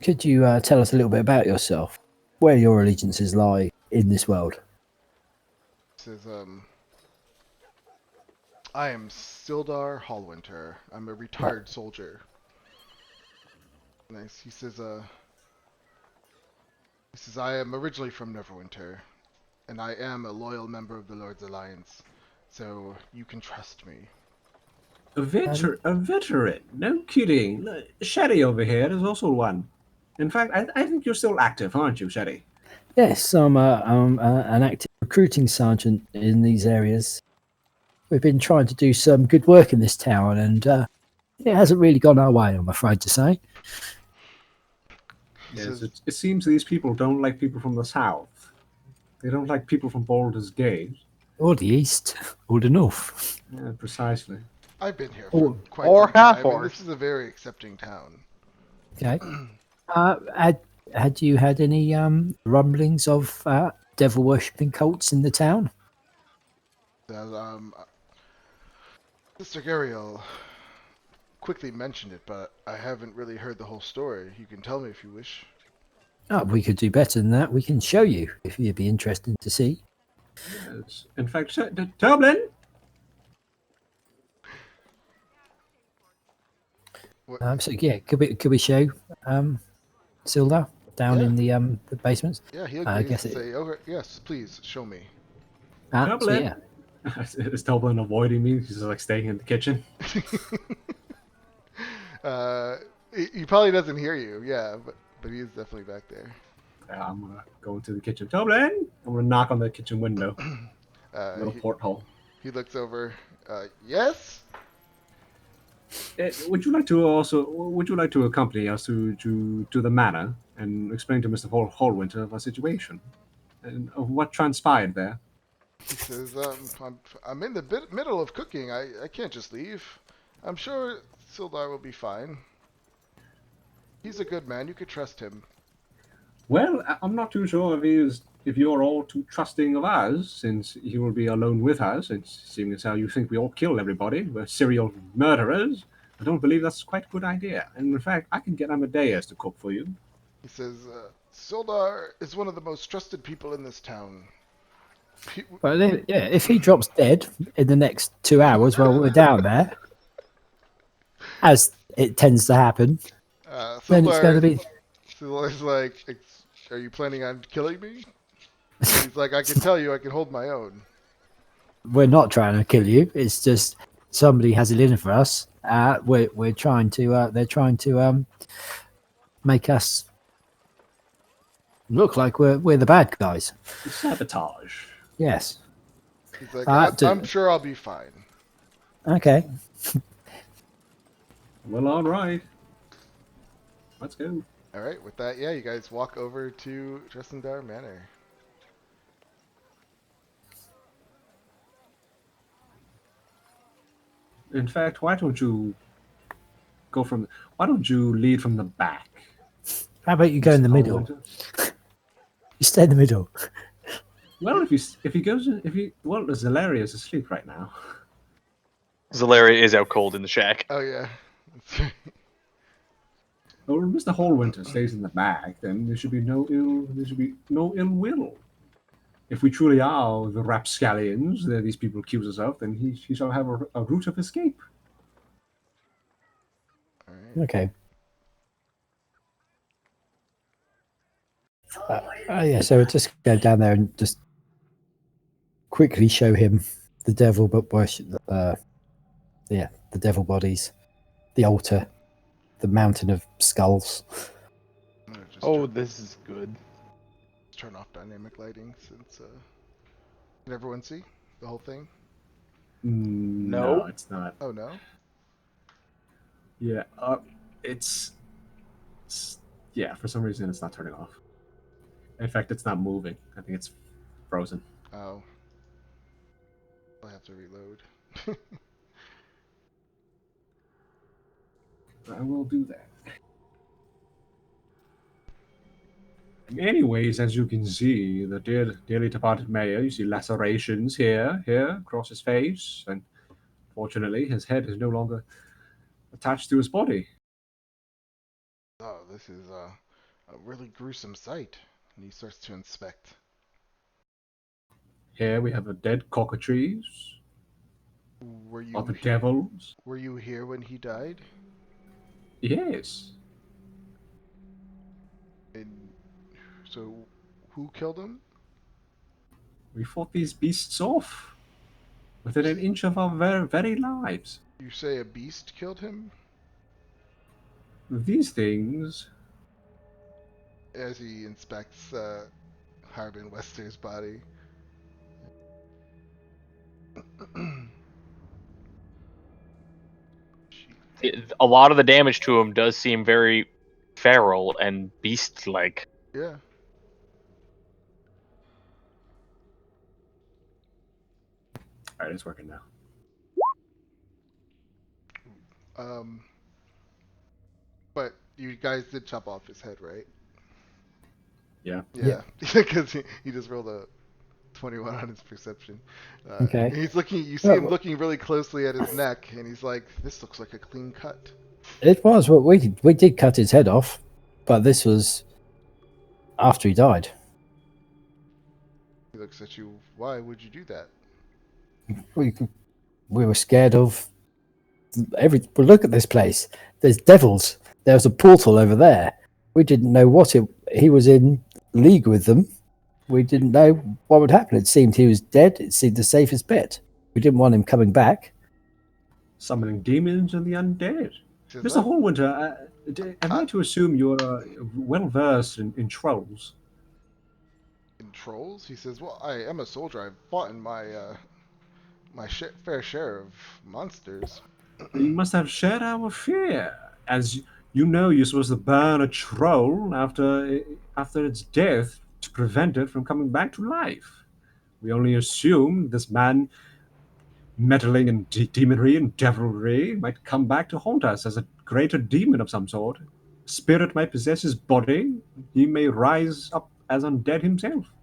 Speaker 2: Could you tell us a little bit about yourself? Where your allegiances lie in this world?
Speaker 3: He says, "I am Sildar Hallwinter. I'm a retired soldier." Nice. He says, "I am originally from Neverwinter, and I am a loyal member of the Lord's Alliance, so you can trust me."
Speaker 4: a veteran? No kidding. Look, Sherry over here is also one. In fact, I think you're still active, aren't you, Sherry?
Speaker 2: Yes, I'm an active recruiting sergeant in these areas. We've been trying to do some good work in this town, and it hasn't really gone our way, I'm afraid to say.
Speaker 3: He
Speaker 4: Yes,
Speaker 3: says,
Speaker 4: it seems these people don't like people from the south. They don't like people from Baldur's Gate.
Speaker 2: Or the east, or the north.
Speaker 4: Yeah, precisely.
Speaker 3: "I've been here for quite
Speaker 5: or
Speaker 3: some time, and
Speaker 5: half-orcs.
Speaker 3: this is a very accepting town."
Speaker 2: Okay. Had you had any rumblings of devil worshipping cults in the town?
Speaker 3: Says, Sister Gariel quickly mentioned it, but I haven't really heard the whole story. You can tell me if you wish.
Speaker 2: Oh, we could do better than that. We can show you if you'd be interested to see.
Speaker 4: Yes. In fact, Toblin!
Speaker 3: What?
Speaker 2: So yeah, could we show Sildar down
Speaker 3: Yeah.
Speaker 2: in the basements?
Speaker 3: Yeah, he
Speaker 2: I
Speaker 3: agrees
Speaker 2: guess
Speaker 3: to
Speaker 2: it-
Speaker 3: say, "Okay, yes, please show me."
Speaker 2: So
Speaker 4: Dublin.
Speaker 2: yeah.
Speaker 4: Is Toblin avoiding me? He's just like staying in the kitchen.
Speaker 3: He probably doesn't hear you, yeah, but he is definitely back there.
Speaker 4: I'm gonna go into the kitchen. Toblin! I'm gonna knock on the kitchen window. Little
Speaker 3: He
Speaker 4: porthole.
Speaker 3: looks over. Yes?
Speaker 4: Would you like to accompany us to the manor and explain to Mr. Hallwinter of our situation and of what transpired there?
Speaker 3: He says, I'm in the middle of cooking. I can't just leave. I'm sure Sildar will be fine. He's a good man. You could trust him."
Speaker 4: Well, I'm not too sure if you're all too trusting of us, since he will be alone with us, and seeing as how you think we all kill everybody, we're serial murderers. I don't believe that's quite a good idea. And in fact, I can get Amadeus to cook for you.
Speaker 3: He says, "Sildar is one of the most trusted people in this town.
Speaker 2: Well, yeah, if he drops dead in the next 2 hours while we're down there, as it tends to happen, then it's going to be.
Speaker 3: Sildar's like, "Are you planning on killing me?" He's like, "I can tell you, I can hold my own."
Speaker 2: We're not trying to kill you. It's just somebody has it in for us. We're trying to. They're trying to make us look like we're the bad guys.
Speaker 4: Sabotage.
Speaker 2: Yes.
Speaker 3: He's like,
Speaker 2: to-
Speaker 3: I'm sure I'll be fine."
Speaker 2: Okay.
Speaker 4: Well, all right. Let's go.
Speaker 3: All right, with that, yeah, you guys walk over to Dressendar Manor.
Speaker 4: In fact, why don't you go from? Why don't you lead from the back?
Speaker 2: How about you go in the
Speaker 4: Mr.
Speaker 2: middle?
Speaker 4: Hallwinter?
Speaker 2: You stay in the middle.
Speaker 4: Well, if he goes in, if he well, Zalaria is asleep right now.
Speaker 6: Zalaria is out cold in the shack.
Speaker 3: Oh yeah.
Speaker 4: Well, Mr. Hallwinter stays in the back, then there should be no ill will. If we truly are the rapscallions that these people accuse us of, then he shall have a route of escape.
Speaker 3: All right.
Speaker 2: Okay. Yeah, so we'll just go down there and just quickly show him the devil, but worship. Yeah, the devil bodies, the altar, the mountain of skulls.
Speaker 3: I'm gonna just
Speaker 5: Oh, this is good.
Speaker 3: turn off dynamic lighting since. Can everyone see the whole thing?
Speaker 4: No, it's not.
Speaker 3: Oh no.
Speaker 4: Yeah, yeah. For some reason, it's not turning off. In fact, it's not moving. I think it's frozen.
Speaker 3: Oh. I have to reload.
Speaker 4: I will do that. Anyways, as you can see, the dearly departed mayor, you see lacerations here, across his face, and fortunately, his head is no longer attached to his body.
Speaker 3: Oh, this is a really gruesome sight. And he starts to inspect.
Speaker 4: Here we have a dead cockatrice,
Speaker 3: Were you
Speaker 4: other devils.
Speaker 3: Were you here when he died?
Speaker 4: Yes,
Speaker 3: And so, who killed him?
Speaker 4: we fought these beasts off within an inch of our very lives.
Speaker 3: You say a beast killed him?
Speaker 4: These things.
Speaker 3: As he inspects Harbin Wester's body.
Speaker 6: A lot of the damage to him does seem very feral and beast-like.
Speaker 3: Yeah.
Speaker 4: All right, it's working now.
Speaker 3: But you guys did chop off his head, right?
Speaker 4: Yeah.
Speaker 3: Yeah. Because he just rolled a 21 on his perception.
Speaker 2: Okay.
Speaker 3: And he's looking. You see him looking really closely at his neck, and he's like, "This looks like a clean cut."
Speaker 2: It was what we did cut his head off, but this was after he died.
Speaker 3: He looks at you. Why would you do that?
Speaker 2: We were scared of well, look at this place. There's devils. There's a portal over there. We didn't know he was in league with them. We didn't know what would happen. It seemed he was dead. It seemed the safest bet. We didn't want him coming back.
Speaker 4: Summoning demons and the undead.
Speaker 3: Says,
Speaker 4: Mr. Hallwinter, am I to assume you're well versed in trolls?
Speaker 3: In trolls? He says, "Well, I am a soldier. I've fought in my fair share of monsters."
Speaker 4: You must have shared our fear. As you know, you're supposed to burn a troll after its death to prevent it from coming back to life. We only assumed this man, meddling in demonry and devilry, might come back to haunt us as a greater demon of some sort. Spirit might possess his body. He may rise up as undead himself,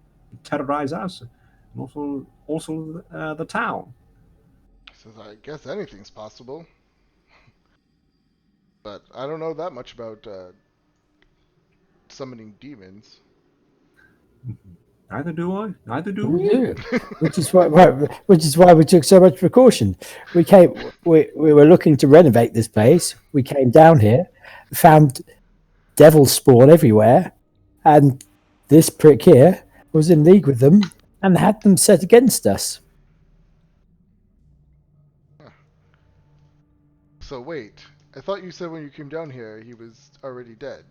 Speaker 4: terrorize us, and also the town.
Speaker 3: He says, "I guess anything's possible, but I don't know that much about summoning demons."
Speaker 4: Neither do I. Neither do
Speaker 2: We
Speaker 4: we.
Speaker 2: do. Which is why we took so much precaution. We were looking to renovate this place. We came down here, found devil spawn everywhere, and this prick here was in league with them and had them set against us.
Speaker 3: So wait, I thought you said when you came down here he was already dead.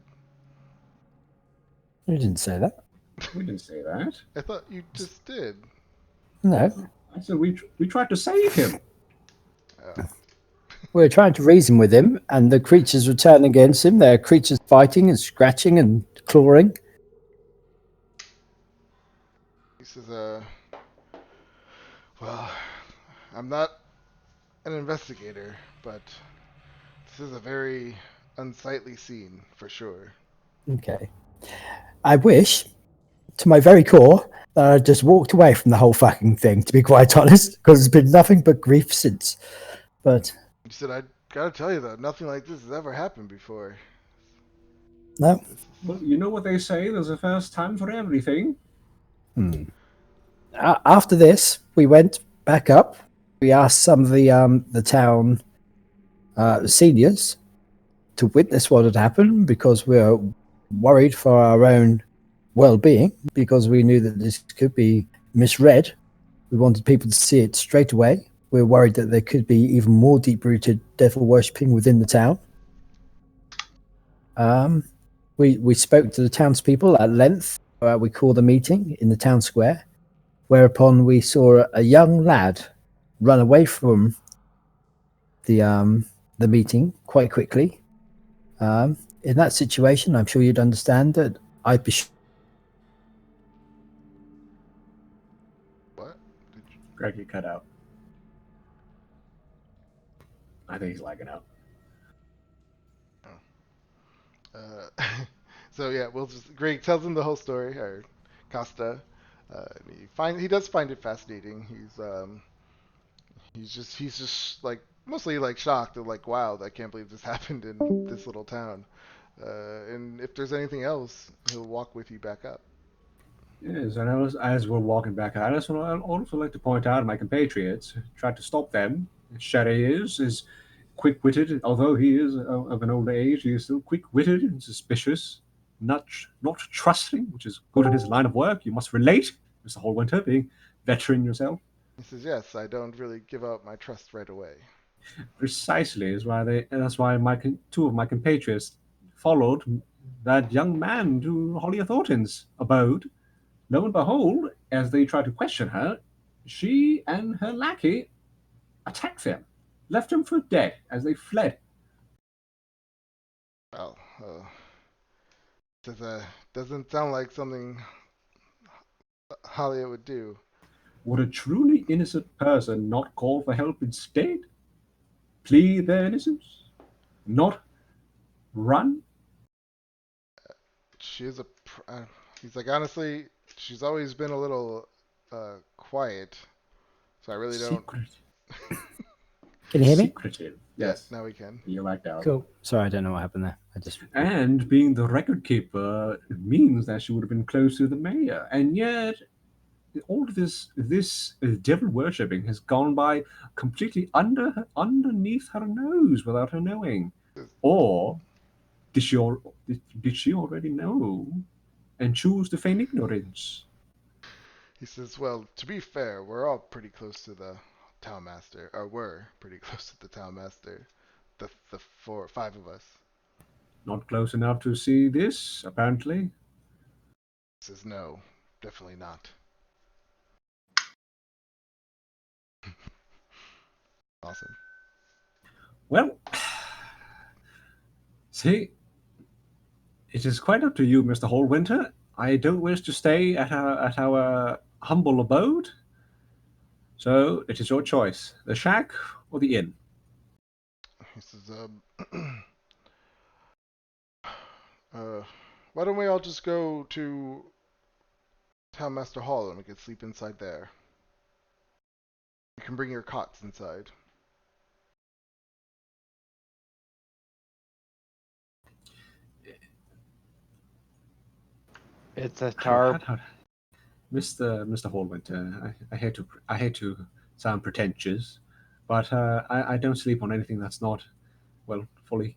Speaker 2: We didn't say that.
Speaker 4: We didn't say that.
Speaker 3: I thought you just did.
Speaker 2: No.
Speaker 4: I said we tried to save him.
Speaker 3: Oh.
Speaker 2: We were trying to reason with him, and the creatures were turning against him. There are creatures fighting and scratching and clawing.
Speaker 3: He says, well, I'm not an investigator, but this is a very unsightly scene for sure.
Speaker 2: Okay. I wish, to my very core, that I just walked away from the whole fucking thing, to be quite honest, because it's been nothing but grief since. But
Speaker 3: He said, I gotta tell you though, nothing like this has ever happened before.
Speaker 2: no.
Speaker 4: Well, you know what they say, there's a first time for everything.
Speaker 2: After this, we went back up. We asked some of the town seniors to witness what had happened because we were worried for our own well-being because we knew that this could be misread. We wanted people to see it straight away. We were worried that there could be even more deep-rooted devil worshipping within the town. We spoke to the townspeople at length. We called a meeting in the town square, whereupon we saw a young lad run away from the meeting quite quickly. In that situation, I'm sure you'd understand that I'd be.
Speaker 3: What?
Speaker 4: Greg, you cut out. I think he's lagging out.
Speaker 3: So yeah, Greg tells him the whole story, or Costa. He does find it fascinating. He's just like mostly like shocked and like, wow, I can't believe this happened in this little town. And if there's anything else, he'll walk with you back up.
Speaker 4: Yes, and as we're walking back out, I'd also like to point out my compatriots tried to stop them. Sherry is quick-witted, although he is of an old age. He is still quick-witted and suspicious, not trusting, which is good in his line of work. You must relate, Mr. Hallwinter, being veteran yourself.
Speaker 3: He says, yes, I don't really give out my trust right away.
Speaker 4: Precisely is why that's why two of my compatriots followed that young man to Holly Thornton's abode. Lo and behold, as they tried to question her, she and her lackey attacked him, left him for dead as they fled.
Speaker 3: Well, doesn't sound like something Halia would do.
Speaker 4: Would a truly innocent person not call for help instead? Plead their innocence? Not run?
Speaker 3: She is he's like, honestly, she's always been a little quiet, so I really don't.
Speaker 4: Secret.
Speaker 2: Can you hear me?
Speaker 4: Secretive.
Speaker 3: Yes, now we can.
Speaker 4: You lagged out.
Speaker 2: Cool. Sorry, I don't know what happened there.
Speaker 4: And being the record keeper means that she would have been close to the mayor. And yet, all of this devil worshipping has gone by completely underneath her nose without her knowing. Or did she already know and choose to feign ignorance?
Speaker 3: He says, well, to be fair, we're all pretty close to the town master, or were pretty close to the town master. The 5 of us.
Speaker 4: Not close enough to see this, apparently.
Speaker 3: He says, no, definitely not. Awesome.
Speaker 4: Well, see, it is quite up to you, Mr. Hallwinter. I don't wish to stay at our humble abode, so it is your choice: the shack or the inn.
Speaker 3: He says, why don't we all just go to Town Master Hall and we can sleep inside there. You can bring your cots inside.
Speaker 5: It's a tarp.
Speaker 4: Mr. Hallwinter, I hate to sound pretentious, but I don't sleep on anything that's not, well, fully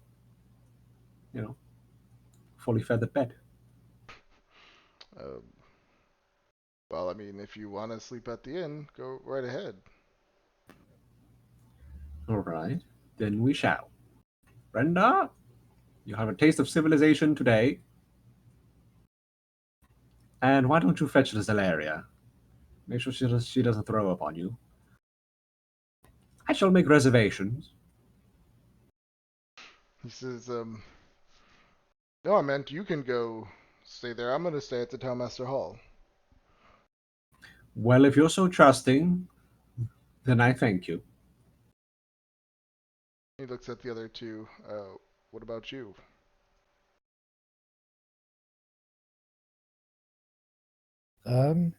Speaker 4: feathered bed.
Speaker 3: Well, I mean, if you want to sleep at the inn, go right ahead.
Speaker 4: All right, then we shall. Brenda, you have a taste of civilization today. And why don't you fetch the Zelaria? Make sure she doesn't throw up on you. I shall make reservations.
Speaker 3: He says, no, I meant you can go stay there. I'm gonna stay at the Townmaster Hall.
Speaker 4: Well, if you're so trusting, then I thank you.
Speaker 3: He looks at the other two. What about you?
Speaker 2: Um,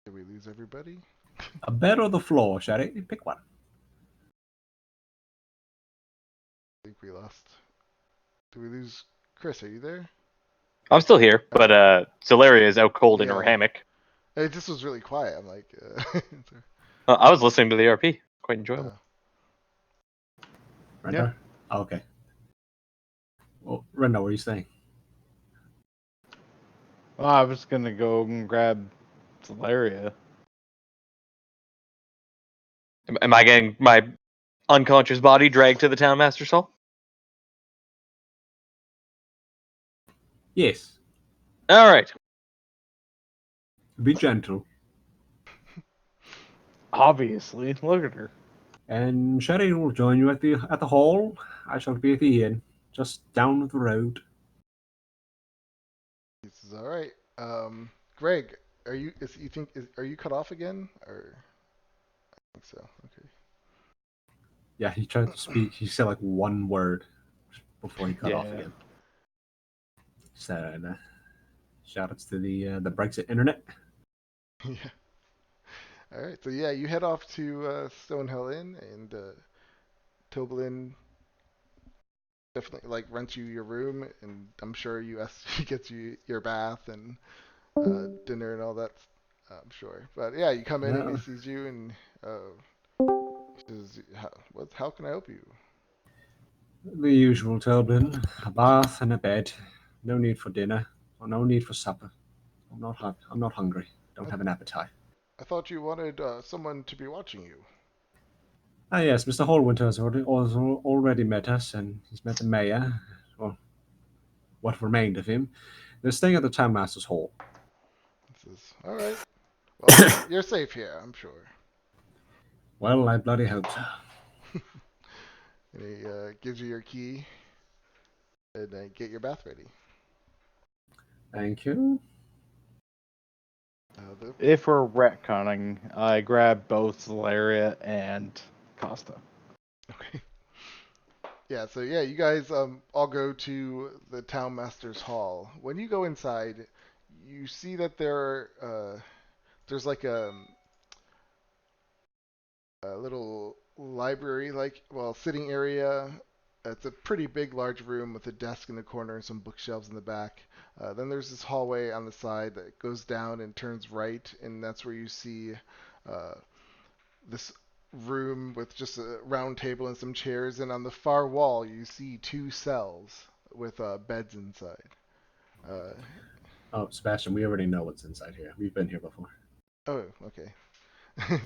Speaker 3: Did we lose everybody?
Speaker 4: A bed or the floor, Sherry? Pick one.
Speaker 3: I think we lost. Did we lose Chris? Are you there?
Speaker 6: I'm still here, but Zolaria is out cold in her
Speaker 3: Yeah.
Speaker 6: hammock.
Speaker 3: It just was really quiet. I'm like,
Speaker 6: I was listening to the RP. Quite enjoyable.
Speaker 4: Renda? Oh, okay. Well, Renda, what are you saying?
Speaker 5: Well, I was gonna go and grab Zolaria.
Speaker 6: Am I getting my unconscious body dragged to the Townmaster's Hall?
Speaker 4: Yes.
Speaker 6: All right.
Speaker 4: Be gentle.
Speaker 5: Obviously, look at her.
Speaker 4: And Sherry will join you at the hall. I shall be at the inn, just down the road.
Speaker 3: He says, all right. Greg, are you cut off again? Or I think so. Okay.
Speaker 4: Yeah, he tried to speak. He said like one word before he cut off
Speaker 5: Yeah.
Speaker 4: again. So, shout outs to the Brexit internet.
Speaker 3: Yeah. All right. So yeah, you head off to Stonehill Inn, and Toblin definitely like rents you your room, and I'm sure he gets you your bath and dinner and all that. I'm sure. But yeah, you come in and he
Speaker 4: Yeah.
Speaker 3: sees you, and he says, how can I help you?
Speaker 4: The usual, Tobin. A bath and a bed. No need for dinner, or no need for supper. I'm not hungry. Don't have an appetite.
Speaker 3: I thought you wanted someone to be watching you.
Speaker 4: Ah, yes, Mr. Hallwinter has already met us, and he's met the mayor, or what remained of him. They're staying at the Townmaster's Hall.
Speaker 3: He says, all right. Well, you're safe here, I'm sure.
Speaker 4: Well, I bloody hope so.
Speaker 3: And he gives you your key, and get your bath ready.
Speaker 4: Thank you.
Speaker 5: If we're retconning, I grab both Zolaria and Costa.
Speaker 3: Okay. Yeah, so yeah, you guys all go to the Townmaster's Hall. When you go inside, you see that there's like a little library, like, well, sitting area. It's a pretty big, large room with a desk in the corner and some bookshelves in the back. Then there's this hallway on the side that goes down and turns right, and that's where you see uh, this room with just a round table and some chairs. And on the far wall, you see two cells with beds inside.
Speaker 4: Oh, Sebastian, we already know what's inside here. We've been here before.
Speaker 3: Oh, okay.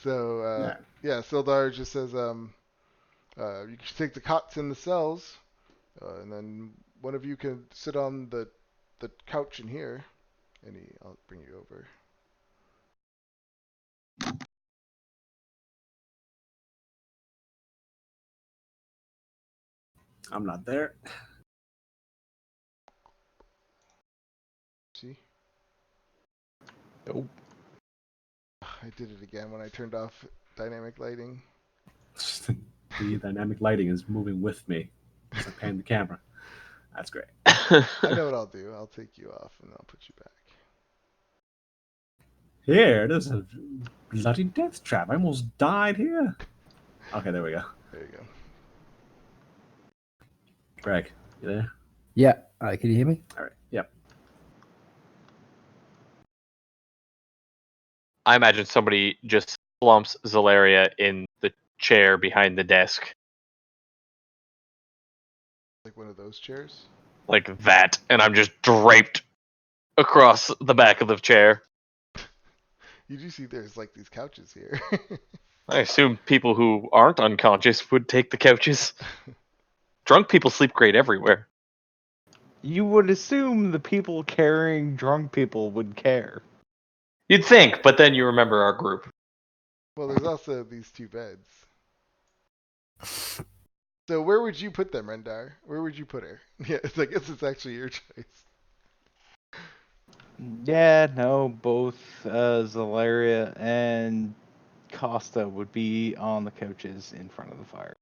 Speaker 3: So
Speaker 4: Yeah.
Speaker 3: yeah, Sildar just says you can take the cots in the cells, and then one of you can sit on the couch in here, and I'll bring you over.
Speaker 4: I'm not there.
Speaker 3: See?
Speaker 5: Nope.
Speaker 3: I did it again when I turned off dynamic lighting.
Speaker 4: The dynamic lighting is moving with me as I pan the camera. That's great.
Speaker 3: I know what I'll do. I'll take you off and I'll put you back.
Speaker 4: Here, there's a bloody death trap. I almost died here. Okay, there we go.
Speaker 3: There you go.
Speaker 4: Greg, you there?
Speaker 2: yeah, can you hear me?
Speaker 4: All right. Yep.
Speaker 6: I imagine somebody just slumps Zolaria in the chair behind the desk.
Speaker 3: Like one of those chairs.
Speaker 6: Like that, and I'm just draped across the back of the chair.
Speaker 3: You do see there's like these couches here.
Speaker 6: I assume people who aren't unconscious would take the couches. Drunk people sleep great everywhere.
Speaker 5: You would assume the people carrying drunk people would care.
Speaker 6: You'd think, but then you remember our group.
Speaker 3: Well, there's also these 2 beds. So where would you put them, Rendar? Where would you put her? Yeah, I guess it's actually your choice.
Speaker 5: Yeah, no, both Zalaria and Costa would be on the couches in front of the fire.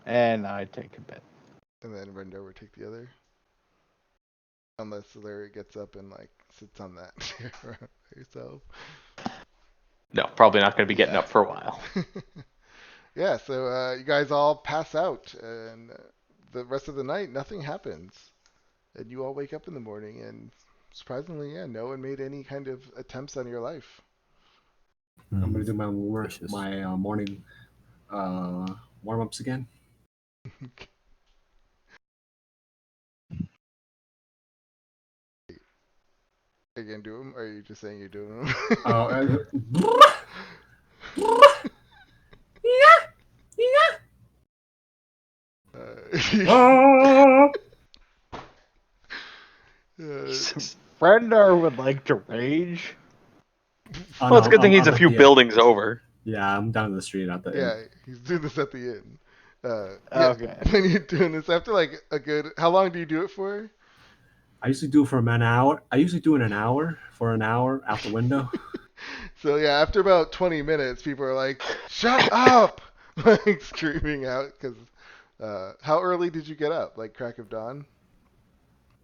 Speaker 5: And I'd take a bed.
Speaker 3: And then Rendar would take the other. Unless Larry gets up and like sits on that chair by herself.
Speaker 6: No, probably not going to be getting
Speaker 3: Yeah.
Speaker 6: up for a while.
Speaker 3: Yeah, so you guys all pass out, and the rest of the night, nothing happens. And you all wake up in the morning, and surprisingly, yeah, no one made any kind of attempts on your life.
Speaker 4: I'm gonna do my
Speaker 2: Vicious.
Speaker 4: morning warm ups again.
Speaker 3: Are you gonna do them, or are you just saying you're doing them?
Speaker 4: Oh,
Speaker 3: uh,
Speaker 6: Jesus.
Speaker 5: Rendar would like to rage.
Speaker 4: oh,
Speaker 6: Well, it's a good thing he's
Speaker 4: I'm
Speaker 6: a
Speaker 4: at
Speaker 6: few
Speaker 4: the end.
Speaker 6: buildings over.
Speaker 4: Yeah, I'm down the street at the end.
Speaker 3: yeah, he's doing this at the end. Yeah,
Speaker 5: Okay.
Speaker 3: when you're doing this, after like a good, how long do you do it for?
Speaker 4: I usually do for an hour. I usually do it an hour for an hour out the window.
Speaker 3: So yeah, after about 20 minutes, people are like, "Shut up!" like screaming out because. How early did you get up? Like crack of dawn?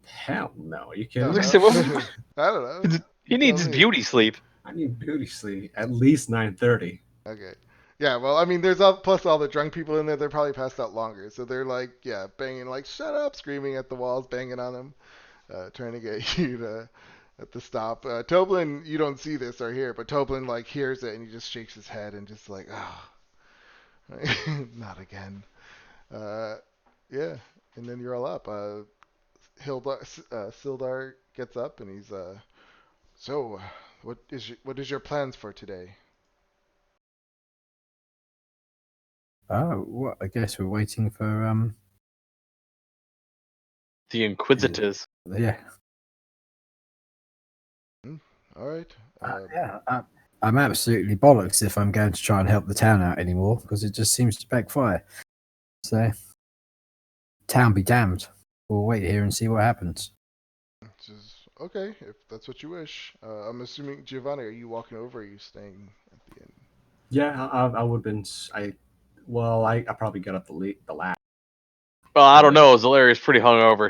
Speaker 4: Hell no, are you
Speaker 3: I
Speaker 4: kidding
Speaker 3: don't
Speaker 4: me?
Speaker 3: know. I don't know.
Speaker 6: He
Speaker 3: You tell
Speaker 6: needs his
Speaker 3: me.
Speaker 6: beauty sleep.
Speaker 4: I need beauty sleep at least 9:30.
Speaker 3: Okay. Yeah, well, I mean, there's all, plus all the drunk people in there. They're probably passed out longer, so they're like, yeah, banging, like, shut up, screaming at the walls, banging on them, trying to get you to stop. Toblin, you don't see this or hear, but Toblin like hears it and he just shakes his head and just like, oh, not again. Uh, yeah, and then you're all up. Sildar gets up and he's so, what is your plans for today?
Speaker 2: Oh, what? I guess we're waiting for
Speaker 6: The Inquisitors.
Speaker 2: yeah.
Speaker 3: All right.
Speaker 2: Yeah, I'm absolutely bollocks if I'm going to try and help the town out anymore because it just seems to backfire. So, town be damned. We'll wait here and see what happens.
Speaker 3: Just, okay, if that's what you wish. I'm assuming Giovanni, are you walking over? Or are you staying at the inn?
Speaker 4: Yeah, I would have been. I probably got up the last.
Speaker 6: Well, I don't know. Zalaria's pretty hungover.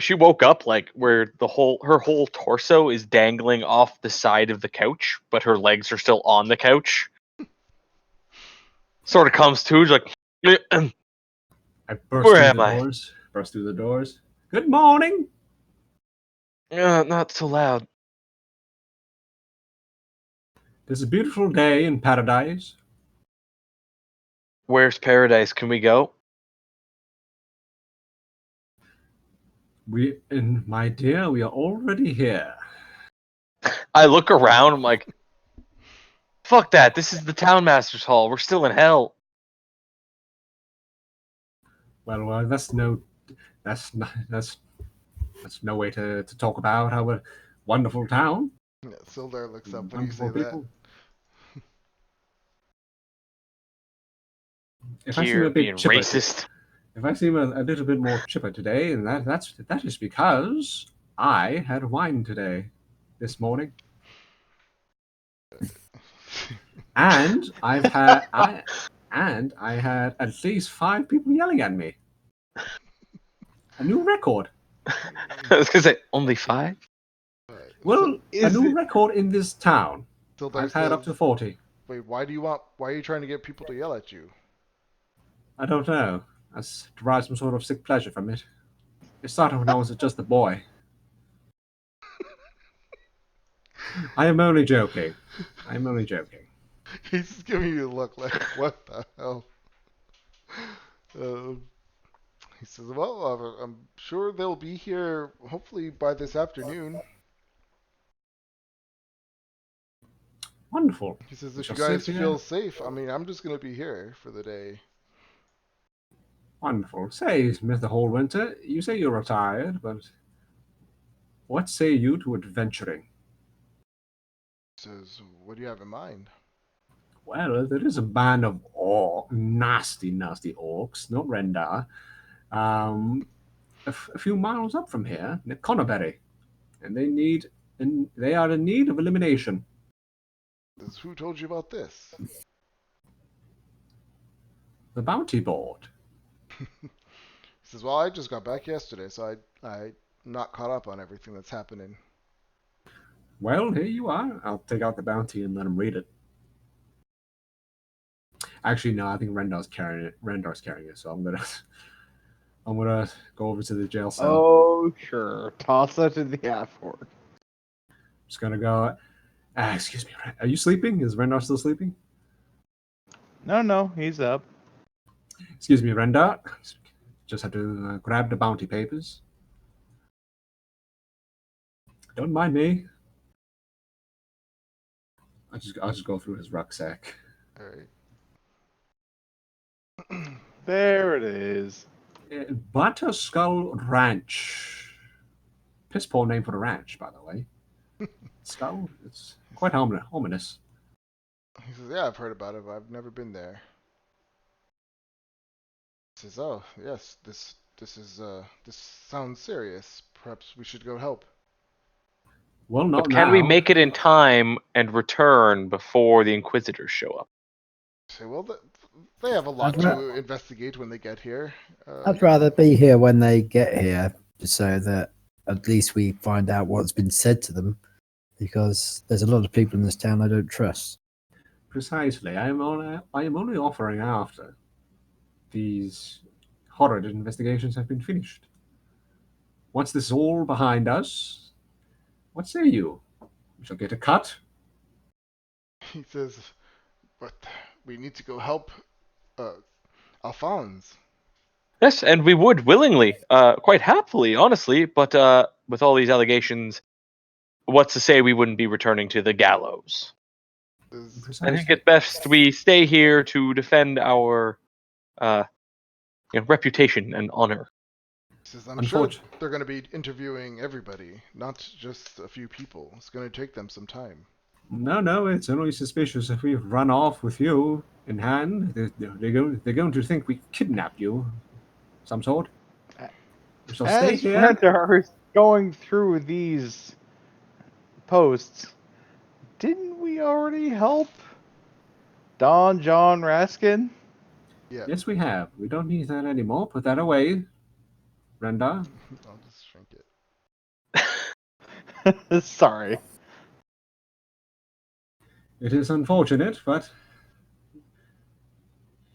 Speaker 6: She woke up like where her whole torso is dangling off the side of the couch, but her legs are still on the couch. Sort of comes to, she's like,
Speaker 4: I burst
Speaker 6: where
Speaker 4: through
Speaker 6: am
Speaker 4: the
Speaker 6: I?
Speaker 4: doors. Burst through the doors. Good morning.
Speaker 6: Not so loud.
Speaker 4: It's a beautiful day in paradise.
Speaker 6: Where's paradise? Can we go?
Speaker 4: My dear, we are already here.
Speaker 6: I look around. I'm like, fuck that. This is the town master's hall. We're still in hell.
Speaker 4: Well, that's no way to talk about our wonderful town.
Speaker 3: Yeah, Sildar looks up when you
Speaker 4: Wonderful
Speaker 3: say that.
Speaker 4: people. If I seem
Speaker 6: Here
Speaker 4: a
Speaker 6: being
Speaker 4: bit chipper,
Speaker 6: racist.
Speaker 4: if I seem a little bit more chipper today, and that is because I had wine this morning, and I had at least 5 people yelling at me. A new record.
Speaker 6: I was gonna say only 5.
Speaker 4: Well, a
Speaker 5: is
Speaker 4: new
Speaker 5: it-
Speaker 4: record in this town.
Speaker 3: Sildar
Speaker 4: I've had up to
Speaker 3: says,
Speaker 4: 40.
Speaker 3: wait, why are you trying to get people to yell at you?
Speaker 4: I don't know. I derive some sort of sick pleasure from it. It started when I was just a boy. I am only joking. I am only joking.
Speaker 3: He's just giving you a look like, what the hell? Uh, he says, well, I'm sure they'll be here hopefully by this afternoon.
Speaker 4: Wonderful.
Speaker 3: He says,
Speaker 4: We
Speaker 3: if you
Speaker 4: shall see
Speaker 3: guys
Speaker 4: you
Speaker 3: feel
Speaker 4: then.
Speaker 3: safe, I mean, I'm just going to be here for the day.
Speaker 4: Wonderful. Say, Mr. Hallwinter, you say you're retired, but what say you to adventuring?
Speaker 3: Says, what do you have in mind?
Speaker 4: Well, there is a band of nasty orcs, not Rendar, a few miles up from here, near Connerberry, and they are in need of elimination.
Speaker 3: Says, who told you about this?
Speaker 4: The bounty board.
Speaker 3: He says, well, I just got back yesterday, so I'm not caught up on everything that's happening.
Speaker 4: Well, here you are. I'll take out the bounty and let him read it. Actually, no, I think Rendar's carrying it, so I'm gonna go over to the jail cell.
Speaker 5: Oh, sure. Toss that to the F-word.
Speaker 4: Just gonna go. Excuse me, are you sleeping? Is Rendar still sleeping?
Speaker 5: No, he's up.
Speaker 4: Excuse me, Rendar. Just have to grab the bounty papers. Don't mind me. I'll just go through his rucksack.
Speaker 3: All right.
Speaker 5: There it is.
Speaker 4: Butter Skull Ranch. Piss poor name for the ranch, by the way. Skull. It's quite ominous.
Speaker 3: He says, yeah, I've heard about it, but I've never been there. He says, oh, yes, this sounds serious. Perhaps we should go help.
Speaker 4: Well, not
Speaker 6: But can
Speaker 4: now.
Speaker 6: we make it in time and return before the Inquisitors show up?
Speaker 3: Say, well, they have a lot to investigate when they get here.
Speaker 2: I'd rather be here when they get here, so that at least we find out what's been said to them, because there's a lot of people in this town I don't trust.
Speaker 4: Precisely. I am only offering after these horrid investigations have been finished. Once this is all behind us, what say you? We shall get a cut.
Speaker 3: He says, but we need to go help Alphonse.
Speaker 6: Yes, and we would willingly, quite happily, honestly. But with all these allegations, what's to say we wouldn't be returning to the gallows? I think it's best we stay here to defend our reputation and honor.
Speaker 3: He says, I'm sure they're going to be interviewing everybody, not just a few people. It's going to take them some time.
Speaker 4: No, it's only suspicious if we run off with you in hand. They're going to think we kidnapped you, some sort. We shall stay
Speaker 5: As
Speaker 4: here.
Speaker 5: Rendar is going through these posts, didn't we already help Don John Raskin?
Speaker 3: Yeah.
Speaker 4: Yes, we have. We don't need that anymore. Put that away, Rendar.
Speaker 3: I'll just shrink it.
Speaker 5: Sorry.
Speaker 4: It is unfortunate, but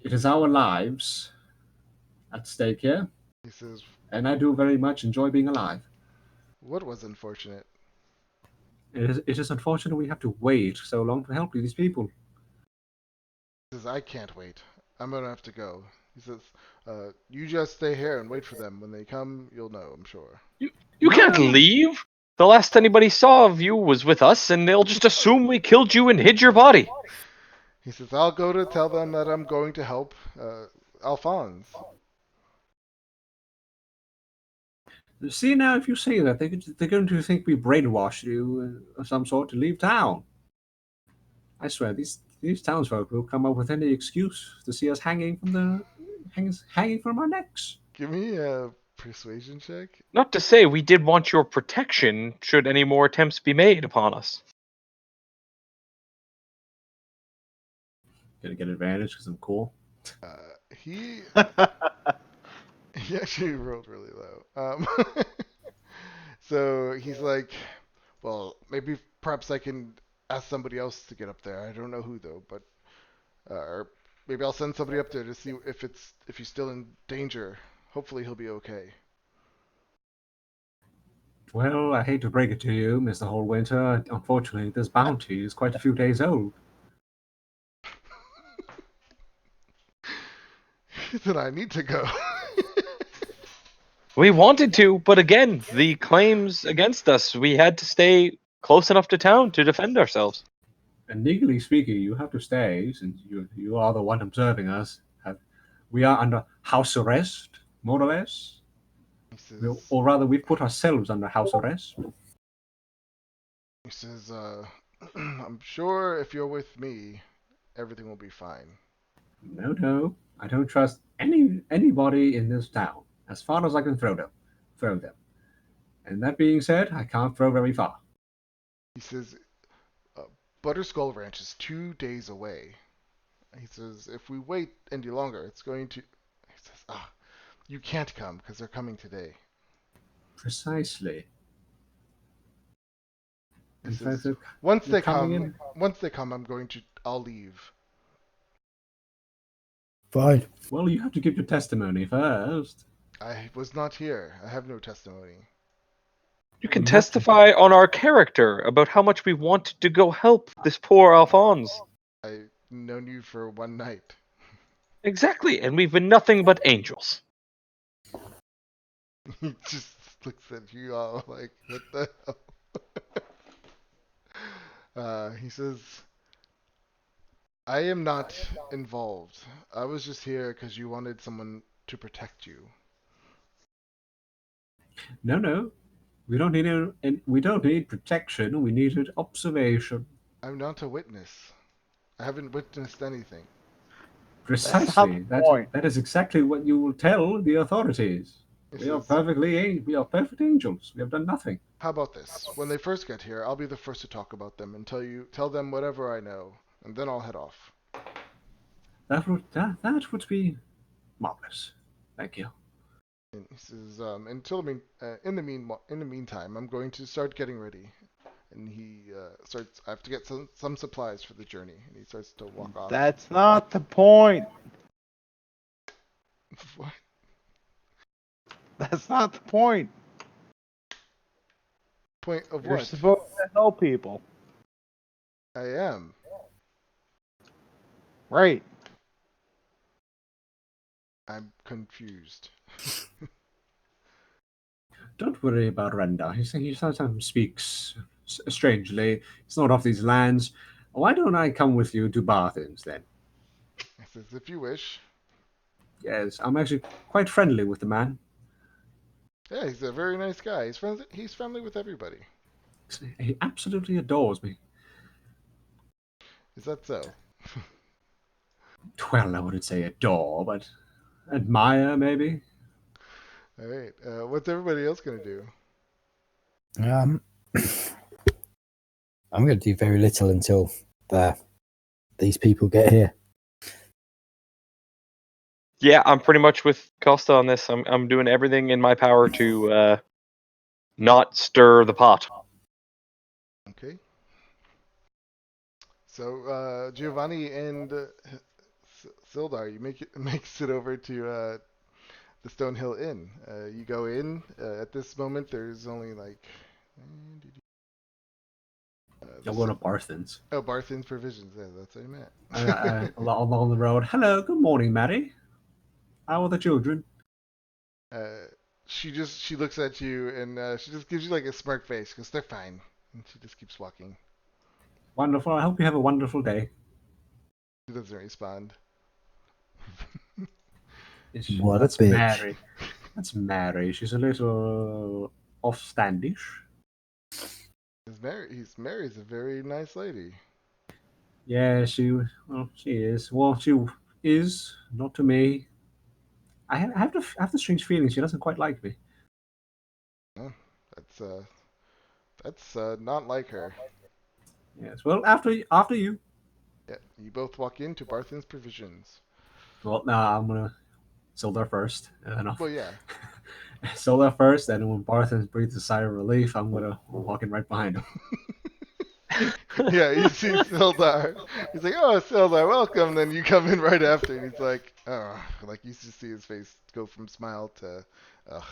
Speaker 4: it is our lives at stake here.
Speaker 3: He says,
Speaker 4: and I do very much enjoy being alive.
Speaker 3: What was unfortunate?
Speaker 4: It is unfortunate we have to wait so long to help these people.
Speaker 3: He says, I can't wait. I'm going to have to go. He says, you just stay here and wait for them. When they come, you'll know, I'm sure.
Speaker 6: You can't leave. The last anybody saw of you was with us, and they'll just assume we killed you and hid your body.
Speaker 3: He says, I'll go to tell them that I'm going to help Alphonse.
Speaker 4: See, now, if you say that, they're going to think we brainwashed you of some sort to leave town. I swear, these townsfolk will come up with any excuse to see us hanging from our necks.
Speaker 3: Give me a persuasion check.
Speaker 6: Not to say we did want your protection should any more attempts be made upon us.
Speaker 4: Gonna get advantage because I'm cool.
Speaker 3: He actually rolled really low. So he's like, well, perhaps I can ask somebody else to get up there. I don't know who though, but or maybe I'll send somebody up there to see if he's still in danger. Hopefully he'll be okay.
Speaker 4: Well, I hate to break it to you, Mr. Hallwinter. Unfortunately, this bounty is quite a few days old.
Speaker 3: He said, I need to go.
Speaker 6: We wanted to, but again, the claims against us, we had to stay close enough to town to defend ourselves.
Speaker 4: And legally speaking, you have to stay, since you are the one observing us. We are under house arrest, more or less.
Speaker 3: He says,
Speaker 4: Or rather, we've put ourselves under house arrest.
Speaker 3: I'm sure if you're with me, everything will be fine.
Speaker 4: No, I don't trust anybody in this town. As far as I can throw them. And that being said, I can't throw very far.
Speaker 3: He says, uh, Butterskull Ranch is 2 days away. He says, if we wait any longer, it's going to. He says, you can't come because they're coming today.
Speaker 4: Precisely.
Speaker 3: He
Speaker 4: In
Speaker 3: says,
Speaker 4: fact,
Speaker 3: once
Speaker 4: they're
Speaker 3: they
Speaker 4: coming
Speaker 3: come,
Speaker 4: in.
Speaker 3: I'll leave.
Speaker 2: Fine.
Speaker 4: Well, you have to give your testimony first.
Speaker 3: I was not here. I have no testimony.
Speaker 6: You can
Speaker 4: You have to-
Speaker 6: testify on our character about how much we want to go help this poor Alphonse.
Speaker 3: I've known you for one night.
Speaker 6: Exactly, and we've been nothing but angels.
Speaker 3: He just looks at you all like, what the hell? He says, I am not involved. I was just here because you wanted someone to protect you.
Speaker 4: No. We don't need protection. We needed observation.
Speaker 3: I'm not a witness. I haven't witnessed anything.
Speaker 4: Precisely.
Speaker 5: That's not the point.
Speaker 4: That is exactly what you will tell the authorities.
Speaker 3: He
Speaker 4: We are
Speaker 3: says,
Speaker 4: perfect angels. We have done nothing.
Speaker 3: how about this? When they first get here, I'll be the first to talk about them and tell them whatever I know, and then I'll head off.
Speaker 4: That would be marvelous. Thank you.
Speaker 3: And he says, in the meantime, I'm going to start getting ready. And he starts. I have to get some supplies for the journey, and he starts to walk off.
Speaker 5: That's not the point.
Speaker 3: What?
Speaker 5: That's not the point.
Speaker 3: Point of
Speaker 5: You're
Speaker 3: what?
Speaker 5: supposed to help people.
Speaker 3: I am.
Speaker 5: Right.
Speaker 3: I'm confused.
Speaker 4: Don't worry about Renda. He sometimes speaks strangely. He's not off these lands. Why don't I come with you to Barthens then?
Speaker 3: He says, if you wish.
Speaker 4: Yes, I'm actually quite friendly with the man.
Speaker 3: Yeah, he's a very nice guy. He's friendly with everybody.
Speaker 4: He absolutely adores me.
Speaker 3: Is that so?
Speaker 4: Well, I wouldn't say adore, but admire maybe.
Speaker 3: All right. What's everybody else gonna do?
Speaker 2: I'm going to do very little until these people get here.
Speaker 6: Yeah, I'm pretty much with Costa on this. I'm doing everything in my power to not stir the pot.
Speaker 3: Okay. So Giovanni and Sildar, you makes it over to the Stonehill Inn. You go in. At this moment, there's only like.
Speaker 4: You'll go to Barthens.
Speaker 3: Oh, Barthen's Provisions. Yeah, that's what I meant.
Speaker 4: Along the road. Hello, good morning, Maddie. How are the children?
Speaker 3: She looks at you and she just gives you like a smirk face because they're fine, and she just keeps walking.
Speaker 4: Wonderful. I hope you have a wonderful day.
Speaker 3: She doesn't respond.
Speaker 2: What a
Speaker 4: That's
Speaker 2: bitch.
Speaker 4: Mary. That's Mary. She's a little offstandish.
Speaker 3: Mary's a very nice lady.
Speaker 4: Yeah, she is. Well, she is not to me. I have the strange feeling she doesn't quite like me.
Speaker 3: Oh, that's not like her.
Speaker 4: Yes. Well, after you.
Speaker 3: Yeah, you both walk into Barthen's Provisions.
Speaker 4: Well, nah, I'm gonna Sildar first, and then I'll
Speaker 3: Well, yeah.
Speaker 4: Sildar first, and when Barthen breathes a sigh of relief, I'm gonna walk in right behind him.
Speaker 3: Yeah, you see Sildar. He's like, "Oh, Sildar, welcome." Then you come in right after, and he's like, "Oh," like you just see his face go from smile to, ugh.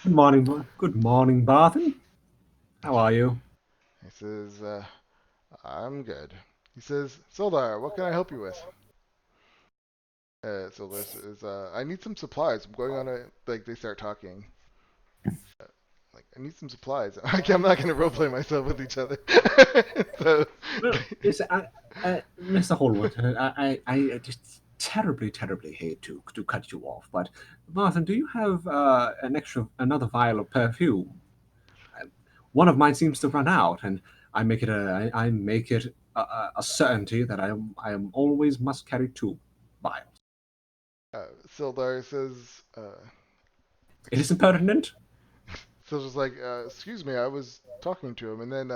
Speaker 4: Good morning, Barthen. How are you?
Speaker 3: He says, "I'm good." He says, "Sildar, what can I help you with?" Sildar says, "I need some supplies. I'm going on a like." They start talking. Like, I need some supplies. I'm not going to roleplay myself with each other. So,
Speaker 4: Well, Mr. Holwood, I just terribly, terribly hate to cut you off, but Martin, do you have another vial of perfume? One of mine seems to run out, and I make it a certainty that I am always must carry 2 vials.
Speaker 3: Sildar says,
Speaker 4: It is impertinent.
Speaker 3: Sildar's like, excuse me, I was talking to him. And then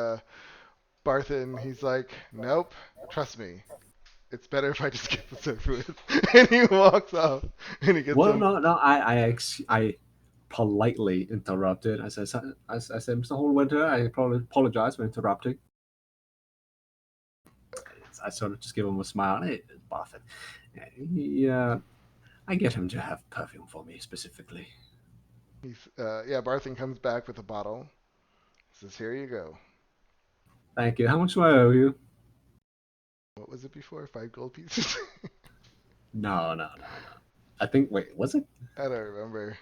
Speaker 3: Barthen, he's like, nope, trust me. It's better if I just get this over with. And he walks off, and he gets
Speaker 4: Well,
Speaker 3: some...
Speaker 4: no, I politely interrupted. I said, Mr. Hallwinter, I probably apologize for interrupting. I sort of just give him a smile. Hey, Barthen. I get him to have perfume for me specifically.
Speaker 3: Barthen comes back with a bottle. He says, here you go.
Speaker 4: Thank you. How much do I owe you?
Speaker 3: What was it before? 5 gold pieces?
Speaker 4: No. I think, wait, was it?
Speaker 3: I don't remember.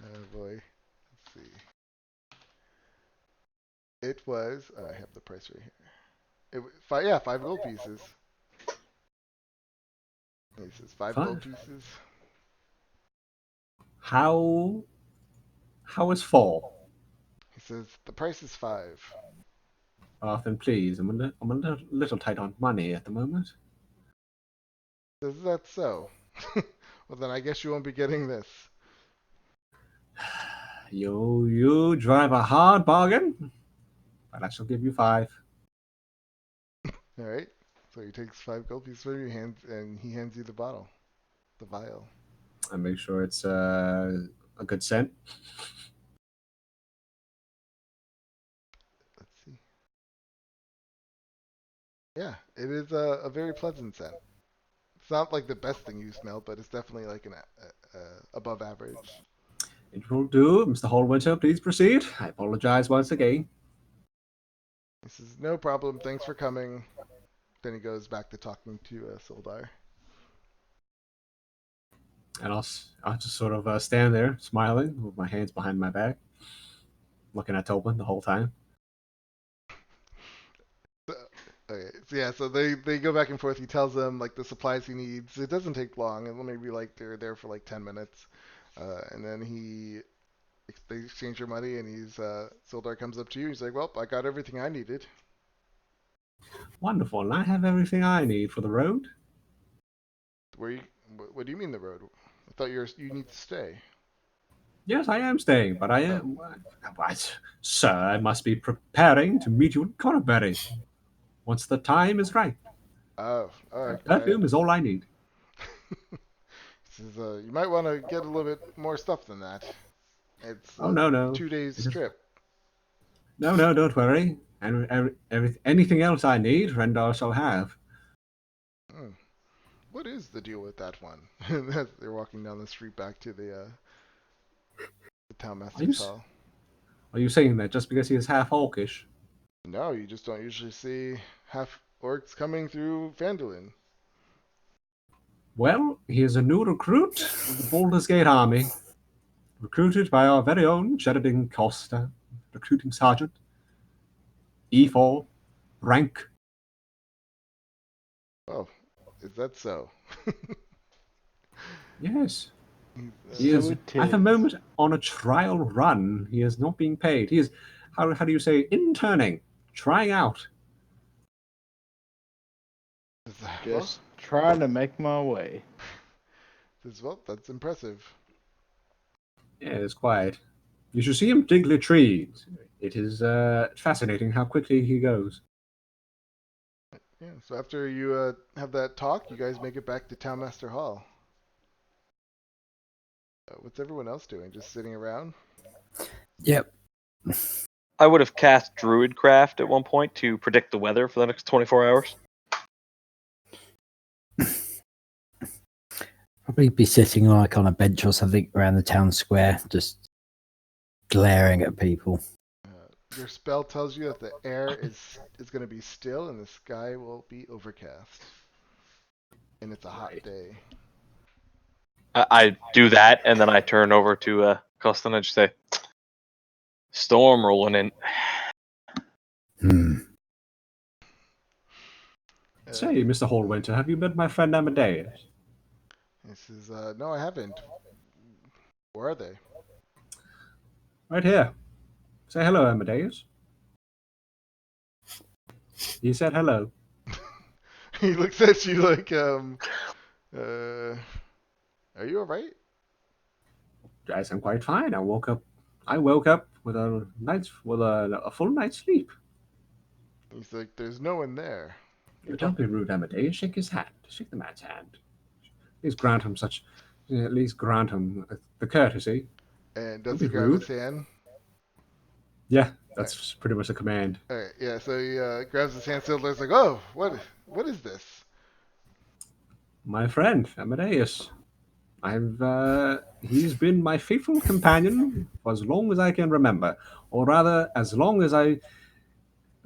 Speaker 3: Oh boy. Let's see. It was, I have the price right here. It was 5 gold pieces. He says 5 gold pieces.
Speaker 4: How is 4?
Speaker 3: He says the price is 5.
Speaker 4: Then please, I'm a little tight on money at the moment.
Speaker 3: Is that so? Well, then I guess you won't be getting this.
Speaker 4: You drive a hard bargain, but I shall give you 5.
Speaker 3: All right. So he takes 5 gold pieces from your hand, and he hands you the bottle, the vial.
Speaker 4: I make sure it's a good scent.
Speaker 3: Let's see. Yeah, it is a very pleasant scent. It's not like the best thing you smell, but it's definitely like an above average.
Speaker 4: It will do, Mr. Hallwinter. Please proceed. I apologize once again.
Speaker 3: He says, no problem. Thanks for coming. Then he goes back to talking to Sildar.
Speaker 4: And I'll just sort of stand there, smiling, with my hands behind my back, looking at Tobin the whole time.
Speaker 3: Okay, so they go back and forth. He tells them like the supplies he needs. It doesn't take long, and maybe like they're there for like 10 minutes, and then they exchange their money, and Sildar comes up to you. He's like, "Well, I got everything I needed."
Speaker 4: Wonderful, and I have everything I need for the road.
Speaker 3: What do you mean the road? I thought you need to stay.
Speaker 4: Yes, I am staying, but I am. Sir, I must be preparing to meet you in Cornbury once the time is right.
Speaker 3: Oh, all right.
Speaker 4: Perfume is all I need.
Speaker 3: Says, you might want to get a little bit more stuff than that. It's
Speaker 4: no.
Speaker 3: 2 days trip.
Speaker 4: No, don't worry. And anything else I need, Rendar shall have.
Speaker 3: What is the deal with that one? As they're walking down the street back to the town master's hall.
Speaker 4: Are you saying that just because he is half orcish?
Speaker 3: No, you just don't usually see half orcs coming through Phandalin.
Speaker 4: Well, he is a new recruit of the Baldur's Gate Army, recruited by our very own Sheridan Costa, recruiting sergeant, E4, rank.
Speaker 3: Oh, is that so?
Speaker 4: Yes. He is at the moment on a trial run. He is not being paid. He is, how do you say, interning, trying out.
Speaker 5: Just trying to make my way.
Speaker 3: Well, that's impressive.
Speaker 4: Yeah, it's quiet. You should see him dig the trees. It is fascinating how quickly he goes.
Speaker 3: Yeah, so after you have that talk, you guys make it back to Townmaster Hall. What's everyone else doing? Just sitting around?
Speaker 2: Yep.
Speaker 6: I would have cast Druidcraft at one point to predict the weather for the next 24 hours.
Speaker 2: Probably be sitting like on a bench or something around the town square, just glaring at people.
Speaker 3: Your spell tells you that the air is going to be still and the sky will be overcast. And it's a hot day.
Speaker 6: I do that, and then I turn over to Costin and just say, "Storm rolling in."
Speaker 4: Say, Mr. Hallwinter, have you met my friend Amadeus?
Speaker 3: He says, no, I haven't. Where are they?
Speaker 4: Right here. Say hello, Amadeus. He said hello.
Speaker 3: He looks at you like, are you alright?
Speaker 4: Yes, I'm quite fine. I woke up with a full night's sleep.
Speaker 3: He's like, there's no one there.
Speaker 4: But don't be rude, Amadeus. Shake his hand. Shake the man's hand. At least grant him the courtesy.
Speaker 3: And
Speaker 4: Don't
Speaker 3: does
Speaker 4: be
Speaker 3: he grab
Speaker 4: rude.
Speaker 3: his hand?
Speaker 4: Yeah, that's pretty much a command.
Speaker 3: Alright, yeah, so he grabs his hand. Silver's like, oh, what is this?
Speaker 4: My friend, Amadeus. He's been my faithful companion for as long as I can remember. Or rather, as long as I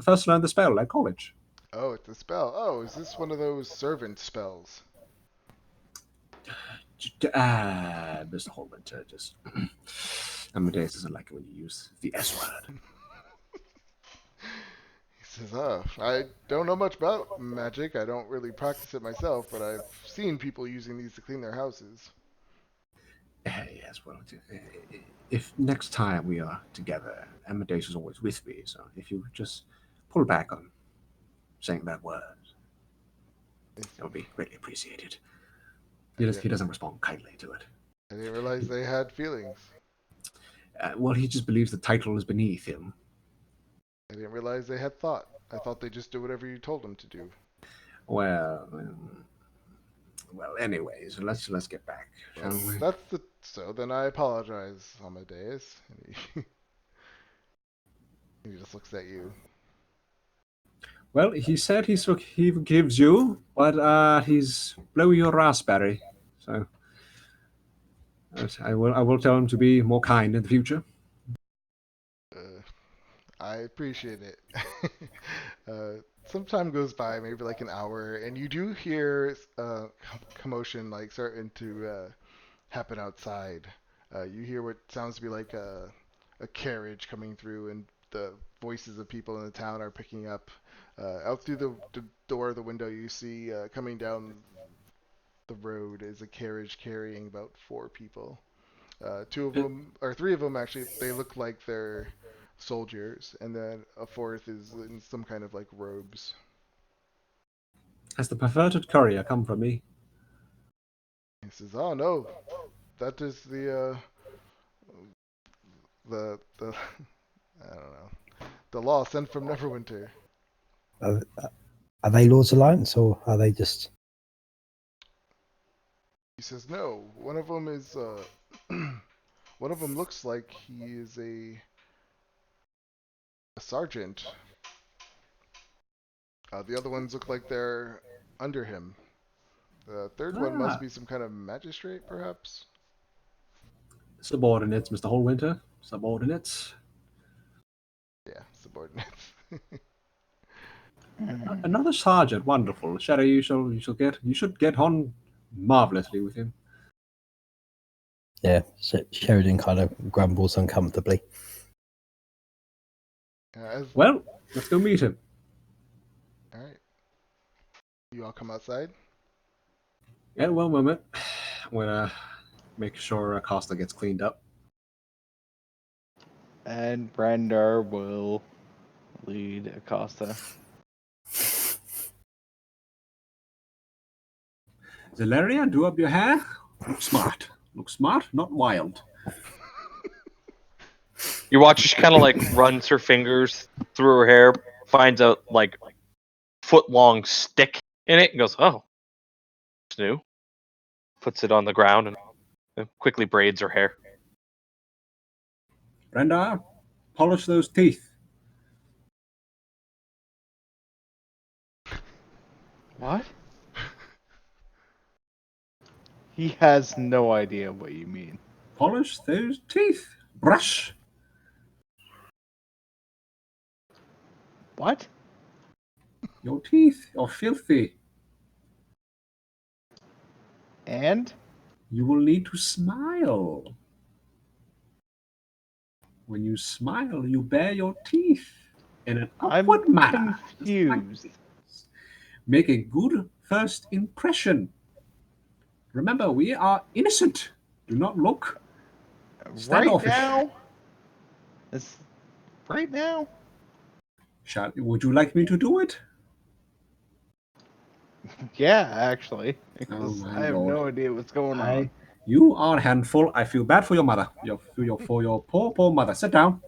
Speaker 4: first learned the spell at college.
Speaker 3: Oh, it's a spell. Oh, is this one of those servant spells?
Speaker 4: Mr. Holwinter, just Amadeus doesn't like it when you use the S word.
Speaker 3: He says, oh, I don't know much about magic. I don't really practice it myself, but I've seen people using these to clean their houses.
Speaker 4: Yes, well, if next time we are together, Amadeus is always with me, so if you just pull back on saying that word, that would be greatly appreciated. He doesn't respond kindly to it.
Speaker 3: I didn't realize they had feelings.
Speaker 4: Well, he just believes the title is beneath him.
Speaker 3: I didn't realize they had thought. I thought they just do whatever you told them to do.
Speaker 4: Well, anyways, let's get back, shall we?
Speaker 3: So then I apologize, Amadeus. And he just looks at you.
Speaker 4: Well, he said he forgives you, but he's blow your raspberry. So I will tell him to be more kind in the future.
Speaker 3: I appreciate it. Some time goes by, maybe like an hour, and you do hear commotion like starting to happen outside. You hear what sounds to be like a carriage coming through, and the voices of people in the town are picking up. Out through the door of the window, you see coming down the road is a carriage carrying about 4 people. Two of them, or 3 of them actually, they look like they're soldiers, and then a 4th is in some kind of like robes.
Speaker 4: Has the perverted courier come from me?
Speaker 3: He says, "Oh no, that is the I don't know, the law sent from Neverwinter."
Speaker 2: Are they Lords Alliance or are they just?
Speaker 3: He says, "No, one of them is one of them looks like he is a sergeant. The other ones look like they're under him. The third one must be some kind of magistrate, perhaps."
Speaker 4: Subordinates, Mr. Holwinter. Subordinates.
Speaker 3: Yeah, subordinates.
Speaker 4: Another sergeant, wonderful. Shadow, you should get on marvelously with him.
Speaker 2: Yeah, Sheridan kind of grumbles uncomfortably.
Speaker 4: Well, let's go meet him.
Speaker 3: All right. You all come outside?
Speaker 4: Yeah, one moment. I'm gonna make sure Acosta gets cleaned up.
Speaker 5: And Brandar will lead Acosta.
Speaker 4: Zelaria, do up your hair. Look smart. Look smart, not wild.
Speaker 6: You watch she kind of like runs her fingers through her hair, finds a like foot-long stick in it, and goes, "Oh, it's new." Puts it on the ground and quickly braids her hair.
Speaker 4: Brenda, polish those teeth.
Speaker 5: What? He has no idea what you mean.
Speaker 4: Polish those teeth. Brush.
Speaker 5: What?
Speaker 4: Your teeth are filthy.
Speaker 5: And?
Speaker 4: You will need to smile. When you smile, you bare your teeth in an upward manner.
Speaker 5: Confused.
Speaker 4: Make a good first impression. Remember, we are innocent. Do not look
Speaker 5: Right
Speaker 4: standoffish.
Speaker 5: now? Right now?
Speaker 4: Would you like me to do it?
Speaker 5: Yeah, actually.
Speaker 4: Oh
Speaker 5: Because
Speaker 4: my
Speaker 5: I have
Speaker 4: lord.
Speaker 5: no idea what's going on.
Speaker 4: You are a handful. I feel bad for your mother. For your poor mother. Sit down.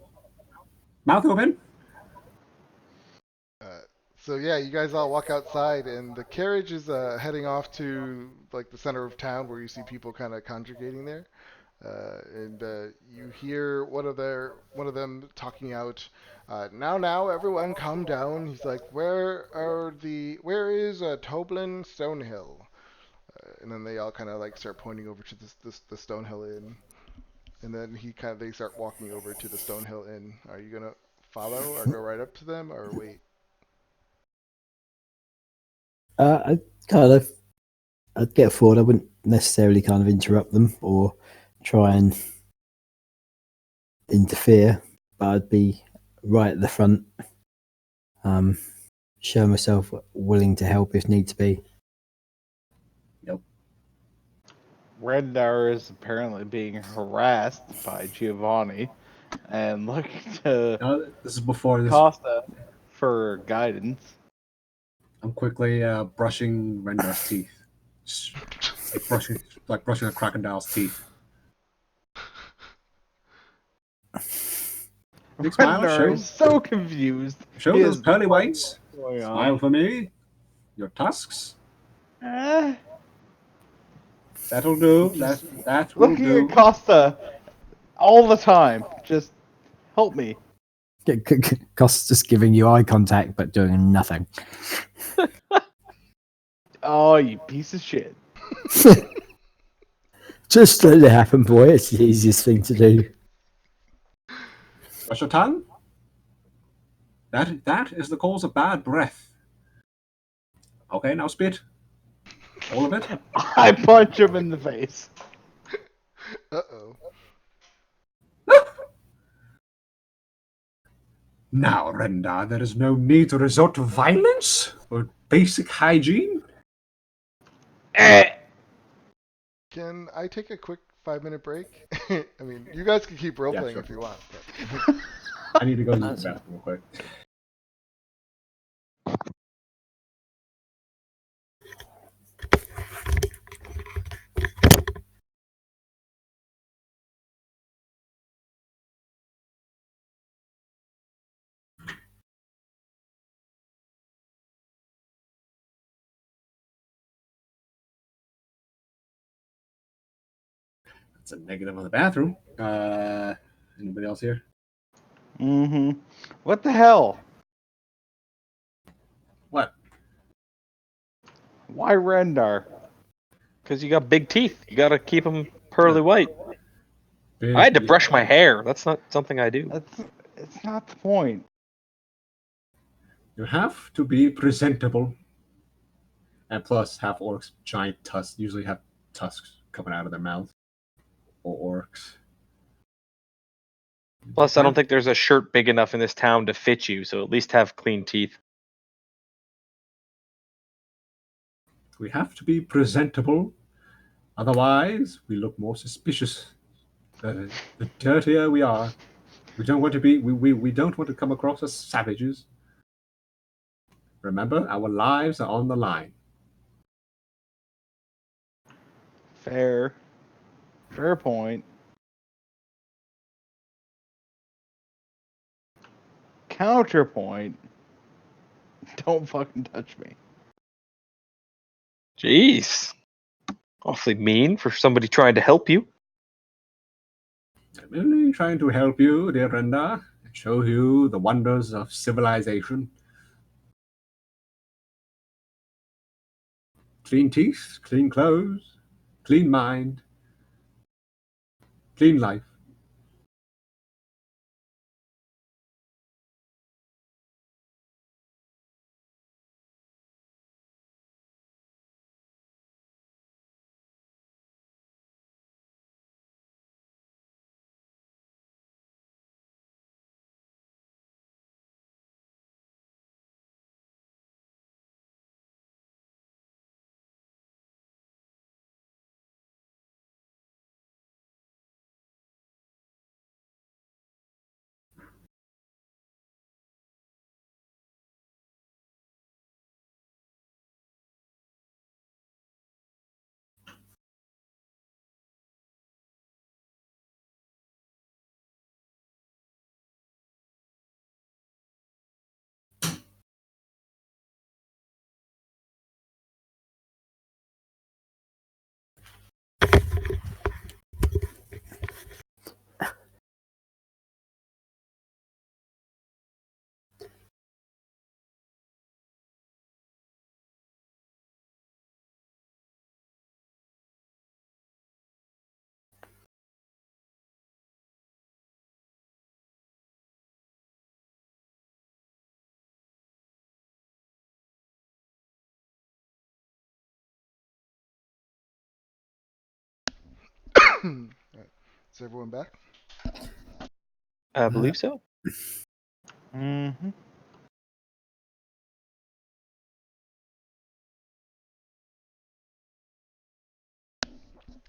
Speaker 4: Mouth open.
Speaker 3: So yeah, you guys all walk outside, and the carriage is heading off to like the center of town where you see people kind of congregating there, and you hear one of them talking out. Now, everyone, calm down. He's like, where is Toblin Stonehill? And then they all kind of like start pointing over to the Stonehill Inn, and then they start walking over to the Stonehill Inn. Are you gonna follow or go right up to them or wait?
Speaker 2: I kind of, I'd get forward. I wouldn't necessarily kind of interrupt them or try and interfere, but I'd be right at the front, show myself willing to help if need to be.
Speaker 5: Rendar is apparently being harassed by Giovanni and looking to
Speaker 4: This is before this.
Speaker 5: Costa for guidance.
Speaker 4: I'm quickly brushing Rendar's teeth. Like brushing a crocodile's teeth. Big smile.
Speaker 5: Rendar is so confused.
Speaker 4: Show
Speaker 5: He
Speaker 4: those
Speaker 5: has
Speaker 4: pearly
Speaker 5: no
Speaker 4: whites.
Speaker 5: idea what's going on.
Speaker 4: Smile for me. Your tusks. That'll do. That will
Speaker 5: Looking
Speaker 4: do.
Speaker 5: at Costa all the time. Just help me.
Speaker 2: Costs just giving you eye contact but doing nothing.
Speaker 5: Oh, you piece of shit.
Speaker 2: Just let it happen, boy. It's the easiest thing to do.
Speaker 4: Brush your tongue. That is the cause of bad breath. Okay, now spit. All of it.
Speaker 5: I punch him in the face.
Speaker 3: Uh-oh.
Speaker 4: Now, Rendar, there is no need to resort to violence or basic hygiene.
Speaker 5: Eh.
Speaker 3: Can I take a quick 5-minute break? I mean, you guys can keep role playing
Speaker 4: sure.
Speaker 3: if you want.
Speaker 4: I need to go use the bathroom real quick. That's a negative on the bathroom. Anybody else here?
Speaker 5: Mm-hmm. What the hell?
Speaker 4: What?
Speaker 5: Why Rendar?
Speaker 6: Because you got big teeth. You gotta keep them pearly white.
Speaker 4: Big,
Speaker 6: I had to brush my hair. That's not something I do.
Speaker 5: It's not the point.
Speaker 4: You have to be presentable. And plus, half orcs, giant tusks, usually have tusks coming out of their mouth. Or orcs.
Speaker 6: Plus, I don't think there's a shirt big enough in this town to fit you, so at least have clean teeth.
Speaker 4: We have to be presentable. Otherwise, we look more suspicious. The dirtier we are, we don't want to be. We don't want to come across as savages. Remember, our lives are on the line.
Speaker 5: Fair point. Counterpoint. Don't fucking touch me.
Speaker 6: Jeez. Awfully mean for somebody trying to help you.
Speaker 4: I'm only trying to help you, dear Brenda, and show you the wonders of civilization. Clean teeth, clean clothes, clean mind, clean life.
Speaker 3: Alright. Is everyone back?
Speaker 6: I believe so.
Speaker 5: Mm-hmm.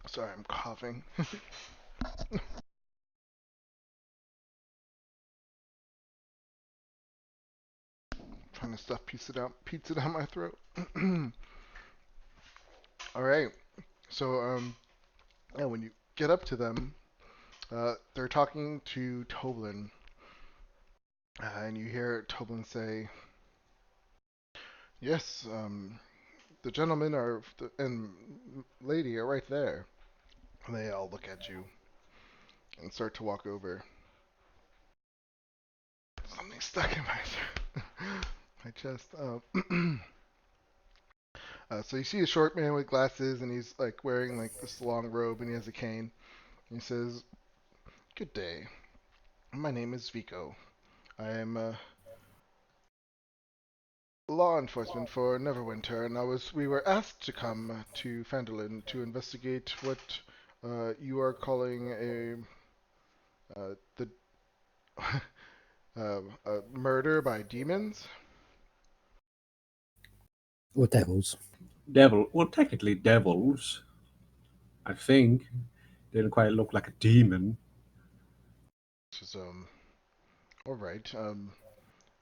Speaker 3: Sorry, I'm coughing. Trying to stuff pizza down my throat. All right. So yeah, when you get up to them, they're talking to Toblin, and you hear Toblin say, "Yes, the gentleman and lady are right there." And they all look at you and start to walk over. Something stuck in my chest. So you see a short man with glasses, and he's like wearing like this long robe, and he has a cane. And he says, "Good day. My name is Vico. I am law enforcement for Neverwinter, and we were asked to come to Phandalin to investigate what you are calling the a murder by demons."
Speaker 2: Or devils.
Speaker 4: Well, technically devils. I think didn't quite look like a demon.
Speaker 3: Which is all right.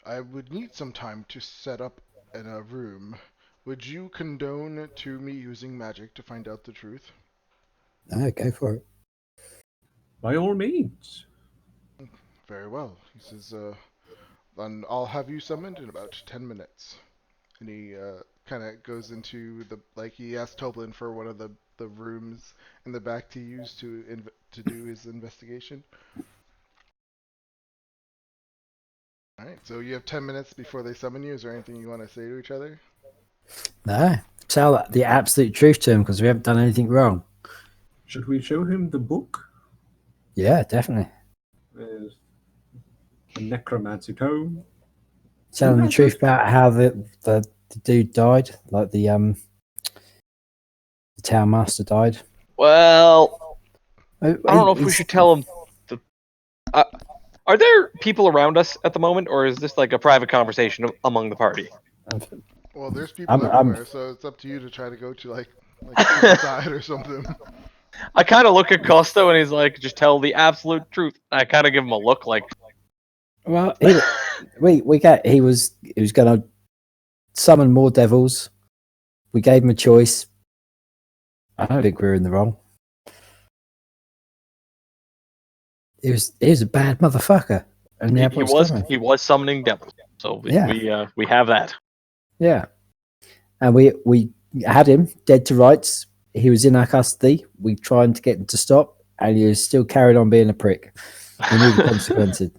Speaker 3: I would need some time to set up in a room. Would you condone to me using magic to find out the truth?
Speaker 2: Go for it.
Speaker 4: By all means.
Speaker 3: Very well. He says, then I'll have you summoned in about 10 minutes. And he kind of goes into he asked Toblin for one of the rooms in the back to use to do his investigation. All right, so you have 10 minutes before they summon you. Is there anything you want to say to each other?
Speaker 2: No. Tell the absolute truth to him because we haven't done anything wrong.
Speaker 4: Should we show him the book?
Speaker 2: Yeah, definitely.
Speaker 4: There's the necromancy tome.
Speaker 2: Tell him the truth about how the dude died, like the town master died.
Speaker 6: Well, I don't know if we should tell him. Are there people around us at the moment, or is this like a private conversation among the party?
Speaker 3: Well, there's people everywhere, so it's up to you to try to go to like inside or something.
Speaker 6: I kind of look at Costo and he's like, just tell the absolute truth. I kind of give him a look like,
Speaker 2: well, he was going to summon more devils. We gave him a choice. I don't think we were in the wrong. He was a bad motherfucker. And
Speaker 6: he was summoning devils. So we have that.
Speaker 2: Yeah. And we had him dead to rights. He was in our custody. We tried to get him to stop, and he was still carried on being a prick. We knew the consequences.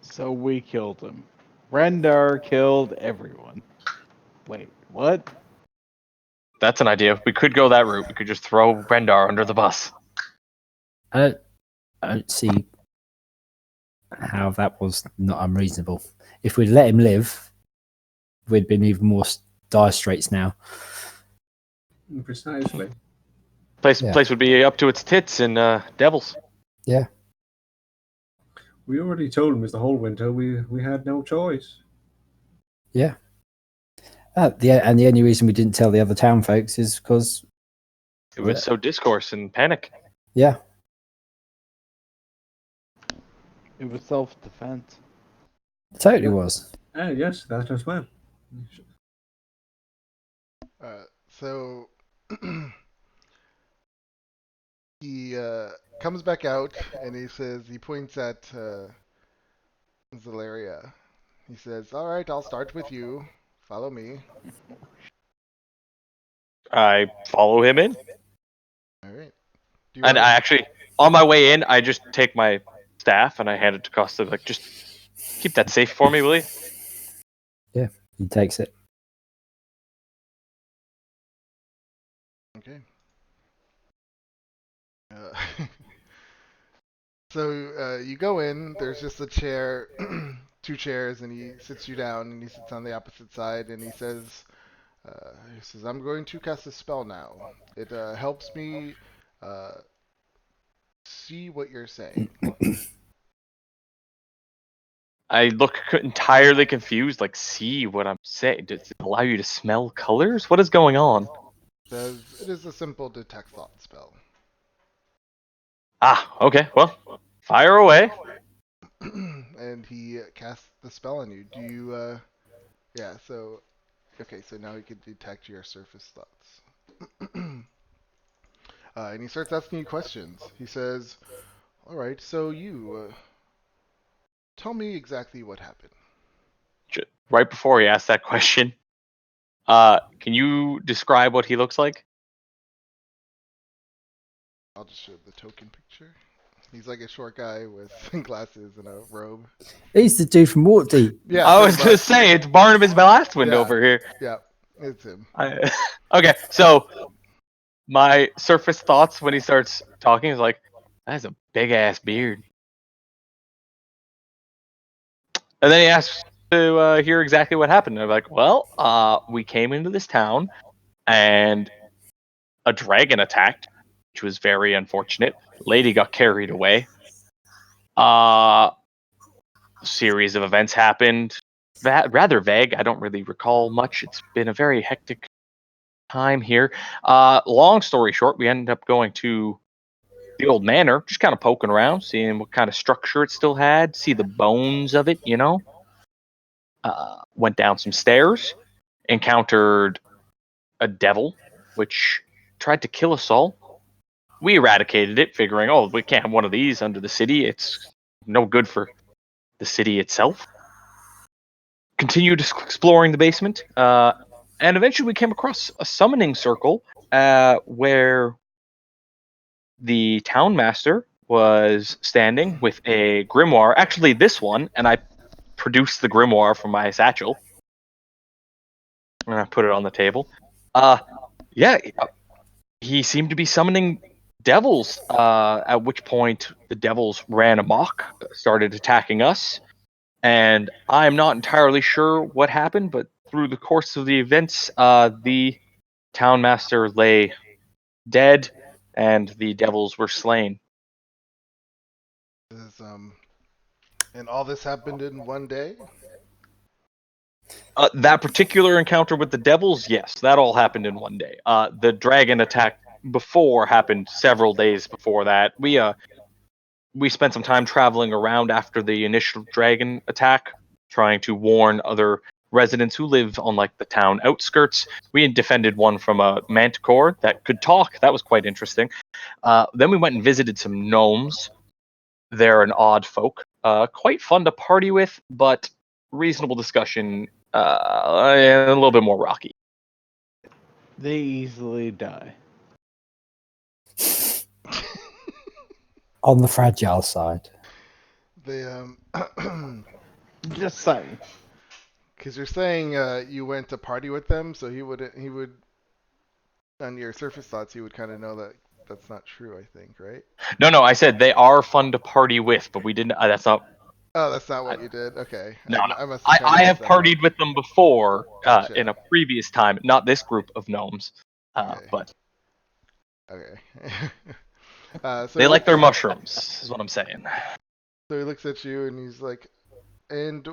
Speaker 5: So we killed him. Rendar killed everyone. Wait, what?
Speaker 6: That's an idea. We could go that route. We could just throw Rendar under the bus.
Speaker 2: I don't see how that was not unreasonable. If we'd let him live, we'd been even more dire straits now.
Speaker 4: Precisely.
Speaker 6: Place would be up to its tits in devils.
Speaker 2: Yeah.
Speaker 4: We already told him Mr. Whole we had no choice.
Speaker 2: Yeah. And the only reason we didn't tell the other town folks is because
Speaker 6: it was so discourse and panic.
Speaker 2: Yeah.
Speaker 5: It was self-defense.
Speaker 2: It totally was.
Speaker 4: Yes, that as well.
Speaker 3: So he comes back out and he points at Zalaria. He says, "All right, I'll start with you. Follow me."
Speaker 6: I follow him in.
Speaker 3: All right.
Speaker 6: And I actually, on my way in, I just take my staff and I hand it to Costa. Like, just keep that safe for me, will you?
Speaker 2: Yeah, he takes it.
Speaker 3: Okay. So you go in. There's just a chair, 2 chairs, and he sits you down, and he sits on the opposite side, and he says, He says, I'm going to cast a spell now. It helps me see what you're saying.
Speaker 6: I look entirely confused, like, see what I'm saying. Does it allow you to smell colors? What is going on?
Speaker 3: Says it is a simple detect thought spell.
Speaker 6: Ah, okay, well, fire away.
Speaker 3: And he casts the spell on you. Do you, yeah, so, okay, so now he can detect your surface thoughts. And he starts asking you questions. He says, alright, so tell me exactly what happened.
Speaker 6: Right before he asked that question, can you describe what he looks like?
Speaker 3: I'll just show the token picture. He's like a short guy with glasses and a robe.
Speaker 2: He's the dude from Waterdeep.
Speaker 3: Yeah,
Speaker 6: I was
Speaker 3: pretty
Speaker 6: gonna
Speaker 3: much.
Speaker 6: say it's Barnabas Blastwind
Speaker 3: Yeah.
Speaker 6: over here.
Speaker 3: Yeah, it's him.
Speaker 6: Okay, so my surface thoughts when he starts talking is like, that is a big ass beard. And then he asks to hear exactly what happened. And I'm like, well, we came into this town and a dragon attacked, which was very unfortunate. Lady got carried away. Series of events happened. Rather vague. I don't really recall much. It's been a very hectic time here. Long story short, we ended up going to the old manor, just kind of poking around, seeing what kind of structure it still had, see the bones of it, you know. Went down some stairs, encountered a devil, which tried to kill us all. We eradicated it, figuring, oh, we can't have one of these under the city. It's no good for the city itself. Continued exploring the basement, and eventually we came across a summoning circle where the town master was standing with a grimoire. Actually, this one, and I produced the grimoire from my satchel, and I put it on the table. Yeah, he seemed to be summoning devils. At which point the devils ran amok, started attacking us, and I'm not entirely sure what happened, but through the course of the events, the town master lay dead, and the devils were slain.
Speaker 3: And all this happened in one day?
Speaker 6: That particular encounter with the devils, yes, that all happened in one day. The dragon attack before happened several days before that. We spent some time traveling around after the initial dragon attack, trying to warn other residents who live on like the town outskirts. We had defended one from a manticore that could talk. That was quite interesting. Then we went and visited some gnomes. They're an odd folk, quite fun to party with, but reasonable discussion, and a little bit more rocky.
Speaker 5: They easily die.
Speaker 2: On the fragile side.
Speaker 3: They
Speaker 5: Just saying.
Speaker 3: because you're saying you went to party with them, so he would on your surface thoughts he would kind of know that that's not true. I think, right?
Speaker 6: No, I said they are fun to party with, but we didn't. That's not.
Speaker 3: Oh, that's not what you did. Okay.
Speaker 6: No.
Speaker 3: I must have kinda
Speaker 6: I have
Speaker 3: messed that up.
Speaker 6: partied with them before
Speaker 3: Gotcha.
Speaker 6: in a previous time, not this group of gnomes,
Speaker 3: Okay.
Speaker 6: but
Speaker 3: Okay. So
Speaker 6: they
Speaker 3: he
Speaker 6: like their
Speaker 3: looks-
Speaker 6: mushrooms, is what I'm saying.
Speaker 3: So he looks at you and he's like, "And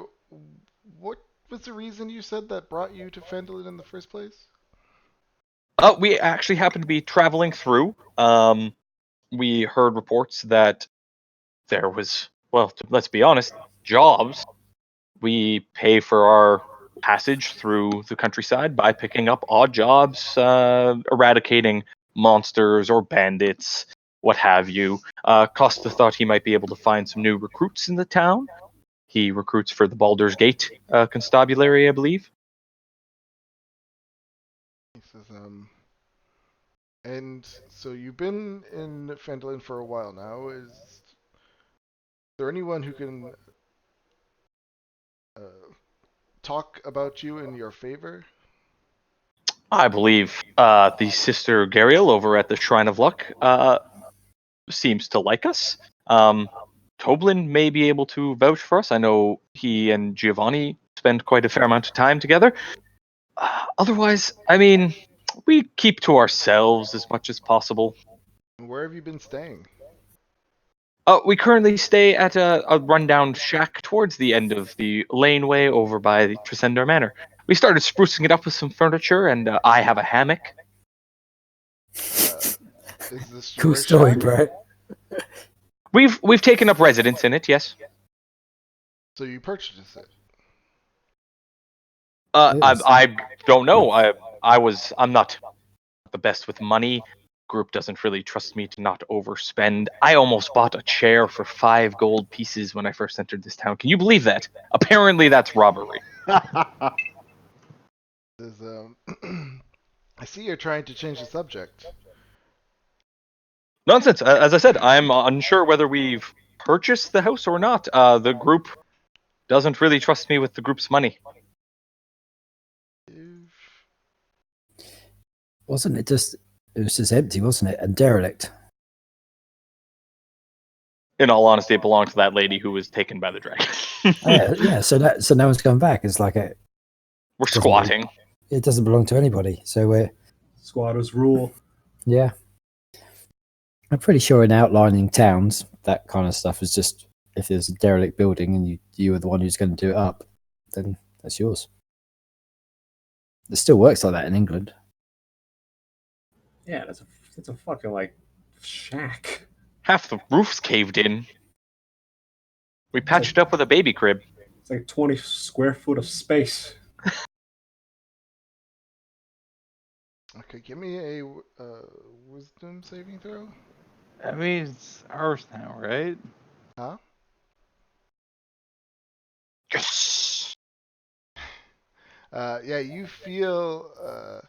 Speaker 3: what was the reason you said that brought you to Fendlin in the first place?"
Speaker 6: We actually happened to be traveling through. We heard reports that there was, well, let's be honest, jobs. We pay for our passage through the countryside by picking up odd jobs, eradicating monsters or bandits, what have you. Costa thought he might be able to find some new recruits in the town. He recruits for the Baldur's Gate constabulary, I believe.
Speaker 3: He says, and so you've been in Fendlin for a while now. Is there anyone who can talk about you in your favor?
Speaker 6: I believe the sister Gariel over at the Shrine of Luck seems to like us. Toblin may be able to vouch for us. I know he and Giovanni spend quite a fair amount of time together. Otherwise, I mean, we keep to ourselves as much as possible.
Speaker 3: Where have you been staying?
Speaker 6: We currently stay at a rundown shack towards the end of the laneway over by the Tresendar Manor. We started sprucing it up with some furniture, and I have a hammock.
Speaker 3: Is this
Speaker 2: Cool
Speaker 3: your
Speaker 2: story,
Speaker 3: shack?
Speaker 2: bro.
Speaker 6: We've taken up residence in it, yes.
Speaker 3: So you purchased it.
Speaker 6: I don't know. I'm not the best with money. Group doesn't really trust me to not overspend. I almost bought a chair for 5 gold pieces when I first entered this town. Can you believe that? Apparently, that's robbery.
Speaker 3: Is I see you're trying to change the subject.
Speaker 6: Nonsense. As I said, I'm unsure whether we've purchased the house or not. The group doesn't really trust me with the group's money.
Speaker 2: Wasn't it just? It was just empty, wasn't it? And derelict.
Speaker 6: In all honesty, it belonged to that lady who was taken by the dragon.
Speaker 2: Yeah. So no one's going back. It's like
Speaker 6: We're
Speaker 2: doesn't
Speaker 6: squatting.
Speaker 2: it doesn't belong to anybody. So we're
Speaker 4: Squatters rule.
Speaker 2: yeah. I'm pretty sure in outlining towns, that kind of stuff is just if there's a derelict building and you are the one who's going to do it up, then that's yours. It still works like that in England.
Speaker 4: Yeah, that's a fucking like shack.
Speaker 6: Half the roof's caved in. We patched it up with a baby crib.
Speaker 4: It's like 20 square foot of space.
Speaker 3: Okay, give me a wisdom saving throw.
Speaker 1: That means ours now, right?
Speaker 3: Huh?
Speaker 6: Yes.
Speaker 3: Yeah, you feel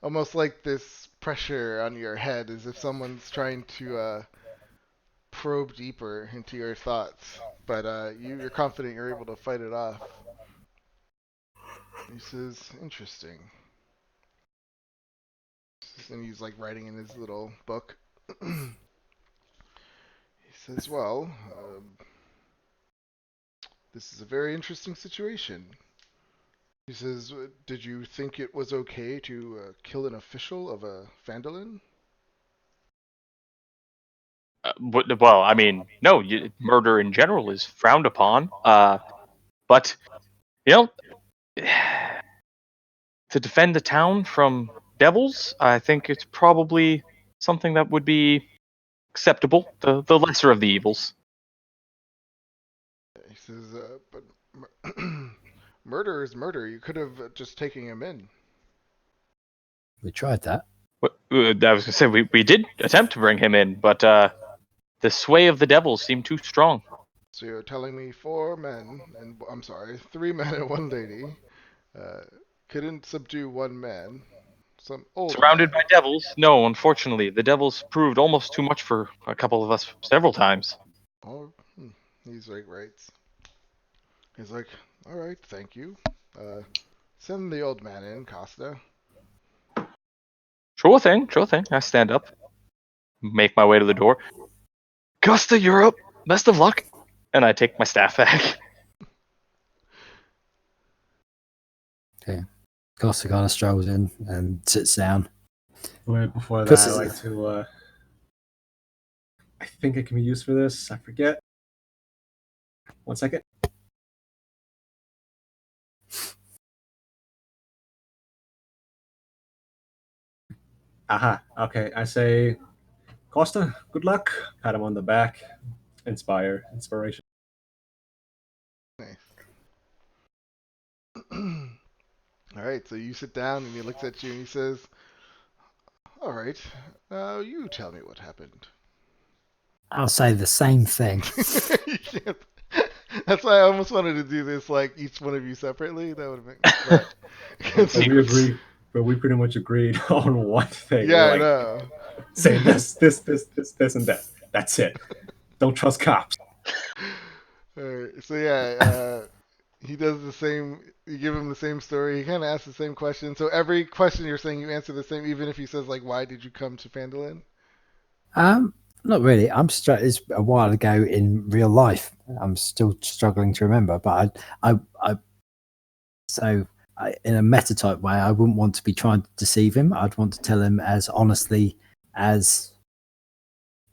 Speaker 3: almost like this pressure on your head, as if someone's trying to probe deeper into your thoughts. But you're confident you're able to fight it off. He says, "Interesting." And he's like writing in his little book. He says, "Well, this is a very interesting situation." He says, "Did you think it was okay to kill an official of a Phandalin?"
Speaker 6: Well, I mean, no, murder in general is frowned upon. But, you know, to defend the town from devils, I think it's probably something that would be acceptable, the lesser of the evils.
Speaker 3: He says, "But murder is murder. You could have just taken him in."
Speaker 2: We tried that.
Speaker 6: I was going to say, we did attempt to bring him in, but the sway of the devils seemed too strong.
Speaker 3: So you're telling me 4 men, and I'm sorry, 3 men and 1 lady, couldn't subdue 1 man, some old
Speaker 6: Surrounded
Speaker 3: man.
Speaker 6: by devils? No, unfortunately. The devils proved almost too much for a couple of us several times.
Speaker 3: Oh, he's like, writes. He's like, all right, thank you. Send the old man in, Costa.
Speaker 6: Sure thing, sure thing. I stand up, make my way to the door. Costa, you're up. Best of luck. And I take my staff back.
Speaker 2: Okay. Costa kind of strolls in and sits down.
Speaker 4: Wait, before that,
Speaker 2: Puts
Speaker 4: I
Speaker 2: it-
Speaker 4: like to. I think it can be used for this. I forget. 1 second. Aha. Okay. I say, Costa, good luck. Pat him on the back. Inspiration.
Speaker 3: Nice. All right, so you sit down and he looks at you and he says, all right, now you tell me what happened.
Speaker 2: I'll say the same thing.
Speaker 3: You can't. That's why I almost wanted to do this, like, each one of you separately. That would have been...
Speaker 4: But we pretty much agreed on one thing.
Speaker 3: Yeah,
Speaker 4: We're
Speaker 3: I know.
Speaker 4: saying this, and that. That's it. Don't trust cops.
Speaker 3: Alright, so yeah, he does the same. You give him the same story. He kind of asks the same question. So every question you're saying you answer the same, even if he says like, "Why did you come to Phandalin?"
Speaker 2: Not really. It's a while ago in real life. I'm still struggling to remember, but I in a meta type way, I wouldn't want to be trying to deceive him. I'd want to tell him as honestly as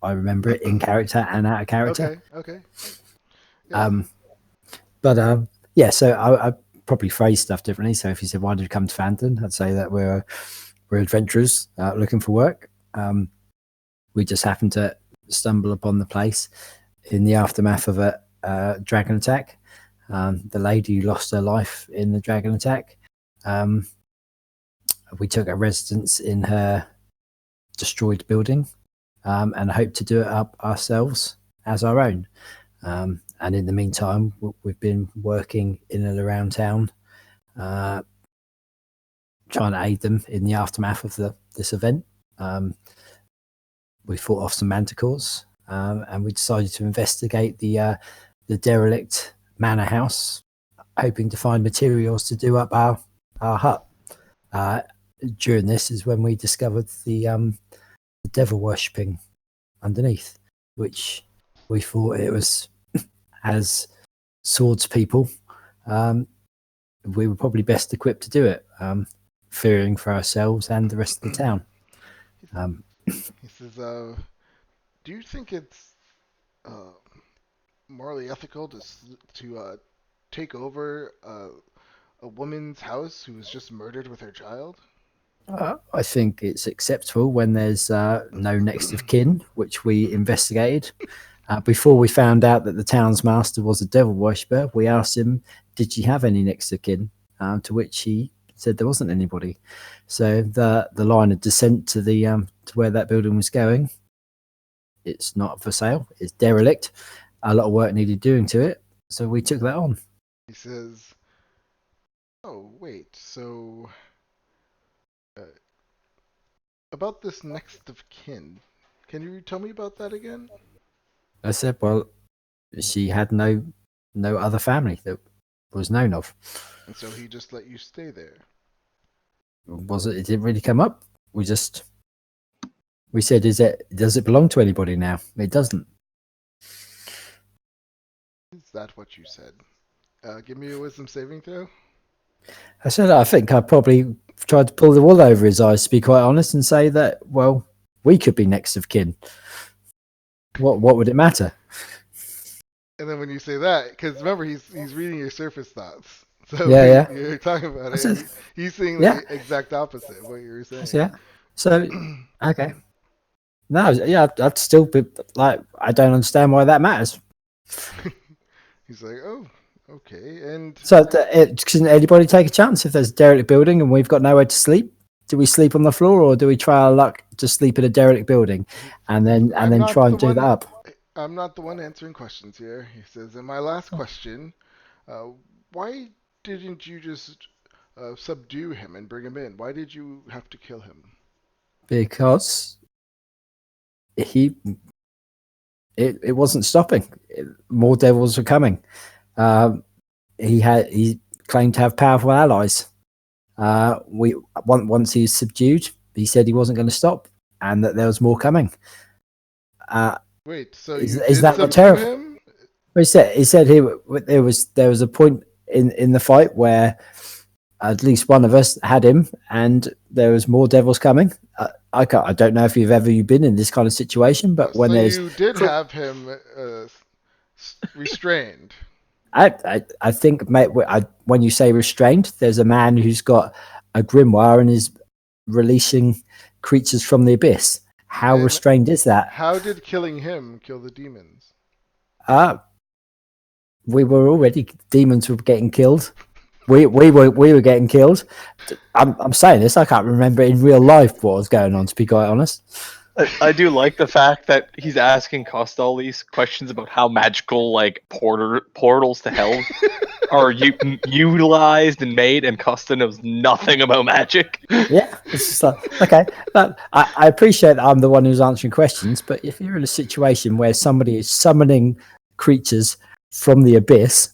Speaker 2: I remember it, in character and out of character.
Speaker 3: Okay. Yeah.
Speaker 2: Yeah, so I probably phrase stuff differently. So if you said, "Why did you come to Fandon?" I'd say that we're adventurers looking for work. We just happened to stumble upon the place in the aftermath of a dragon attack. The lady who lost her life in the dragon attack. We took a residence in her destroyed building and hope to do it up ourselves as our own. And in the meantime, we've been working in and around town, trying to aid them in the aftermath of this event. We fought off some manticores, and we decided to investigate the derelict manor house, hoping to find materials to do up our hut. During this is when we discovered the devil worshipping underneath, which we thought it was, as swords people, we were probably best equipped to do it, fearing for ourselves and the rest of the town.
Speaker 3: He says, "Do you think it's morally ethical to take over a woman's house who was just murdered with her child?"
Speaker 2: I think it's acceptable when there's no next of kin, which we investigated. Before we found out that the town's master was a devil worshipper, we asked him, "Did she have any next of kin?" To which he said there wasn't anybody. So the line of descent to the to where that building was going, it's not for sale. It's derelict. A lot of work needed doing to it, so we took that on.
Speaker 3: He says, "Oh, wait, so about this next of kin, can you tell me about that again?"
Speaker 2: I said, well, she had no other family that was known of.
Speaker 3: And so he just let you stay there.
Speaker 2: It didn't really come up. We said, does it belong to anybody now? It doesn't.
Speaker 3: Is that what you said? Give me a wisdom saving throw.
Speaker 2: I said, I think I probably tried to pull the wool over his eyes, to be quite honest, and say that, well, we could be next of kin. What would it matter?
Speaker 3: And then when you say that, because remember, he's reading your surface thoughts. So
Speaker 2: Yeah.
Speaker 3: You're talking about it.
Speaker 2: Said,
Speaker 3: he's saying
Speaker 2: yeah.
Speaker 3: the exact opposite of what you were saying.
Speaker 2: Yeah. So, okay. No, yeah, I'd still be like, I don't understand why that matters.
Speaker 3: He's like, oh, okay. And
Speaker 2: so, can anybody take a chance if there's a derelict building and we've got nowhere to sleep? Do we sleep on the floor, or do we try our luck to sleep in a derelict building, and then try and do that up?
Speaker 3: I'm not the one answering questions here. He says, and my last question, why didn't you just subdue him and bring him in? Why did you have to kill him?
Speaker 2: Because it wasn't stopping. More devils were coming. He claimed to have powerful allies. Once he was subdued, he said he wasn't going to stop, and that there was more coming.
Speaker 3: Wait, so
Speaker 2: is that not terrible?
Speaker 3: Him?
Speaker 2: He said there was a point in the fight where at least one of us had him, and there was more devils coming. I don't know if you've ever been in this kind of situation, but when
Speaker 3: you did have him restrained.
Speaker 2: I think, mate, when you say restrained, there's a man who's got a grimoire and is releasing creatures from the abyss. How restrained is that?
Speaker 3: How did killing him kill the demons?
Speaker 2: Demons were getting killed. We were getting killed. I'm saying this, I can't remember in real life what was going on, to be quite honest.
Speaker 6: I do like the fact that he's asking Costa all these questions about how magical, like, portals to hell are utilized and made, and Costa knows nothing about magic.
Speaker 2: Yeah, it's just like, okay, I appreciate that I'm the one who's answering questions, but if you're in a situation where somebody is summoning creatures from the abyss,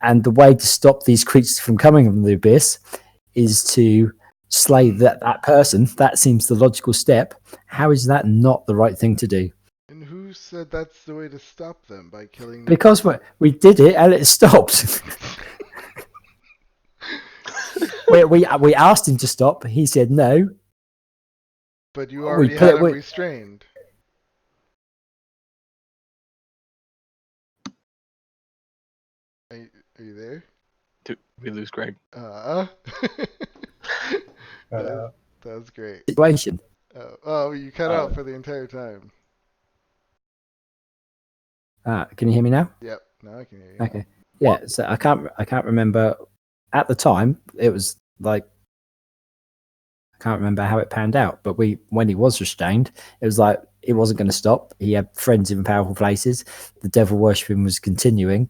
Speaker 2: and the way to stop these creatures from coming from the abyss is to slay that person, that seems the logical step. How is that not the right thing to do?
Speaker 3: And who said that's the way to stop them, by killing them?
Speaker 2: Because we did it and it stopped. we asked him to stop. He said no.
Speaker 3: But you
Speaker 2: We
Speaker 3: already
Speaker 2: put
Speaker 3: had
Speaker 2: it
Speaker 3: him
Speaker 2: with-
Speaker 3: restrained. Are you there?
Speaker 1: Dude, we lose Greg.
Speaker 3: That was great.
Speaker 2: Situation.
Speaker 3: Oh, you cut out for the entire time.
Speaker 2: Can you hear me now?
Speaker 3: Yep, now I can hear you.
Speaker 2: Okay. Yeah. So I can't remember. At the time, it was like I can't remember how it panned out. But when he was restrained, it was like it wasn't going to stop. He had friends in powerful places. The devil worshipping was continuing.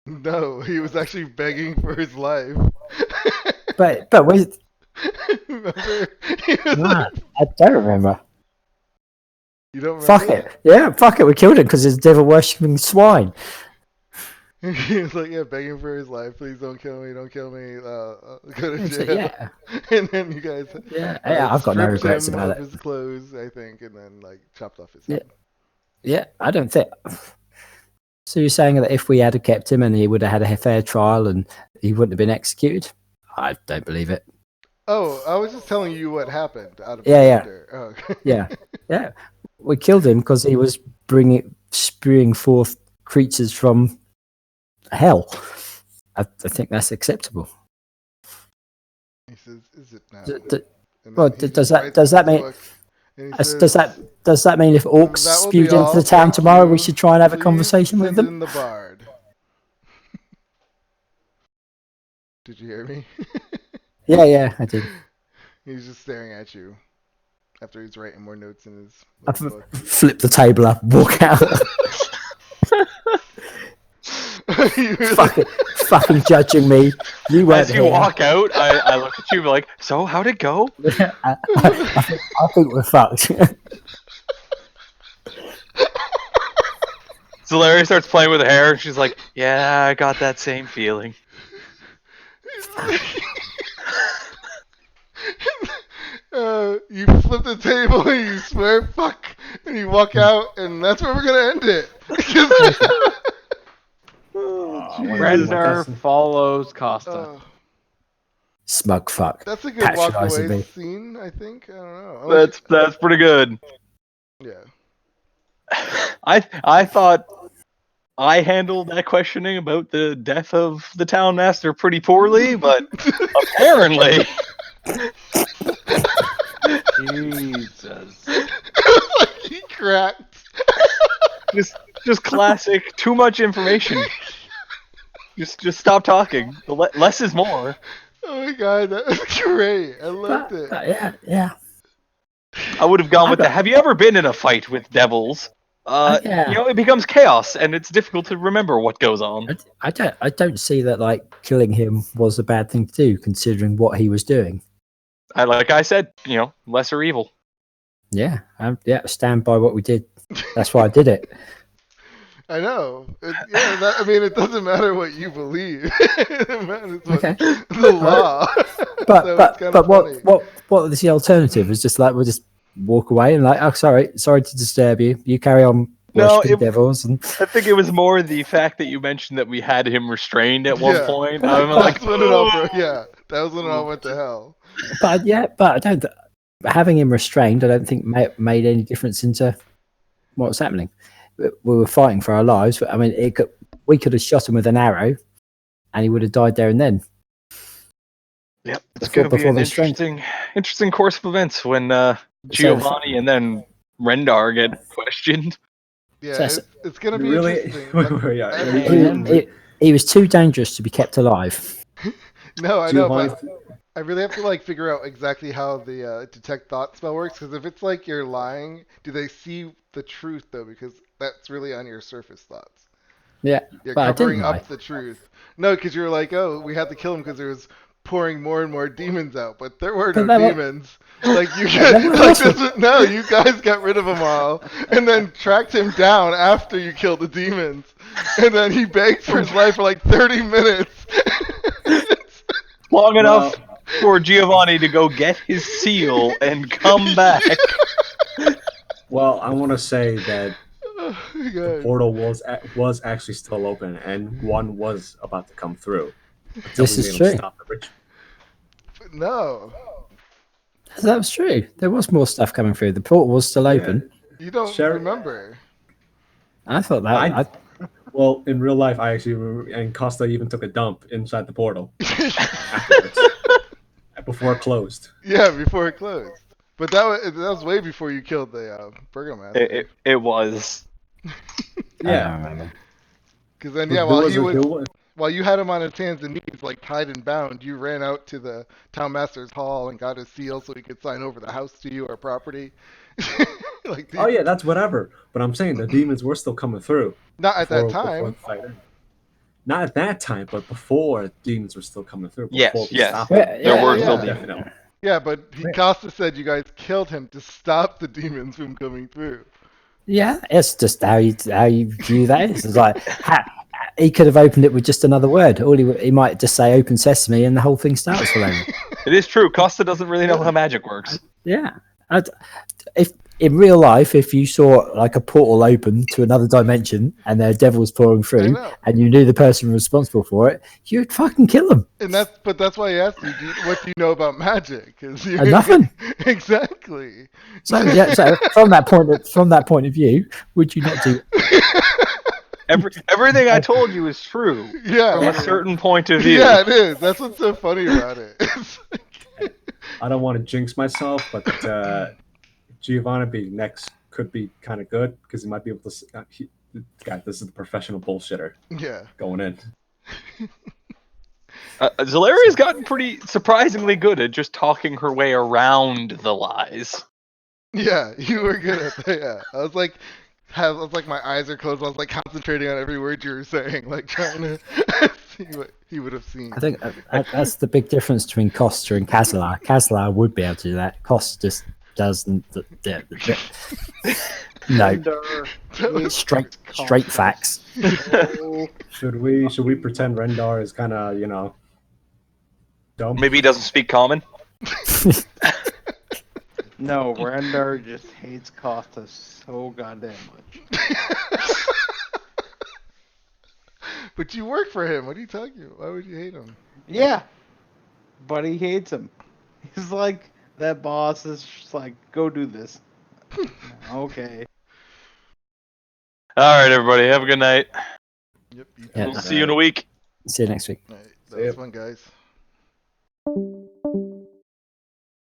Speaker 3: No, he was actually begging for his life.
Speaker 2: But with
Speaker 3: Remember? He was
Speaker 2: nah,
Speaker 3: like,
Speaker 2: I don't remember.
Speaker 3: you don't remember?
Speaker 2: Fuck it. Yeah, fuck it. We killed him because he's a devil worshipping swine.
Speaker 3: He was like, yeah, begging for his life. Please don't kill me. Don't kill me. Go to
Speaker 2: It's like,
Speaker 3: jail.
Speaker 2: yeah.
Speaker 3: And then you guys,
Speaker 2: Yeah, I've got no
Speaker 3: stripped
Speaker 2: regrets
Speaker 3: him
Speaker 2: about
Speaker 3: of
Speaker 2: it.
Speaker 3: his clothes, I think, and then like chopped off his
Speaker 2: Yeah.
Speaker 3: head.
Speaker 2: Yeah, I don't think. So you're saying that if we had kept him and he would have had a fair trial and he wouldn't have been executed? I don't believe it.
Speaker 3: Oh, I was just telling you what happened out of
Speaker 2: Yeah.
Speaker 3: character. Oh.
Speaker 2: Yeah. We killed him because he was spewing forth creatures from hell. I think that's acceptable.
Speaker 3: He says, "Is it now?"
Speaker 2: D-
Speaker 3: And
Speaker 2: d-
Speaker 3: then
Speaker 2: well,
Speaker 3: he
Speaker 2: does
Speaker 3: just
Speaker 2: that-
Speaker 3: writes
Speaker 2: does
Speaker 3: in
Speaker 2: that
Speaker 3: his
Speaker 2: mean-
Speaker 3: book, and he
Speaker 2: Does that mean if orcs
Speaker 3: "That will
Speaker 2: spewed
Speaker 3: be
Speaker 2: into
Speaker 3: all.
Speaker 2: the town
Speaker 3: Thank
Speaker 2: tomorrow, we
Speaker 3: you.
Speaker 2: should try and have a
Speaker 3: Please
Speaker 2: conversation with
Speaker 3: send
Speaker 2: them?
Speaker 3: in the bard." Did you hear me?
Speaker 2: Yeah, I did.
Speaker 3: He's just staring at you after he's writing more notes in his
Speaker 2: I
Speaker 3: little book.
Speaker 2: flip the table up, walk out. fucking judging me. You weren't
Speaker 1: As you
Speaker 2: here.
Speaker 1: walk out, I look at you like, so how'd it go?
Speaker 2: I think we're fucked.
Speaker 1: So Larry starts playing with her hair, and she's like, yeah, I got that same feeling.
Speaker 3: You flip the table and you swear fuck and you walk out and that's where we're gonna end it.
Speaker 5: Render follows Costa.
Speaker 2: Smug fuck.
Speaker 3: That's a good walk
Speaker 2: Patronising
Speaker 3: away
Speaker 2: me.
Speaker 3: scene, I think. I don't know.
Speaker 1: That's pretty good.
Speaker 3: Yeah.
Speaker 1: I thought I handled that questioning about the death of the town master pretty poorly, but apparently.
Speaker 5: Jesus.
Speaker 3: Like he cracked.
Speaker 1: Just classic. Too much information. Just stop talking. Less is more.
Speaker 3: Oh my god, that was great. I loved it.
Speaker 2: Yeah.
Speaker 1: I would have gone with the. Have you ever been in a fight with devils?
Speaker 2: Yeah.
Speaker 1: You know, it becomes chaos, and it's difficult to remember what goes on.
Speaker 2: I don't see that like killing him was a bad thing to do, considering what he was doing.
Speaker 1: Like I said, you know, lesser evil.
Speaker 2: Yeah, stand by what we did. That's why I did it.
Speaker 3: I know. I mean, it doesn't matter what you believe. It matters what
Speaker 2: Okay.
Speaker 3: the law.
Speaker 2: But
Speaker 3: So it's kinda funny.
Speaker 2: what is the alternative? Is just like we'll just walk away and like, oh, sorry to disturb you. You carry on worshiping devils and
Speaker 1: I think it was more the fact that you mentioned that we had him restrained at one point. I'm like,
Speaker 3: That's when it all that was when it all went to hell.
Speaker 2: but I don't. Having him restrained, I don't think made any difference into what was happening. We were fighting for our lives, but I mean, we could have shot him with an arrow, and he would have died there and then.
Speaker 1: Yep, it's going to be an interesting course of events when Giovanni and then Rendar get questioned.
Speaker 3: Yeah, it's going to be
Speaker 4: Really?
Speaker 3: interesting.
Speaker 2: He was too dangerous to be kept alive.
Speaker 3: No, I know, but
Speaker 4: Giovanni-
Speaker 3: I really have to like figure out exactly how the detect thought spell works. Because if it's like you're lying, do they see the truth though? Because that's really on your surface thoughts.
Speaker 2: Yeah,
Speaker 3: You're
Speaker 2: but I didn't
Speaker 3: covering
Speaker 2: lie.
Speaker 3: up the truth. No, because you're like, oh, we had to kill him because there was pouring more and more demons out, but there were no demons. Like you you guys got rid of them all, and then tracked him down after you killed the demons, and then he begged for his life for like 30 minutes.
Speaker 1: Long enough for Giovanni to go get his seal and come back.
Speaker 4: Well, I want to say that
Speaker 3: Oh,
Speaker 4: the portal was actually still open, and one was about to come through.
Speaker 2: This is true.
Speaker 4: Stop the ritual.
Speaker 3: No,
Speaker 2: That was true. There was more stuff coming through. The portal was still open.
Speaker 3: you don't
Speaker 4: Sure.
Speaker 3: remember.
Speaker 2: I thought that.
Speaker 4: Well, in real life, I actually remember, and Costa even took a dump inside the portal afterwards, before it closed.
Speaker 3: Yeah, before it closed. But that was way before you killed the Burgomaster.
Speaker 6: It was.
Speaker 2: I
Speaker 4: Yeah,
Speaker 2: don't remember.
Speaker 3: Because then,
Speaker 4: But
Speaker 3: yeah,
Speaker 4: there was
Speaker 3: while you had him on his hands and knees, like tied and bound, you ran out to the town master's hall and got his seal so he could sign over the house to you or property. Like,
Speaker 4: oh yeah, that's whatever. But I'm saying the demons were still coming through.
Speaker 3: not at that
Speaker 4: Before
Speaker 3: time.
Speaker 4: the fight ended. Not at that time, but before demons were still coming through.
Speaker 6: Yes,
Speaker 4: Before we
Speaker 6: yes.
Speaker 4: stopped
Speaker 2: Yeah,
Speaker 4: them.
Speaker 6: There were
Speaker 3: yeah.
Speaker 6: still
Speaker 3: Yeah.
Speaker 6: demons.
Speaker 3: Yeah, but
Speaker 2: Right.
Speaker 3: Costa said you guys killed him to stop the demons from coming through.
Speaker 2: Yeah, it's just how you view that is. It's like he could have opened it with just another word. All he might just say "Open Sesame" and the whole thing starts for him.
Speaker 6: It is true. Costa doesn't really know how magic works.
Speaker 2: Yeah. If in real life, if you saw like a portal open to another dimension and there are devils pouring
Speaker 3: I
Speaker 2: through,
Speaker 3: know.
Speaker 2: and you knew the person responsible for it, you'd fucking kill them.
Speaker 3: And that's why I asked you, what do you know about magic? 'Cause
Speaker 2: Nothing.
Speaker 3: Exactly.
Speaker 2: So yeah. So from that point of view, would you not do?
Speaker 6: Everything I told you is true
Speaker 3: Yeah.
Speaker 6: from a certain point of view.
Speaker 3: Yeah, it is. That's what's so funny about it. It's like-
Speaker 4: I don't want to jinx myself, but Giovanni being next could be kind of good because he might be able to. God, this is the professional bullshitter
Speaker 3: yeah.
Speaker 4: going in.
Speaker 6: Zalaria's gotten pretty surprisingly good at just talking her way around the lies.
Speaker 3: Yeah, you were good at that. Yeah. I was like my eyes are closed. I was like concentrating on every word you were saying, like trying to see what he would have seen.
Speaker 2: I think that's the big difference between Costa and Kazlar. Kazlar would be able to do that. Costa just doesn't. No, straight facts.
Speaker 4: Should we pretend Rendar is kind of dumb?
Speaker 6: Maybe he doesn't speak common.
Speaker 5: No, Rendar just hates Costa so goddamn much.
Speaker 3: But you work for him. What are you talking about? Why would you hate him?
Speaker 5: Yeah, but he hates him. He's like, that boss is just like, go do this. Okay.
Speaker 6: All right, everybody. Have a good night.
Speaker 3: Yep.
Speaker 2: Yeah.
Speaker 6: We'll see you in a week.
Speaker 2: See you next week.
Speaker 3: That was fun, guys.